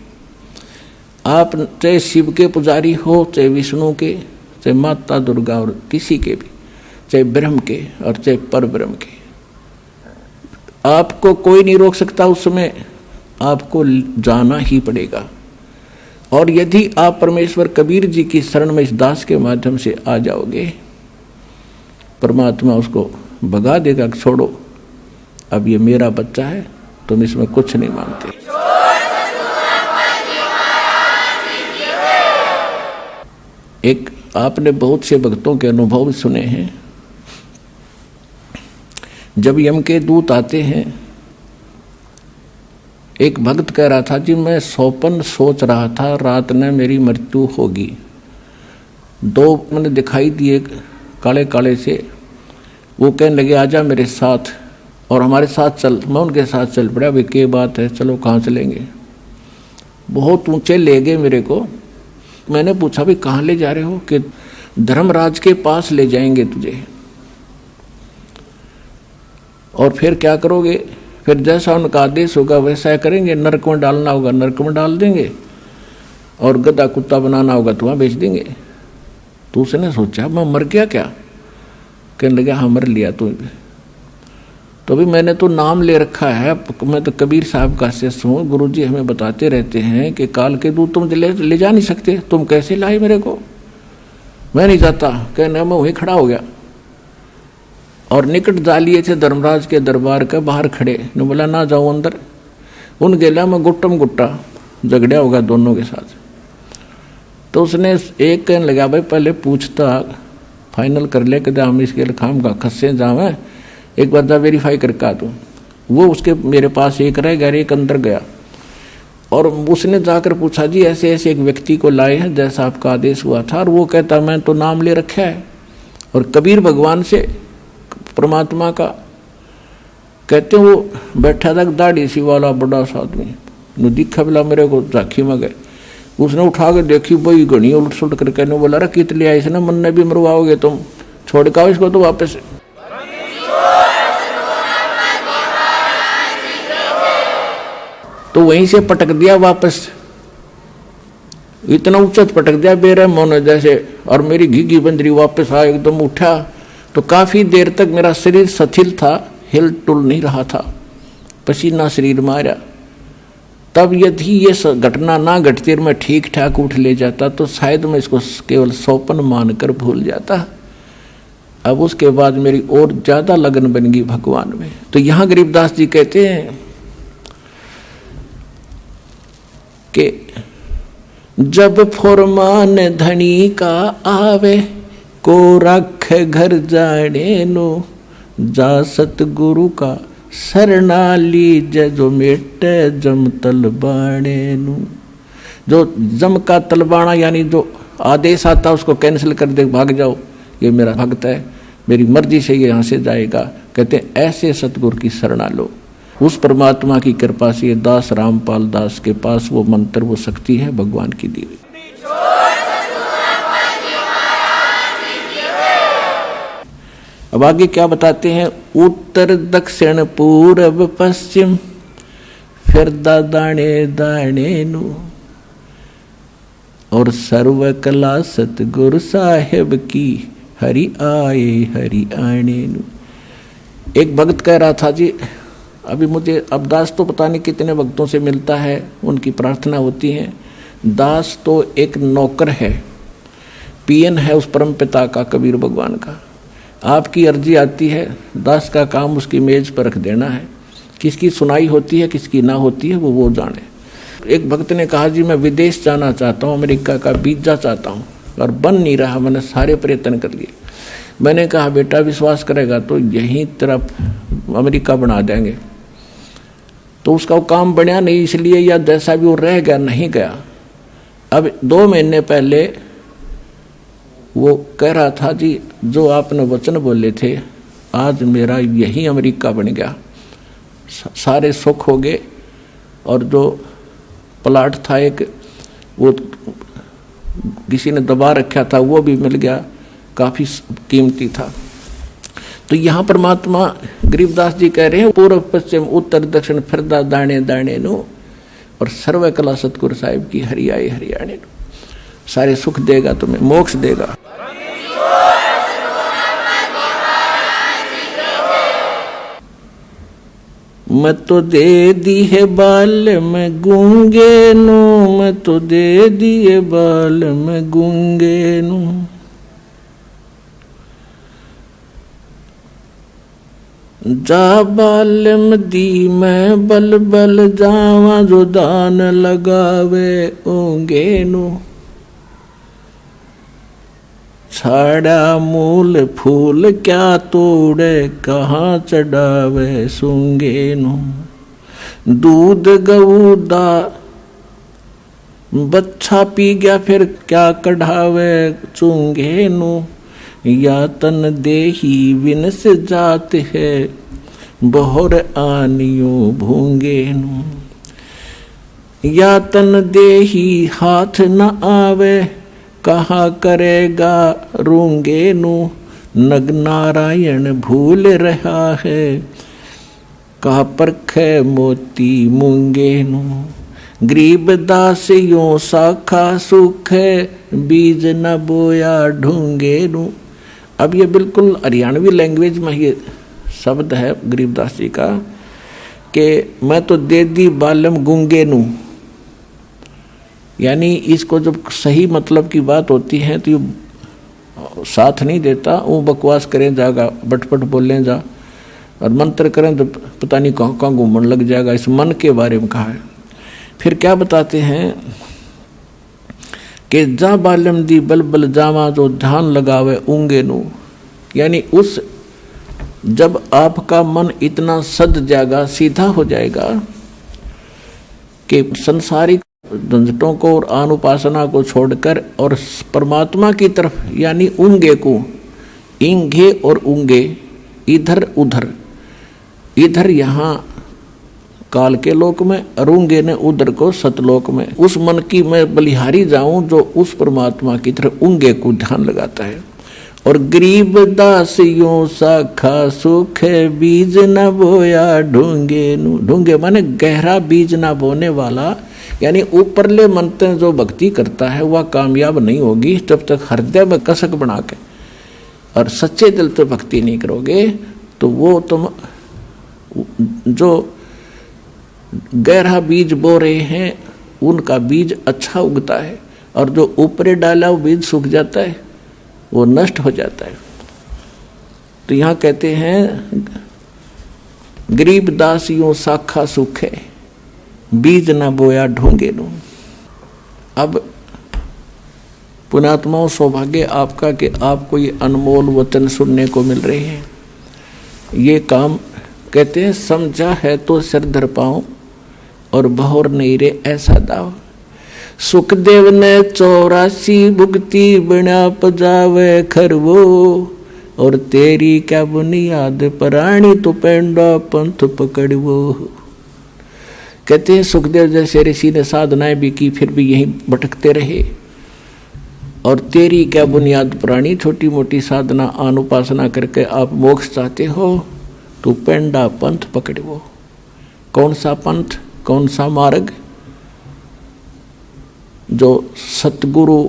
आप चाहे शिव के पुजारी हो, चाहे विष्णु के, चाहे माता दुर्गा और किसी के भी, चाहे ब्रह्म के और चाहे पर ब्रह्म के, आपको कोई नहीं रोक सकता। उस समय आपको जाना ही पड़ेगा। और यदि आप परमेश्वर कबीर जी की शरण में इस दास के माध्यम से आ जाओगे, परमात्मा उसको भगा देगा, छोड़ो अब ये मेरा बच्चा है, तुम इसमें कुछ नहीं मानते। एक आपने बहुत से भक्तों के अनुभव सुने हैं। जब यम के दूत आते हैं, एक भक्त कह रहा था जी मैं सौपन सोच रहा था रात में मेरी मृत्यु होगी। 2 मैंने दिखाई दिए काले काले से। वो कहने लगे आजा मेरे साथ और हमारे साथ चल। मैं उनके साथ चल पड़ा। भाई क्या बात है, चलो कहाँ चलेंगे? बहुत ऊंचे ले गए मेरे को। मैंने पूछा भाई कहाँ ले जा रहे हो? कि धर्मराज के पास ले जाएंगे तुझे। और फिर क्या करोगे? फिर जैसा उनका आदेश होगा वैसा करेंगे। नरक में डालना होगा नरक में डाल देंगे, और गधा कुत्ता बनाना होगा तो वहाँ बेच देंगे। तो उसने सोचा मैं मर गया क्या? कहने लगा हाँ मर लिया। तो तो भी मैंने तो नाम ले रखा है, मैं तो कबीर साहब का शिष्य हूँ, गुरुजी हमें बताते रहते हैं कि काल के दूत तुम ले जा नहीं सकते, तुम कैसे लाए मेरे को, मैं नहीं जाता। कहने मैं वहीं खड़ा हो गया और निकट जा लिए थे धर्मराज के दरबार के बाहर खड़े, ने बोला ना जाओ अंदर। उन गेला में गुट्टम गुट्टा झगड़ा होगा दोनों के साथ। तो उसने एक कहने लगा भाई पहले पूछता फाइनल कर ले कि हम इसके खाम का खस्से जावे, एक बार जा वेरीफाई करके आ तू। वो उसके मेरे पास एक रह गया, एक अंदर गया और उसने जाकर पूछा जी ऐसे ऐसे एक व्यक्ति को लाए हैं जैसा आपका आदेश हुआ था, और वो कहता मैं तो नाम ले रखा है। और कबीर भगवान से परमात्मा का कहते वो बैठा था दाढ़ी सी वाला बड़ा सा आदमी, दिखा बिला मेरे को झांकी में गए। उसने उठा के देखी भाई घनी उलट सुलट करके ने बोला कित ले आए ना, मन ने भी मरवाओगे तुम, छोड़ के आओ इसको तो वापस। तो वहीं से पटक दिया वापस, इतना ऊंचा पटक दिया बेरहम होने जैसे, और मेरी घी बंदरी वापस आ एकदम उठा। तो काफी देर तक मेरा शरीर शिथिल था, हिल टुल नहीं रहा था, पसीना शरीर मारा। तब यदि ये घटना ना घटती और मैं ठीक ठाक उठ ले जाता तो शायद मैं इसको केवल सौपन मानकर भूल जाता। अब उसके बाद मेरी और ज्यादा लगन बन गई भगवान में। तो यहाँ गरीबदास जी कहते हैं कि जब फुरमान धनी का आवे, को रख घर जाने नो, जा सतगुरु का शरणा लीज, जो मेटे जम तलबाणे नु। जो जम का तलबाना यानी जो आदेश आता उसको कैंसिल कर दे, भाग जाओ, ये मेरा भक्त है, मेरी मर्जी से ये यहाँ से जाएगा। कहते हैं ऐसे सतगुरु की शरणा लो। उस परमात्मा की कृपा से ये दास रामपाल दास के पास वो मंत्र वो शक्ति है भगवान की दी हुई। अब आगे क्या बताते हैं, उत्तर दक्षिण पूर्व पश्चिम फिर दाने दाने नु, और सर्व कला सतगुरु साहेब की, हरि आए हरि आने नु। एक भक्त कह रहा था जी, अभी मुझे अब दास तो पता नहीं कितने भक्तों से मिलता है, उनकी प्रार्थना होती है। दास तो एक नौकर है, पीएन है उस परम पिता का, कबीर भगवान का। आपकी अर्जी आती है, दास का काम उसकी मेज पर रख देना है। किसकी सुनाई होती है किसकी ना होती है वो जाने। एक भक्त ने कहा जी मैं विदेश जाना चाहता हूँ, अमेरिका का वीजा चाहता हूँ, और बन नहीं रहा, मैंने सारे प्रयत्न कर लिए। मैंने कहा बेटा विश्वास करेगा तो यहीं तरफ अमेरिका बना देंगे। तो उसका काम बनया नहीं, इसलिए या जैसा भी वो रह गया, नहीं गया। अब 2 महीने पहले वो कह रहा था जी जो आपने वचन बोले थे आज मेरा यही अमेरिका बन गया, सारे सुख हो गए, और जो प्लाट था एक वो किसी ने दबा रखा था वो भी मिल गया, काफ़ी कीमती था। तो यहाँ परमात्मा गरीबदास जी कह रहे हैं पूर्व पश्चिम उत्तर दक्षिण फिरदा दाने दाने नो, और सर्व कला सतगुरु साहिब की हरियाए हरियाणे नो। सारे सुख देगा तुम्हें, मोक्ष देगा। मैं तो दे दी है बाल में गूंगे नो, मैं तो दे दिए बाल में गूंगे नो। जा बालम दी मैं बल बल जावा, जो दान लगावे ओंगे नु। छाड़ा मूल फूल क्या तोड़े, कहाँ चढ़ावे सूंगे नु। दूध गऊ दा बच्चा पी गया फिर क्या कढ़ावे चूंगे नु। या तन देही विनस जात है, बहुर आनियो भूंगे नु। या तन देही हाथ न आवे, कहा करेगा रूंगे नु। नग नारायण भूल रहा है, कहा परखे मोती मूंगे नु। गरीब दास यों शाखा सुख है, बीज न बोया ढूंगे नु। अब ये बिल्कुल हरियाणवी लैंग्वेज में ये शब्द है गरीबदास जी का कि मैं तो दे दी बालम गूंगे नू, यानी इसको जब सही मतलब की बात होती है तो ये साथ नहीं देता, वो बकवास करें जाएगा, बटपट बोलें जा और मंत्र करें तो पता नहीं कहाँ कहाँ घूमने लग जाएगा। इस मन के बारे में कहा है। फिर क्या बताते हैं कि जा बालम दी बलबल जावा जो ध्यान लगावे ऊंगे नू, यानी उस जब आपका मन इतना सद जाएगा, सीधा हो जाएगा कि संसारिक झंझटों को और अनुपासना को छोड़कर और परमात्मा की तरफ, यानी ऊंगे को, इंगे और ऊंगे, इधर उधर, इधर यहाँ काल के लोक में, अरूंगे ने उधर को सतलोक में, उस मन की मैं बलिहारी जाऊं जो उस परमात्मा की तरफ ऊंगे को ध्यान लगाता है। और गरीब दास यूं साखा सुख बीज न बोया ढूंगे नू, ढूंगे माने गहरा बीज ना बोने वाला, यानी ऊपरले मन से जो भक्ति करता है वह कामयाब नहीं होगी जब तक हृदय में कसक बना के और सच्चे दिल से भक्ति नहीं करोगे। तो वो तुम जो गहरा बीज बो रहे हैं उनका बीज अच्छा उगता है, और जो ऊपरे डाला वो बीज सूख जाता है, वो नष्ट हो जाता है। तो यहाँ कहते हैं गरीब दास यूं साखा सूखे बीज ना बोया ढूंगे नो। अब पुण्यात्माओं, सौभाग्य आपका कि आपको ये अनमोल वचन सुनने को मिल रहे हैं। ये काम कहते हैं समझा है तो सिर धर पाऊं और बहोर नहीं रे ऐसा दाव। सुखदेव ने 84 भुगती बिना पजावे खरवो, और तेरी क्या बुनियाद प्राणी तो पेंडा पंथ पकड़वो। कहते हैं सुखदेव जैसे ऋषि ने साधनाएं भी की फिर भी यहीं भटकते रहे, और तेरी क्या बुनियाद प्राणी, छोटी मोटी साधना अनुपासना करके आप मोक्ष चाहते हो तो पेंडा पंथ पकड़वो। कौन सा पंथ, कौन सा मार्ग? जो सतगुरु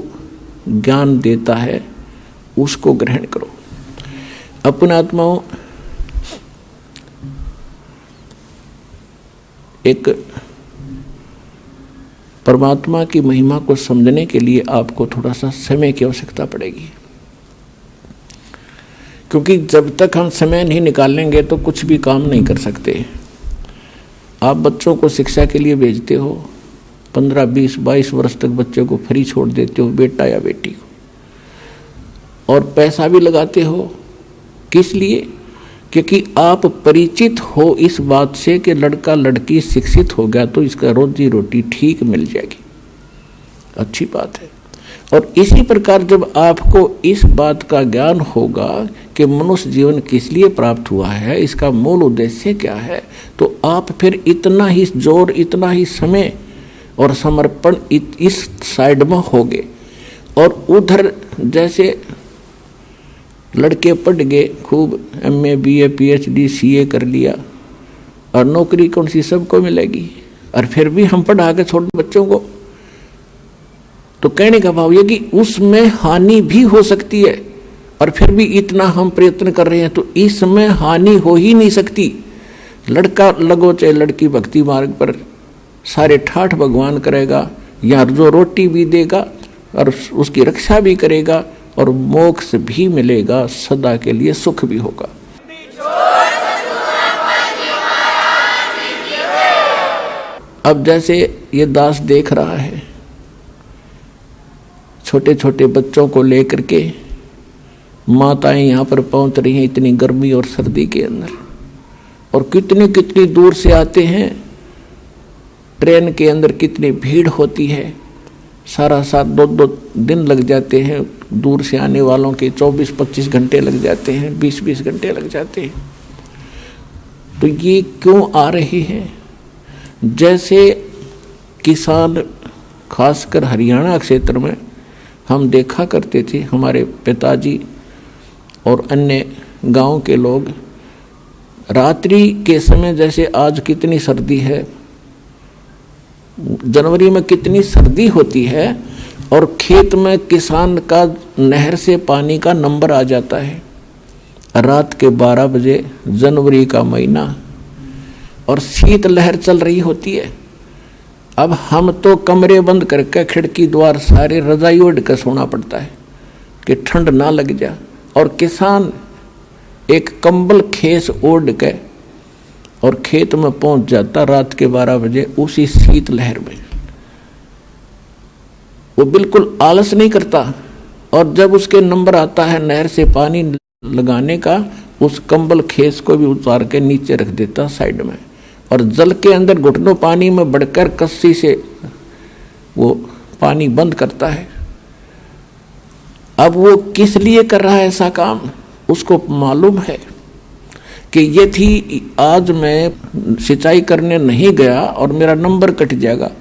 ज्ञान देता है उसको ग्रहण करो। अपने आत्माओं, एक परमात्मा की महिमा को समझने के लिए आपको थोड़ा सा समय की आवश्यकता पड़ेगी, क्योंकि जब तक हम समय नहीं निकालेंगे तो कुछ भी काम नहीं कर सकते। आप बच्चों को शिक्षा के लिए भेजते हो, 15, 20, 22 वर्ष तक बच्चे को फ्री छोड़ देते हो, बेटा या बेटी को, और पैसा भी लगाते हो। किस लिए? क्योंकि आप परिचित हो इस बात से कि लड़का लड़की शिक्षित हो गया तो इसका रोजी रोटी ठीक मिल जाएगी, अच्छी बात है। और इसी प्रकार जब आपको इस बात का ज्ञान होगा कि मनुष्य जीवन किस लिए प्राप्त हुआ है, इसका मूल उद्देश्य क्या है, तो आप फिर इतना ही जोर, इतना ही समय और समर्पण इस साइड में होगे। और उधर जैसे लड़के पढ़ गए खूब, MA BA PhD CA कर लिया, और नौकरी कौन सी सबको मिलेगी, और फिर भी हम पढ़ा के छोटे बच्चों को, तो कहने का भाव ये कि उसमें हानि भी हो सकती है, और फिर भी इतना हम प्रयत्न कर रहे हैं तो इसमें हानि हो ही नहीं सकती। लड़का लगो चाहे लड़की भक्ति मार्ग पर, सारे ठाठ भगवान करेगा, या जो रोटी भी देगा और उसकी रक्षा भी करेगा, और मोक्ष भी मिलेगा, सदा के लिए सुख भी होगा। अब जैसे ये दास देख रहा है, छोटे छोटे बच्चों को लेकर के माताएं यहाँ पर पहुँच रही हैं इतनी गर्मी और सर्दी के अंदर, और कितनी कितनी दूर से आते हैं। ट्रेन के अंदर कितनी भीड़ होती है, सारा साथ 2-2 दिन लग जाते हैं, दूर से आने वालों के 24-25 घंटे लग जाते हैं, 20-20 घंटे लग जाते हैं। तो ये क्यों आ रहे हैं? जैसे किसान, खासकर हरियाणा क्षेत्र में हम देखा करते थे, हमारे पिताजी और अन्य गांव के लोग, रात्रि के समय जैसे आज कितनी सर्दी है, जनवरी में कितनी सर्दी होती है, और खेत में किसान का नहर से पानी का नंबर आ जाता है, रात के 12 बजे, जनवरी का महीना, और शीत लहर चल रही होती है। अब हम तो कमरे बंद करके खिड़की द्वार सारे रजाई ओढ़ कर सोना पड़ता है कि ठंड ना लग जा, और किसान एक कंबल खेस ओढ़ के और खेत में पहुंच जाता रात के 12 बजे उसी शीत लहर में। वो बिल्कुल आलस नहीं करता, और जब उसके नंबर आता है नहर से पानी लगाने का, उस कंबल खेस को भी उतार के नीचे रख देता साइड में, और जल के अंदर घुटनों पानी में बढ़कर कस्सी से वो पानी बंद करता है। अब वो किस लिए कर रहा है ऐसा काम, उसको मालूम है कि ये थी आज मैं सिंचाई करने नहीं गया और मेरा नंबर कट जाएगा,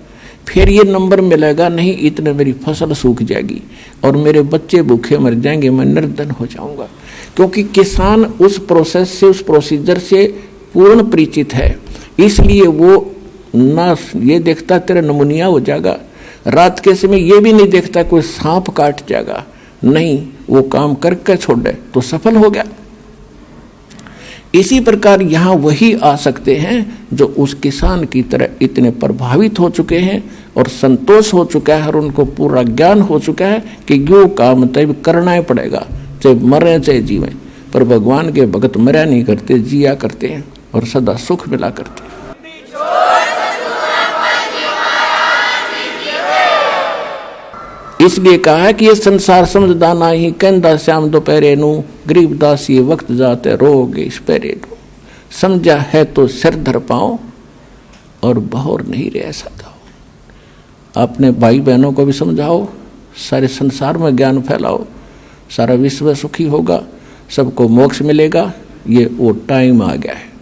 फिर ये नंबर मिलेगा नहीं, इतने मेरी फसल सूख जाएगी और मेरे बच्चे भूखे मर जाएंगे, मैं निर्धन हो जाऊंगा। क्योंकि किसान उस प्रोसेस से, उस प्रोसीजर से पूर्ण परिचित है, इसलिए वो ना ये देखता तेरा नमूनिया हो जाएगा, रात के समय ये भी नहीं देखता कोई सांप काट जाएगा, नहीं, वो काम करके छोड़े तो सफल हो गया। इसी प्रकार यहाँ वही आ सकते हैं जो उस किसान की तरह इतने प्रभावित हो चुके हैं और संतोष हो चुका है और उनको पूरा ज्ञान हो चुका है कि यो काम तब करना ही पड़ेगा, चाहे मरे चाहे जीवें। पर भगवान के भगत मरा नहीं करते, जिया करते हैं और सदा सुख मिला करते हैं। इसलिए कहा है कि ये संसार समझदा नाही, कहंदा श्याम दोपहरे नू, गरीबदास ये वक्त जाते रोगे इस पैरे नू। समझा है तो सिर धर पाओ और बहोर नहीं रह सकाओ। अपने भाई बहनों को भी समझाओ, सारे संसार में ज्ञान फैलाओ, सारा विश्व सुखी होगा, सबको मोक्ष मिलेगा। ये वो टाइम आ गया है।